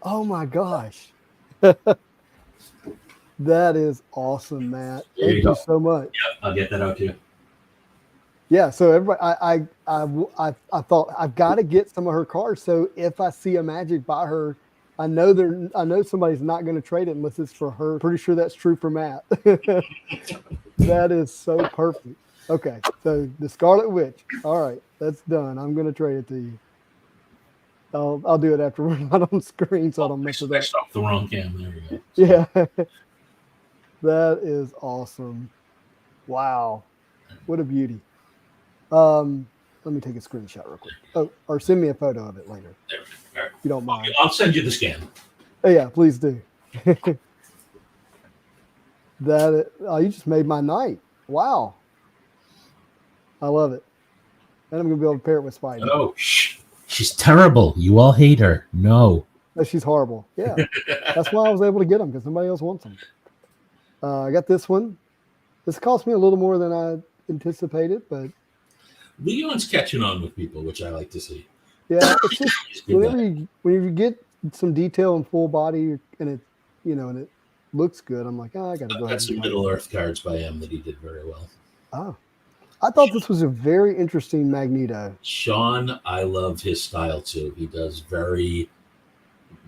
Oh my gosh. That is awesome, Matt. Thank you so much. Yep, I'll get that out to you. Yeah, so everybody, I thought I've got to get some of her cards. So if I see a Magic by her, I know somebody's not going to trade it unless it's for her. Pretty sure that's true for Matt. That is so perfect. Okay, so the Scarlet Witch. All right, that's done. I'm going to trade it to you. I'll do it after we're not on screen, so I don't mess it up. Off the wrong cam. There we go. Yeah, that is awesome. Wow, what a beauty. Let me take a screenshot real quick. Oh, or send me a photo of it later. There we go. All right. If you don't mind. I'll send you the scan. Oh, yeah, please do. You just made my night. Wow. I love it. And I'm going to be able to pair it with Spidey. Oh, she's terrible. You all hate her. No. She's horrible. Yeah. That's why I was able to get them, because somebody else wants them. I got this one. This cost me a little more than I anticipated, but Leon's catching on with people, which I like to see. yeah, it's just whenever you get some detail and full body, and it looks good, I'm like, I gotta go ahead. That's some Middle Earth cards by him that he did very well. Oh, I thought this was a very interesting Magneto. Sean, I love his style too. He does very,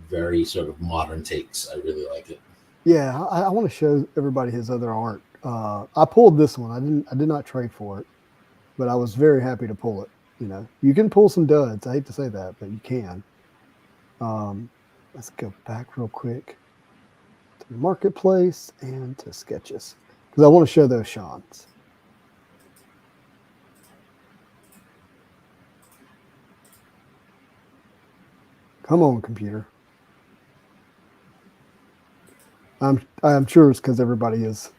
very sort of modern takes. I really like it. Yeah, I want to show everybody his other art. I pulled this one. I did not trade for it, but I was very happy to pull it. You can pull some duds. I hate to say that, but you can. Let's go back real quick to the marketplace and to sketches, because I want to show those Seans. Come on, computer. I'm sure it's because everybody is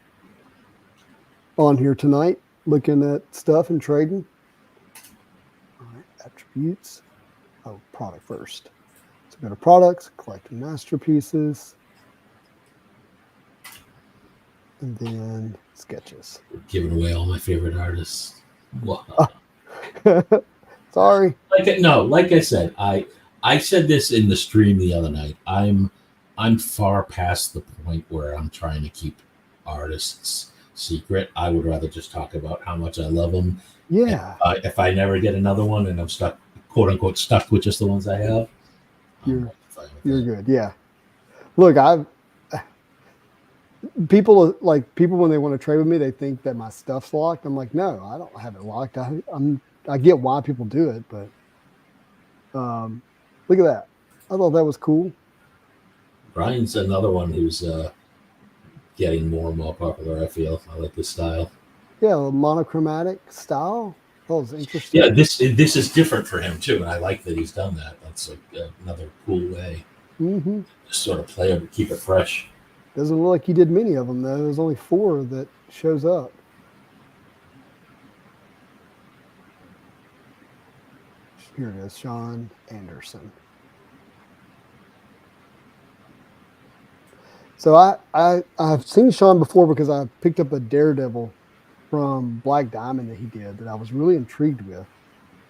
on here tonight looking at stuff and trading. All right, attributes. Oh, product first. So go to products, collect masterpieces, and then sketches. We're giving away all my favorite artists. Wow. Sorry. Like I said, I said this in the stream the other night. I'm far past the point where I'm trying to keep artists secret. I would rather just talk about how much I love them. Yeah. If I never get another one and I'm stuck, quote unquote, stuck with just the ones I have, you're good. Yeah. Look, people when they want to trade with me, they think that my stuff's locked. I'm like, no, I don't have it locked. I get why people do it, but Look at that. I thought that was cool. Brian's another one who's getting more and more popular. I feel I like this style. Yeah, a monochromatic style. That was interesting. Yeah, this is different for him too, and I like that he's done that. That's like another cool way. Mm-hmm. Just sort of play it, keep it fresh. Doesn't look like he did many of them though. There's only 4 that shows up. Here it is, Sean Anderson. So I've seen Sean before because I picked up a Daredevil from Black Diamond that he did that I was really intrigued with.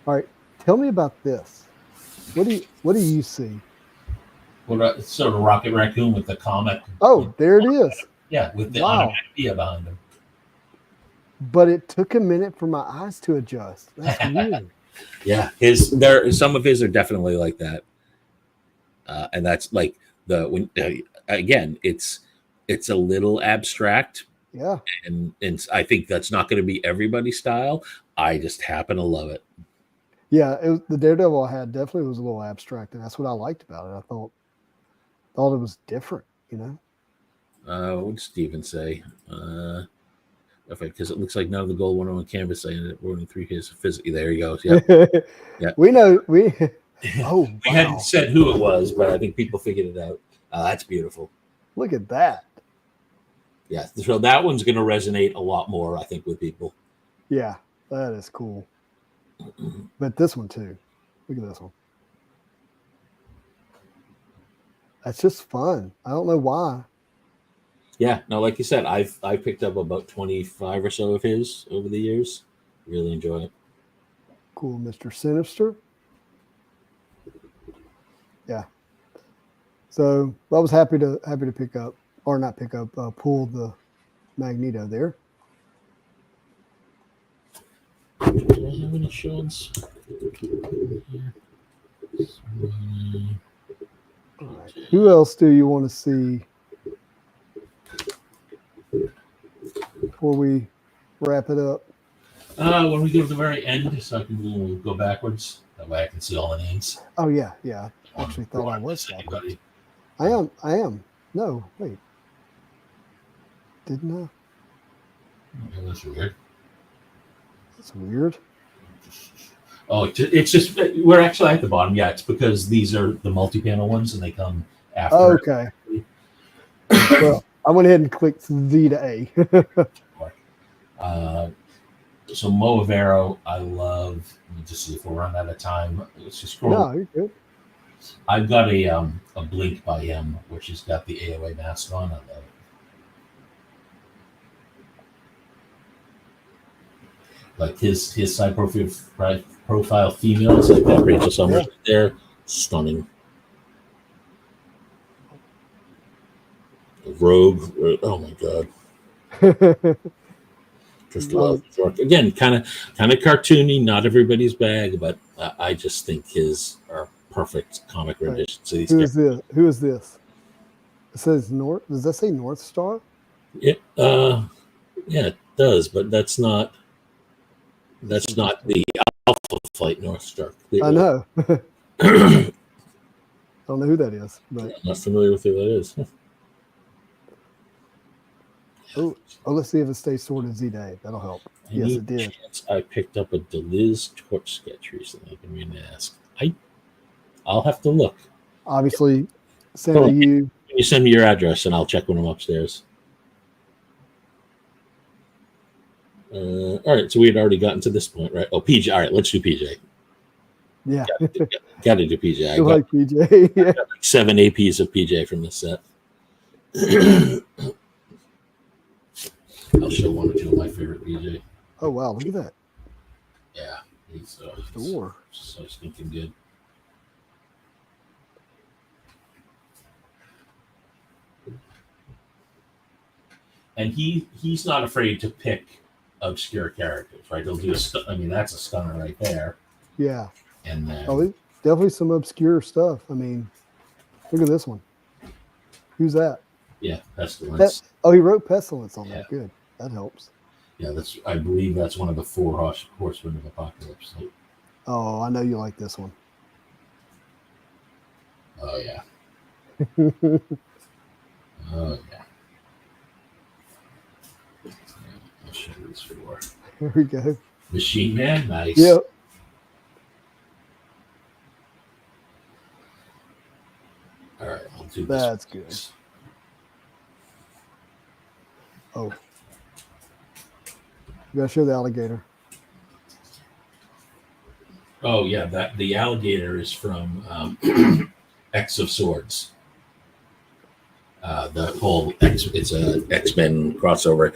All right, tell me about this. What do you see? Well, it's sort of Rocket Raccoon with the comic. Oh, there it is. Yeah, with the Wow. idea behind him. But it took a minute for my eyes to adjust. That's weird. Yeah, some of his are definitely like that, and that's like when again, it's a little abstract. Yeah. And I think that's not going to be everybody's style. I just happen to love it. Yeah, the Daredevil I had definitely was a little abstract, and that's what I liked about it. I thought it was different, you know. What did Steven say? Okay, because it looks like none of the gold went on canvas. I ended up running 3 hits physically. There he goes. Yeah, yeah. We know we. Oh, we hadn't said who it was, but I think people figured it out. That's beautiful. Look at that. Yeah, so that one's going to resonate a lot more, I think, with people. Yeah, that is cool. But this one too. Look at this one. That's just fun. I don't know why. Yeah, no, like you said, I picked up about 25 or so of his over the years. Really enjoy it. Cool, Mr. Sinister. Yeah. So I was happy to pick up, or not pick up, pull the Magneto there. Do I have any shots? All right. Who else do you want to see before we wrap it up? When we go to the very end, so I can go backwards. That way I can see all the names. Oh yeah. I actually thought I was backwards. I am. No, wait. Didn't I? Okay, that's weird. That's weird. Oh, it's just we're actually at the bottom. Yeah, it's because these are the multi-panel ones, and they come after. Okay. Well, I went ahead and clicked Z to A. So Moavero, I love. Let me just see if we're running out of time. Let's just scroll. No, you're good. I've got a Blink by him, which has got the AOA mask on. I love it. Like his side profile females, like that Rachel Summers right there, stunning. Rogue, oh my god. Just love his work. Again, kind of cartoony, not everybody's bag, but I just think his are perfect comic renditions. Right. Who is this? It says North. Does that say North Star? Yeah, it does, but that's not the Alpha Flight North Star. I know. I don't know who that is, but I'm not familiar with who that is. Oh, let's see if it stays sorted Z-Day. That'll help. Yes, it did. I picked up a Deliz torch sketch recently. I've been asked. I'll have to look. Obviously, send you. Can you send me your address and I'll check when I'm upstairs? All right, so we had already gotten to this point, right? Oh, PJ. All right, let's do PJ. Yeah. Got to do PJ. I like PJ. Yeah. Got like 7 APs of PJ from this set. I'll show 1 or 2 of my favorite PJ. Oh, wow. Look at that. Yeah. He's so stinking good. And he's not afraid to pick obscure characters, right? He'll do that's a stunner right there. Yeah. And then definitely some obscure stuff. I mean, look at this one. Who's that? Yeah, Pestilence. He wrote Pestilence on that. Good. That helps. Yeah, I believe that's one of the 4 horsemen of Apocalypse. Oh, I know you like this one. Oh yeah. Oh yeah. I'll show you this for Here we go. Machine Man. Nice. Yep. All right, I'll do this. That's good. Oh. You gotta show the alligator. Oh yeah, that the alligator is from X of Swords. The whole it's a X-Men crossover.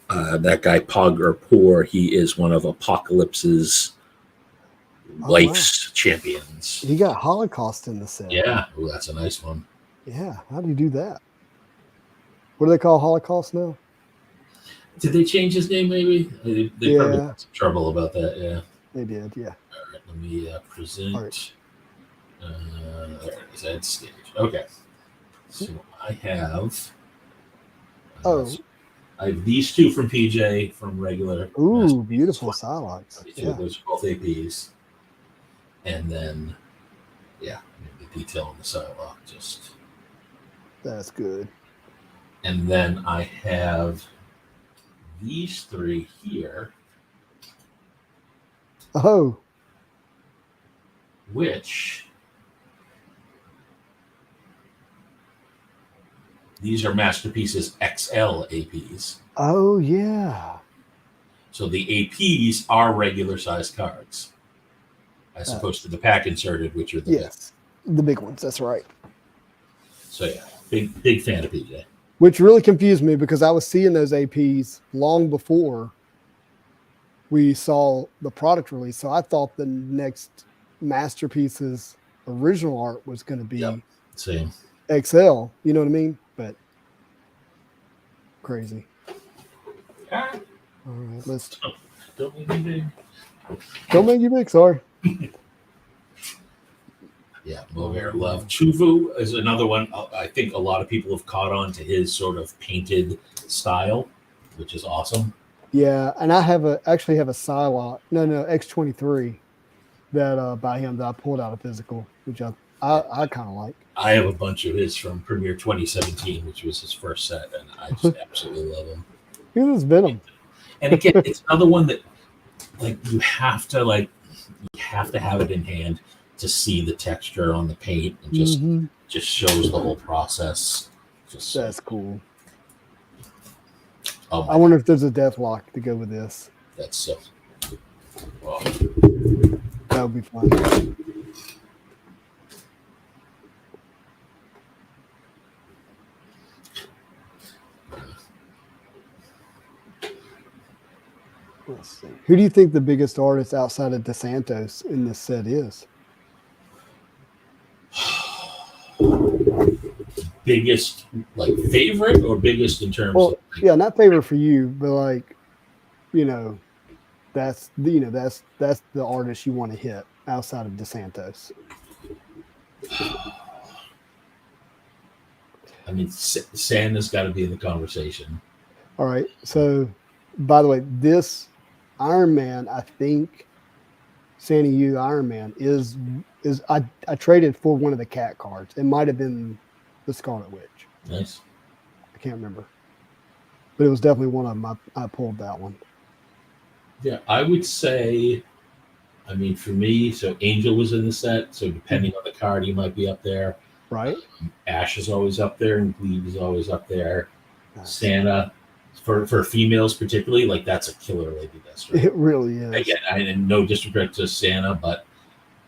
That guy Pog or Poor, he is one of Apocalypse's life's champions. He got Holocaust in the set. Yeah, ooh, that's a nice one. Yeah. How do you do that? What do they call Holocaust now? Did they change his name? Maybe they probably Yeah. had some trouble about that. Yeah. They did. Yeah. All right, let me present. All right. There it is. Add stage. Okay. So I have. I have these two from PJ from regular. Ooh, beautiful Psylocke. Yeah. Those are both APs. And then, yeah, the detail on the Psylocke just. That's good. And then I have these three here, Oh, which these are Masterpieces XL APs. oh yeah. So the APs are regular size cards, as opposed to the pack inserted, which are the big. Yes, the big ones. That's right. So yeah, big fan of PJ. Which really confused me because I was seeing those APs long before we saw the product release. So I thought the next Masterpieces original art was going to be Same. XL. You know what I mean? But crazy. All right, let's Don't make me big. don't make you big. Sorry. Yeah, Mohair Love. Chuvu is another one. I think a lot of people have caught on to his sort of painted style, which is awesome. Yeah, and I actually have a Psylocke. No, X23 that by him that I pulled out a physical, which I kind of like. I have a bunch of his from Premiere 2017, which was his first set, and I just absolutely love him. Who's Venom? And again, it's another one that you have to have it in hand to see the texture on the paint, and just shows the whole process. That's cool. Oh, I wonder if there's a Deathlock to go with this. that's so. Well, That would be fun. Let's see. Who do you think the biggest artist outside of DeSantos in this set is? biggest favorite or biggest in terms Well, of yeah, not favorite for you, but that's the artist you want to hit outside of DeSantos. I mean, Santa's got to be in the conversation. All right. So, by the way, this Iron Man, I think, Santa U Iron Man is I traded for one of the cat cards. It might have been the Scarlet Witch. Nice. I can't remember, but it was definitely one of them. I pulled that one. Yeah, I would say. I mean, for me, so Angel was in the set, so depending on the card, he might be up there. Right. Ash is always up there, and Glebe is always up there. Nice. Santa, for females particularly, that's a killer Lady Deathstroke. It really is. Again, and no disrespect to Santa, but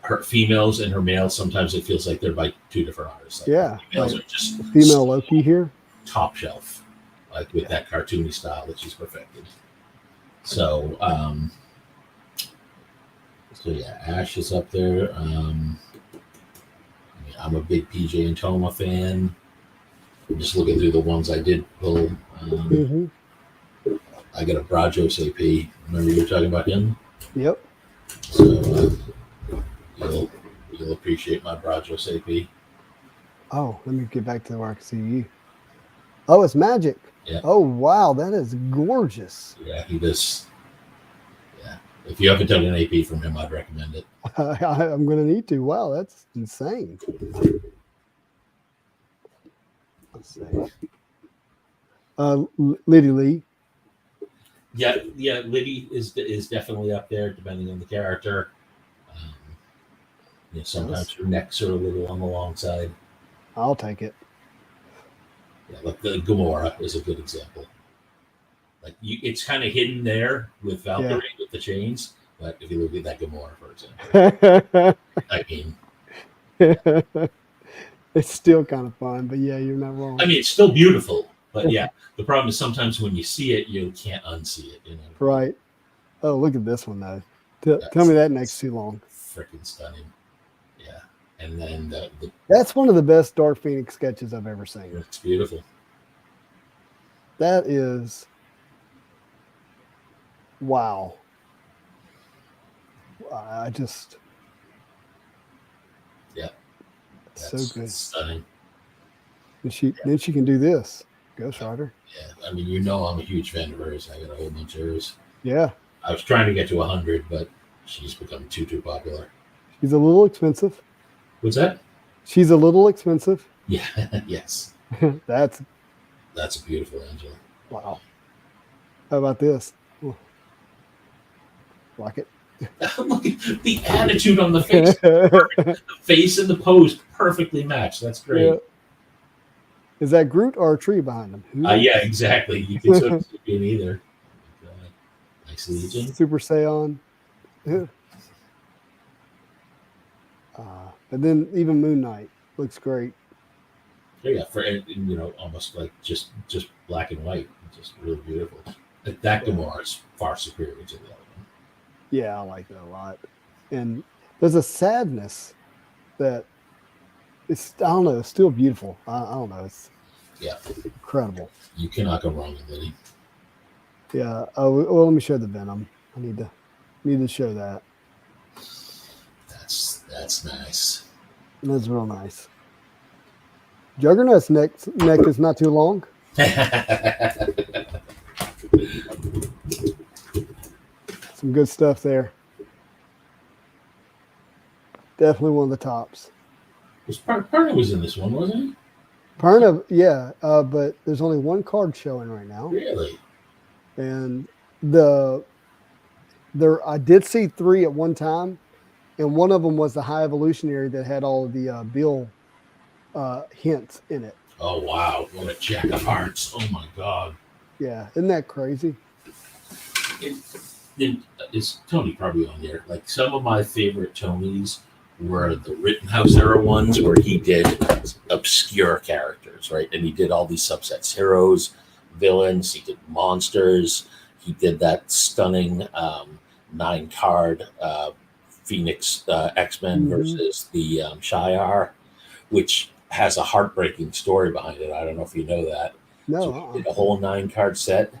her females and her males, sometimes it feels like they're by two different artists. Yeah, females are just female Loki here. top shelf, with that cartoony style that she's perfected. So, yeah, Ash is up there. I'm a big PJ and Toma fan. I'm just looking through the ones I did pull. I got a Brajos AP. Remember you were talking about him? Yep. So you'll appreciate my Brajos AP. Oh, let me get back to where I can see you. Oh, it's Magic. Yeah. Oh, wow, that is gorgeous. Yeah, he does. Yeah, if you haven't done an AP from him, I'd recommend it. I'm going to need to. Wow, that's insane. Let's see. Liddy Lee. Yeah, Liddy is definitely up there, depending on the character. Sometimes her necks are a little on the long side. I'll take it. Yeah, like the Gamora is a good example. Like it's kind of hidden there with Valkyrie with the chains, but if you look at that Gamora, for example, I mean, it's still kind of fun, but yeah, you're not wrong. I mean, it's still beautiful, but yeah, the problem is sometimes when you see it, you can't unsee it. Right. Oh, look at this one though. Tell me that neck's too long. Freaking stunning. Yeah, and then that's one of the best Dark Phoenix sketches I've ever seen. It's beautiful. That is. Wow. I just. Yeah. So good. Stunning. And then she can do this. Ghost Rider. Yeah. I mean, I'm a huge fan of hers. I got a whole bunch of hers. Yeah. I was trying to get to 100, but she's become too popular. She's a little expensive. What's that? She's a little expensive. Yeah. Yes. That's a beautiful Angela. Wow. How about this? Oh. Like it. Look at the attitude on the face. The face and the pose perfectly matched. That's great. Yeah. Is that Groot or a tree behind him? Yeah, exactly. You can sort of see it either. Nice Legion. Super Saiyan. Yeah. And then even Moon Knight looks great. Yeah, for almost like just black and white, just really beautiful. That Gamora is far superior to the other one. Yeah, I like that a lot. And there's a sadness that it's still beautiful. I don't know, it's incredible. You cannot go wrong with Liddy. Yeah. Oh, well, let me show the Venom. I need to show that. That's nice. That's real nice. Juggernaut's neck is not too long. Some good stuff there. Definitely one of the tops. Perna was in this one, wasn't he? Perna, yeah, but there's only one card showing right now. Really? And I did see 3 at one time, and one of them was the High Evolutionary that had all of the Bill hints in it. Oh wow! What a jack of hearts! Oh my god! Yeah, isn't that crazy? Is Tony probably on there? Like some of my favorite Tonys were the Rittenhouse era ones, where he did obscure characters, right? And he did all these subsets: heroes, villains. He did monsters. He did that stunning 9-card Phoenix X-Men versus the Shi'ar, which has a heartbreaking story behind it. I don't know if you know that. No. So he did a whole 9-card set,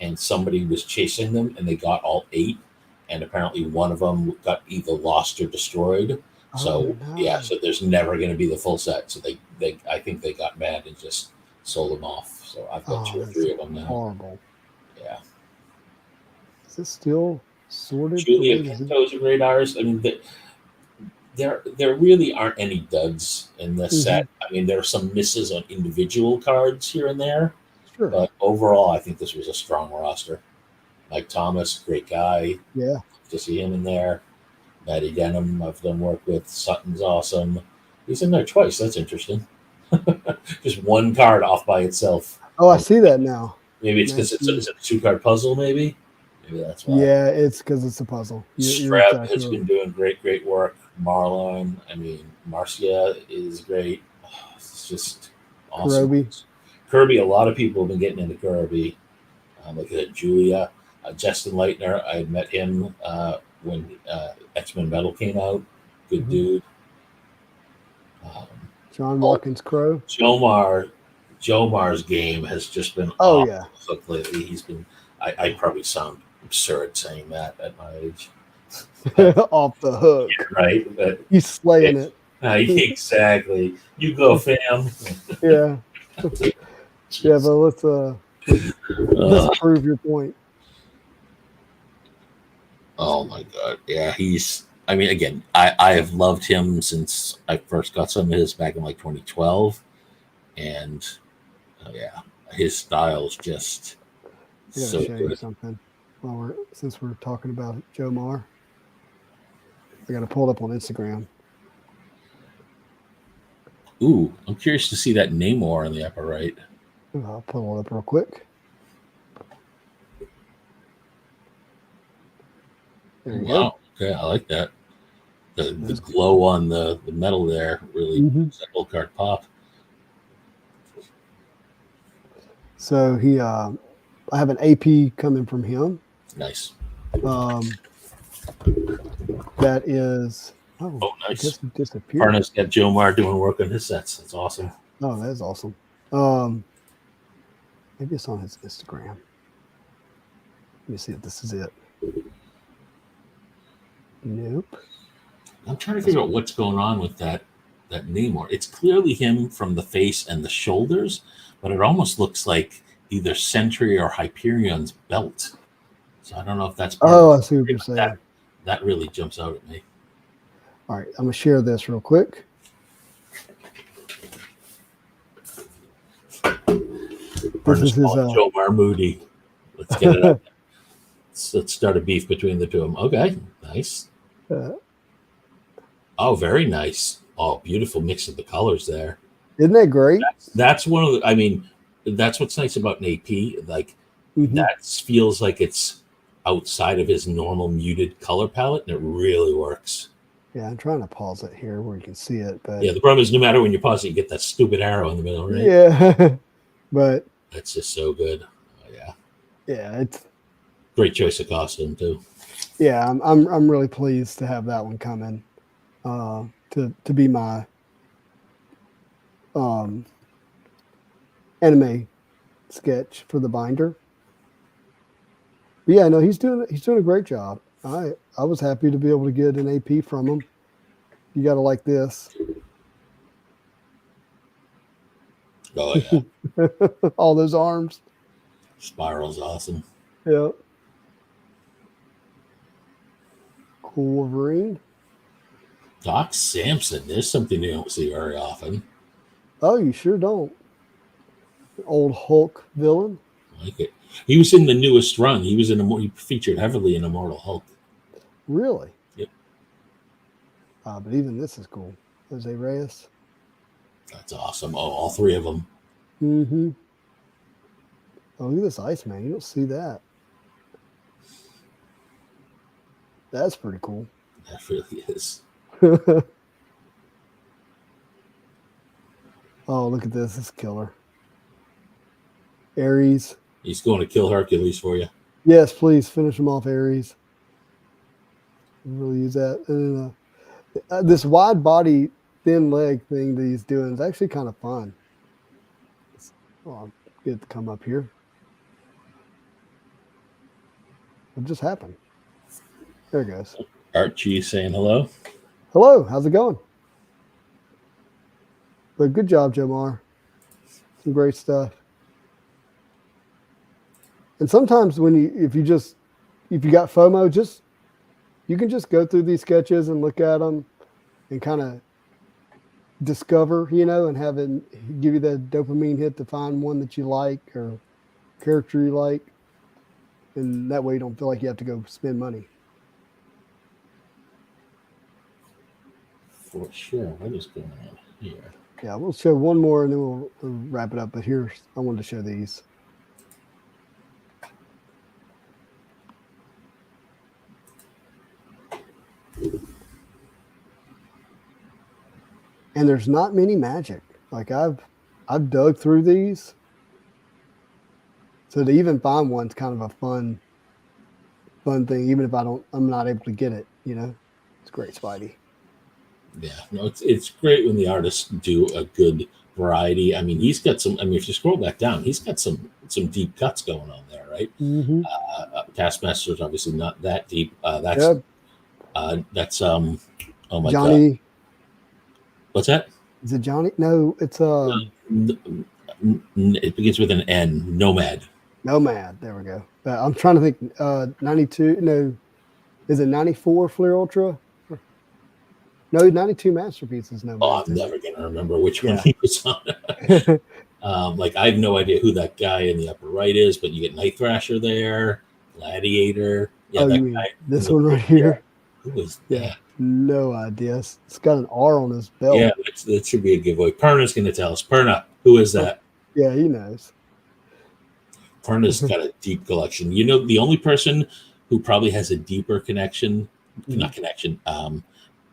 and somebody was chasing them, and they got all 8, and apparently one of them got either lost or destroyed. So there's never going to be the full set. So I think they got mad and just sold them off. So I've got 2 or 3 of them now. Horrible. Yeah. Is this still sorted? Julia Pinto's a great artist. I mean, there really aren't any duds in this set. I mean, there are some misses on individual cards here and there. Sure. But overall, I think this was a strong roster. Mike Thomas, great guy. Yeah. To see him in there. Matty Denham, I've done work with. Sutton's awesome. He's in there twice. That's interesting. Just one card off by itself. Oh, I see that now. Maybe it's because it's a 2-card puzzle, maybe? Maybe that's why. Yeah, it's because it's a puzzle. Streb exactly has been doing great work. Marlon, Marcia is great. Oh, it's just awesome. Kirby, a lot of people have been getting into Kirby. Like Julia. Justin Leitner, I had met him when X-Men Metal came out. Good dude. John Watkins Crow. Jomar's game has just been lately. He's been I probably sound absurd saying that at my age. Off the hook. Yeah, right. But he's slaying it. Exactly. You go, fam. Yeah. Yeah, but let's prove your point. Oh my god. Yeah, again, I have loved him since I first got some of his back in like 2012. And Oh, yeah, his style's just I gotta so show you good. something. Since we're talking about Joe Mar, I got to pull it up on Instagram. Ooh, I'm curious to see that Namor in the upper right. I'll pull it up real quick. There you go. Wow. Okay, I like that. The glow on the metal there really makes that whole card pop. So I have an AP coming from him. Nice. That is Oh, nice. Just disappeared. Parna's got Joe Mar doing work on his sets. That's awesome. Oh, that is awesome. Maybe it's on his Instagram. Let me see if this is it. Nope. I'm trying to figure out what's going on with that Namor. It's clearly him from the face and the shoulders, but it almost looks like either Sentry or Hyperion's belt. So I don't know if that's part Oh, of I see what you're saying. That really jumps out at me. All right, I'm gonna share this real quick. This is his Joe Mar Moody. Let's get it up. Let's start a beef between the two of them. Okay, nice. Oh, very nice. Oh, beautiful mix of the colors there. Isn't that great? That's one of the. I mean, that's what's nice about an AP. Like that feels like it's outside of his normal muted color palette, and it really works. Yeah, I'm trying to pause it here where you can see it, but yeah, the problem is no matter when you pause it, you get that stupid arrow in the middle, right? Yeah, but that's just so good. Oh, yeah, yeah, it's great choice of costume too. Yeah, I'm really pleased to have that one coming. To be my anime sketch for the binder. But yeah, no, he's doing a great job. I was happy to be able to get an AP from him. You got to like this. Oh yeah, all those arms. Spiral's awesome. Yeah. Cool Wolverine. Doc Samson. There's something you don't see very often. Oh, you sure don't. Old Hulk villain. I like it. He was in the newest run. He was he featured heavily in Immortal Hulk. Really? Yep. But even this is cool. Jose Reyes. That's awesome. Oh, all three of them. Mm-hmm. Oh, look at this Iceman. You don't see that. That's pretty cool. That really is. Oh, look at this. This is killer. Ares. He's going to kill Hercules for you. Yes, please finish him off, Ares. Really use that. And this wide body, thin leg thing that he's doing is actually kind of fun. I'll get it to come up here. What just happened? There it goes. Archie saying hello. Hello, how's it going? But good job, Joe Mar. Some great stuff. And sometimes if you got FOMO, you can just go through these sketches and look at them and kind of discover, and have it give you that dopamine hit to find one that you like or character you like. And that way you don't feel like you have to go spend money. For sure. What is going on here? Yeah, we'll show one more and then we'll wrap it up. But I wanted to show these. And there's not many magic. Like I've dug through these. So to even find one's kind of a fun thing, even if I'm not able to get it, It's great, Spidey. Yeah, no, it's great when the artists do a good variety. I mean, he's got some. I mean, if you scroll back down, he's got some deep cuts going on there, right? Mm-hmm. Taskmaster's obviously not that deep. Oh my Johnny. God. What's that? Is it Johnny? No, it's it begins with an N. Nomad. Nomad. There we go. I'm trying to think. 92. No, is it 94 Flair Ultra? No, 92 Masterpieces. Nomad. Oh, I'm never gonna remember which one he was on. Like I have no idea who that guy in the upper right is, but you get Night Thrasher there, Gladiator. Yeah, Oh, that you mean guy. this one right here? Who was Yeah, that? no idea. It's got an R on his belt. Yeah, that should be a giveaway. Perna's going to tell us. Perna, who is that? Yeah, he knows. Perna's got a deep collection. You know, the only person who probably has a deeper connection, not connection,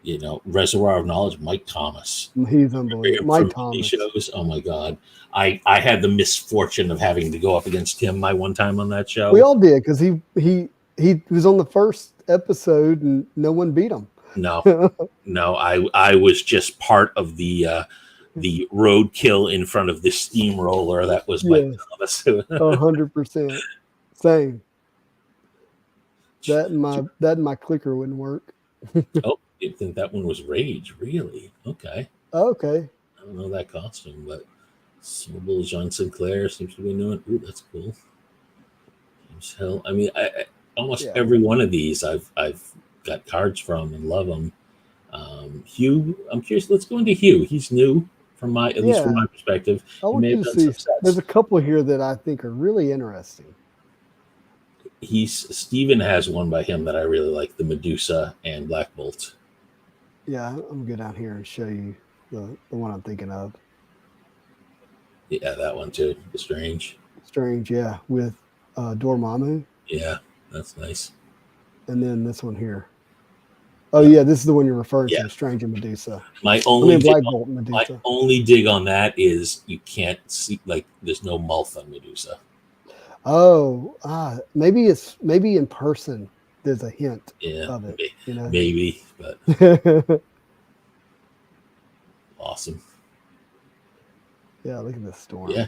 you know, reservoir of knowledge, Mike Thomas. He's unbelievable. Mike From indie Thomas. shows. Oh my God. I had the misfortune of having to go up against him my one time on that show. We all did because he was on the first episode and no one beat him. No, I was just part of the roadkill in front of the steamroller. That was Mike Thomas. 100%. Same. That and my clicker wouldn't work. Oh, you think that one was Rage? Really? Okay. Okay. I don't know that costume, but Sobel Jean Sinclair seems to be doing. Ooh, that's cool. James Hill. I mean, I almost every one of these I've got cards from and love them. Hugh, I'm curious. Let's go into Hugh. He's new from at least from my perspective. I want you to see. There's a couple here that I think are really interesting. Steven has one by him that I really like, the Medusa and Black Bolt. Yeah, I'm gonna go down here and show you the one I'm thinking of. Yeah, that one too. The Strange, yeah, with Dormammu. Yeah, that's nice. And then this one here. Oh yeah, this is the one you're referring to, Strange and Medusa. My only dig on that is you can't see, like, there's no mouth on Medusa. Oh, maybe in person there's a hint of it. Maybe, but awesome. Yeah, look at this storm. Yeah,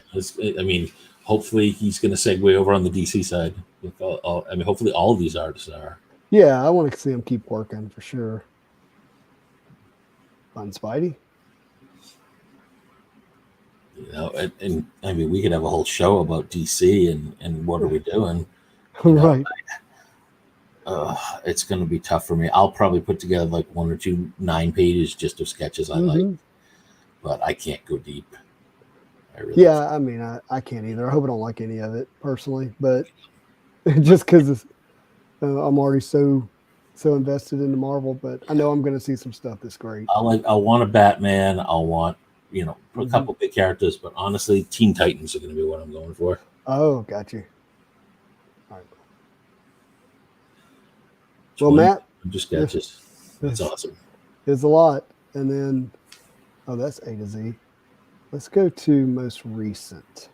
I mean, hopefully he's going to segue over on the DC side. I mean, hopefully all of these artists are. Yeah, I want to see him keep working for sure. On Spidey. You know, and I mean, we could have a whole show about DC and what are we doing? Right. It's going to be tough for me. I'll probably put together like 1 or 2 9 pages just of sketches I like, but I can't go deep. I mean, I can't either. I hope I don't like any of it personally, but just because I'm already so invested into Marvel, but I know I'm going to see some stuff that's great. I'll want a Batman. I'll want, a couple big characters, but honestly, Teen Titans are going to be what I'm going for. Oh, got you. All right. Well, Matt, just sketches. That's awesome. There's a lot, and then that's A to Z. Let's go to most recent.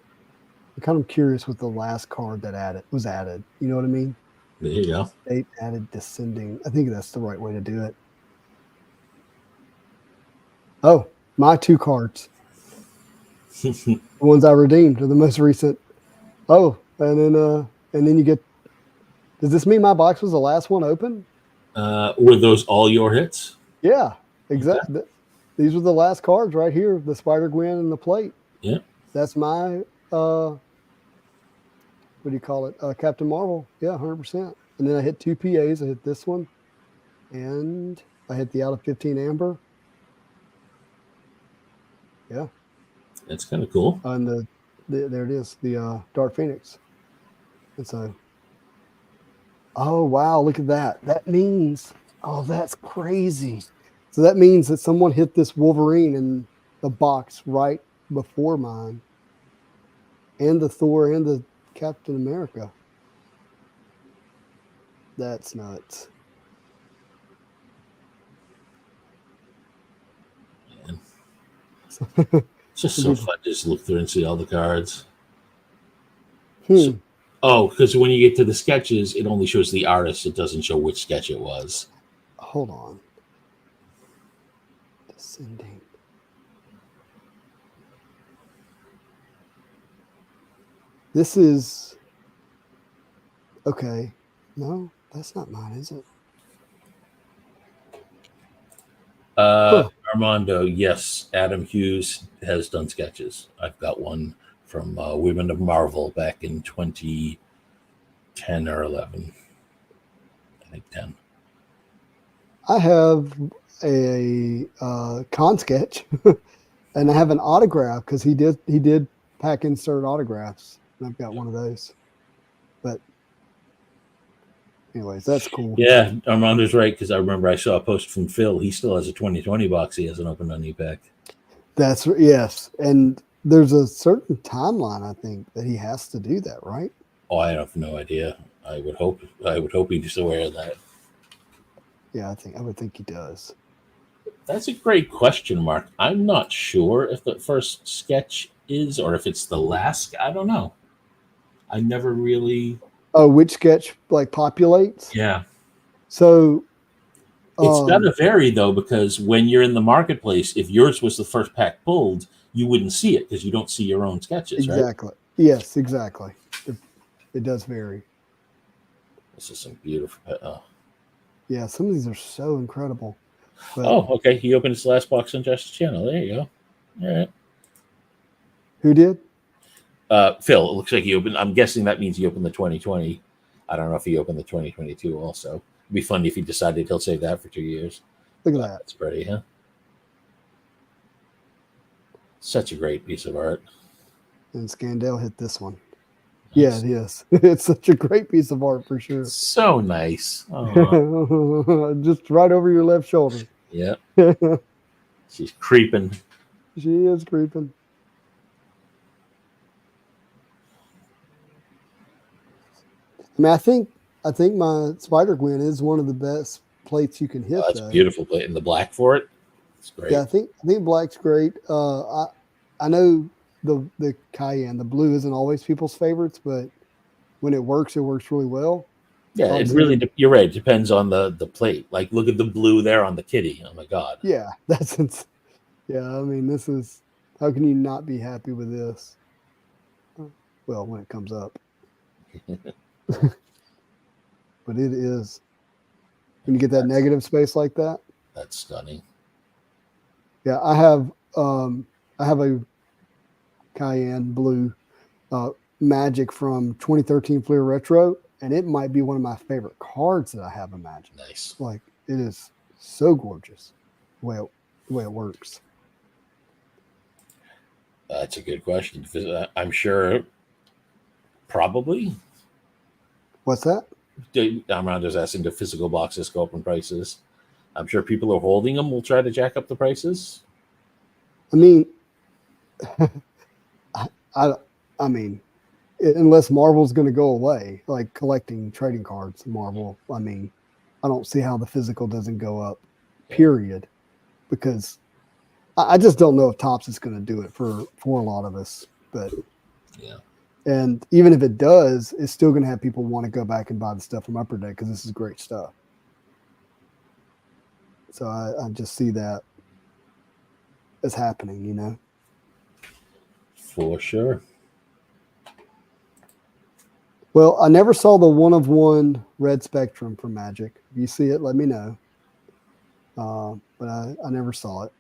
I'm kind of curious what the last card that was added. You know what I mean? There you go. They added Descending. I think that's the right way to do it. Oh, my 2 cards. The ones I redeemed are the most recent. Oh, and then you get. Does this mean my box was the last one open? Were those all your hits? Yeah, exactly. Okay. These were the last cards right here, the Spider-Gwen and the plate. Yeah. That's my, what do you call it? Captain Marvel. Yeah, 100%. And then I hit 2 PAs. I hit this one. And I hit the out of 15 Amber. Yeah. That's kind of cool. And there it is, the Dark Phoenix. And so, oh, wow, look at that. That means, that's crazy. So that means that someone hit this Wolverine in the box right before mine, and the Thor and the Captain America. That's nuts. Man. It's just so fun to just look through and see all the cards. Because when you get to the sketches, it only shows the artist. It doesn't show which sketch it was. Hold on. Descending. This is okay. No, that's not mine, is it? Armando, yes. Adam Hughes has done sketches. I've got one from Women of Marvel back in 2010 or 11. I think 10. I have a con sketch, and I have an autograph because he did pack insert autographs. And I've got one of those. But anyways, that's cool. Yeah, Armando's right, because I remember I saw a post from Phil. He still has a 2020 box he hasn't opened on ePack. That's yes. And there's a certain timeline, I think, that he has to do that, right? Oh, I have no idea. I would hope he's aware of that. Yeah, I would think he does. That's a great question, Mark. I'm not sure if the first sketch is or if it's the last. I don't know. I never really. Oh, which sketch like populates? Yeah. So It's got to vary though, because when you're in the marketplace, if yours was the first pack pulled, you wouldn't see it because you don't see your own sketches, exactly. right? Yes, exactly. It does vary. This is some beautiful. Yeah, some of these are so incredible. But Oh, okay. He opened his last box on Justice Channel. There you go. All right. who did? Phil, it looks like he opened. I'm guessing that means he opened the 2020. I don't know if he opened the 2022 also. It'd be funny if he decided he'll save that for 2 years. Look at that. That's pretty, huh? Such a great piece of art. And Scandell hit this one. Yeah, it is. It's such a great piece of art for sure. So nice. Oh, Just right over your left shoulder. yeah. She's creeping. She is creeping. I mean, I think my Spider Gwen is one of the best plates you can hit. That's a beautiful plate. And the black for it. It's great. Yeah, I think black's great. I know the cayenne, the blue isn't always people's favorites, but when it works really well. Yeah, it really. You're right. It depends on the plate. Like, look at the blue there on the kitty. Oh my God. Yeah, yeah. I mean, this is. How can you not be happy with this? Well, when it comes up, but it is. When you get that negative space like that. That's stunning. Yeah, I have a cayenne blue Magic from 2013 Fleer Retro, and it might be one of my favorite cards that I have in Magic. Nice. Like, it is so gorgeous the way it works. That's a good question. I'm sure probably. What's that? I'm just asking, the physical boxes go up in prices. I'm sure people are holding them. We'll try to jack up the prices. I mean, I mean, unless Marvel's going to go away, like collecting trading cards, Marvel. I mean, I don't see how the physical doesn't go up. Period, because I just don't know if Topps is going to do it for a lot of us. But yeah, and even if it does, it's still going to have people want to go back and buy the stuff from Upper Deck because this is great stuff. So I just see that as happening, you know. For sure. Well, I never saw the 1-of-1 red Spectrum for Magic. If you see it, let me know. But I never saw it.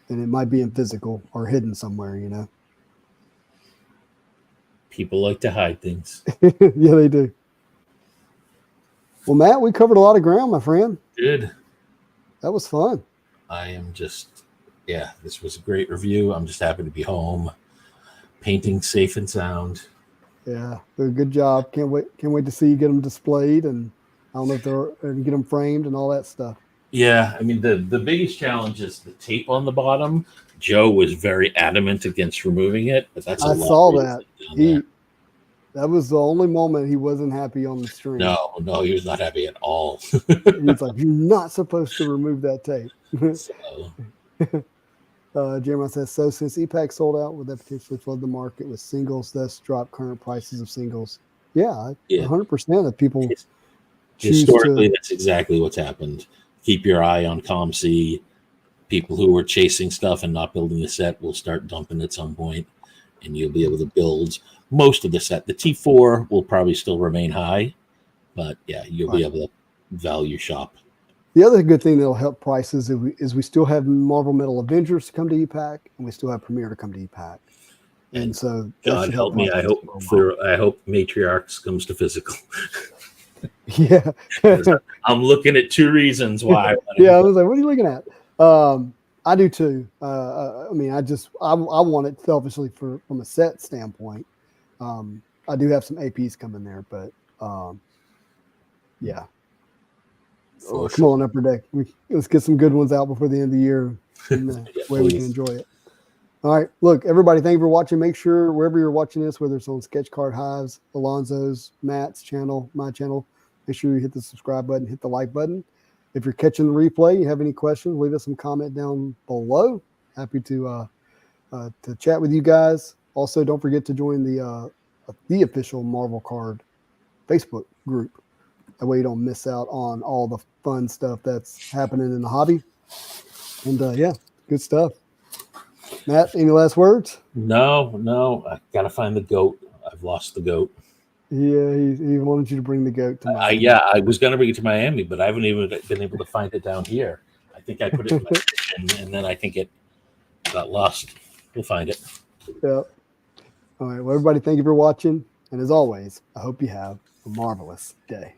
And it might be in physical or hidden somewhere, you know. People like to hide things. Yeah, they do. Well, Matt, we covered a lot of ground, my friend. Good. That was fun. I am just, this was a great review. I'm just happy to be home, painting safe and sound. Yeah, good job. Can't wait to see you get them displayed, and I don't know if they're and get them framed and all that stuff. Yeah, I mean the biggest challenge is the tape on the bottom. Joe was very adamant against removing it, but that's I saw that. That was the only moment he wasn't happy on the stream. No, he was not happy at all. He's like, "You're not supposed to remove that tape." Jeremiah says, so since ePack sold out, would that potentially flood the market with singles, thus drop current prices of singles? Yeah. 100% of people. Historically, that's exactly what's happened. Keep your eye on ComC. People who are chasing stuff and not building the set will start dumping at some point, and you'll be able to build most of the set. The T4 will probably still remain high, but you'll be able to value shop. The other good thing that'll help prices is we still have Marvel Metal Avengers to come to ePack, and we still have Premiere to come to ePack. And so God help me. I hope Matriarchs comes to physical. Yeah. I'm looking at two reasons why. I was like, what are you looking at? I do too. I mean, I want it selfishly from a set standpoint. I do have some APs coming there, but yeah. So come on, Upper Deck. Let's get some good ones out before the end of the year, and way we can enjoy it. All right, look, everybody, thank you for watching. Make sure wherever you're watching this, whether it's on Sketch Card Hives, Alonzo's, Matt's channel, my channel, make sure you hit the subscribe button, hit the like button. If you're catching the replay, you have any questions, leave us some comment down below. Happy to chat with you guys. Also, don't forget to join the official Marvel Card Facebook group. That way you don't miss out on all the fun stuff that's happening in the hobby. And yeah, good stuff. Matt, any last words? No. I gotta find the goat. I've lost the goat. Yeah, he wanted you to bring the goat to Miami. Yeah, I was gonna bring it to Miami, but I haven't even been able to find it down here. I think I put it in my kitchen, and then I think it got lost. We'll find it. Yeah. All right. Well, everybody, thank you for watching. And as always, I hope you have a marvelous day.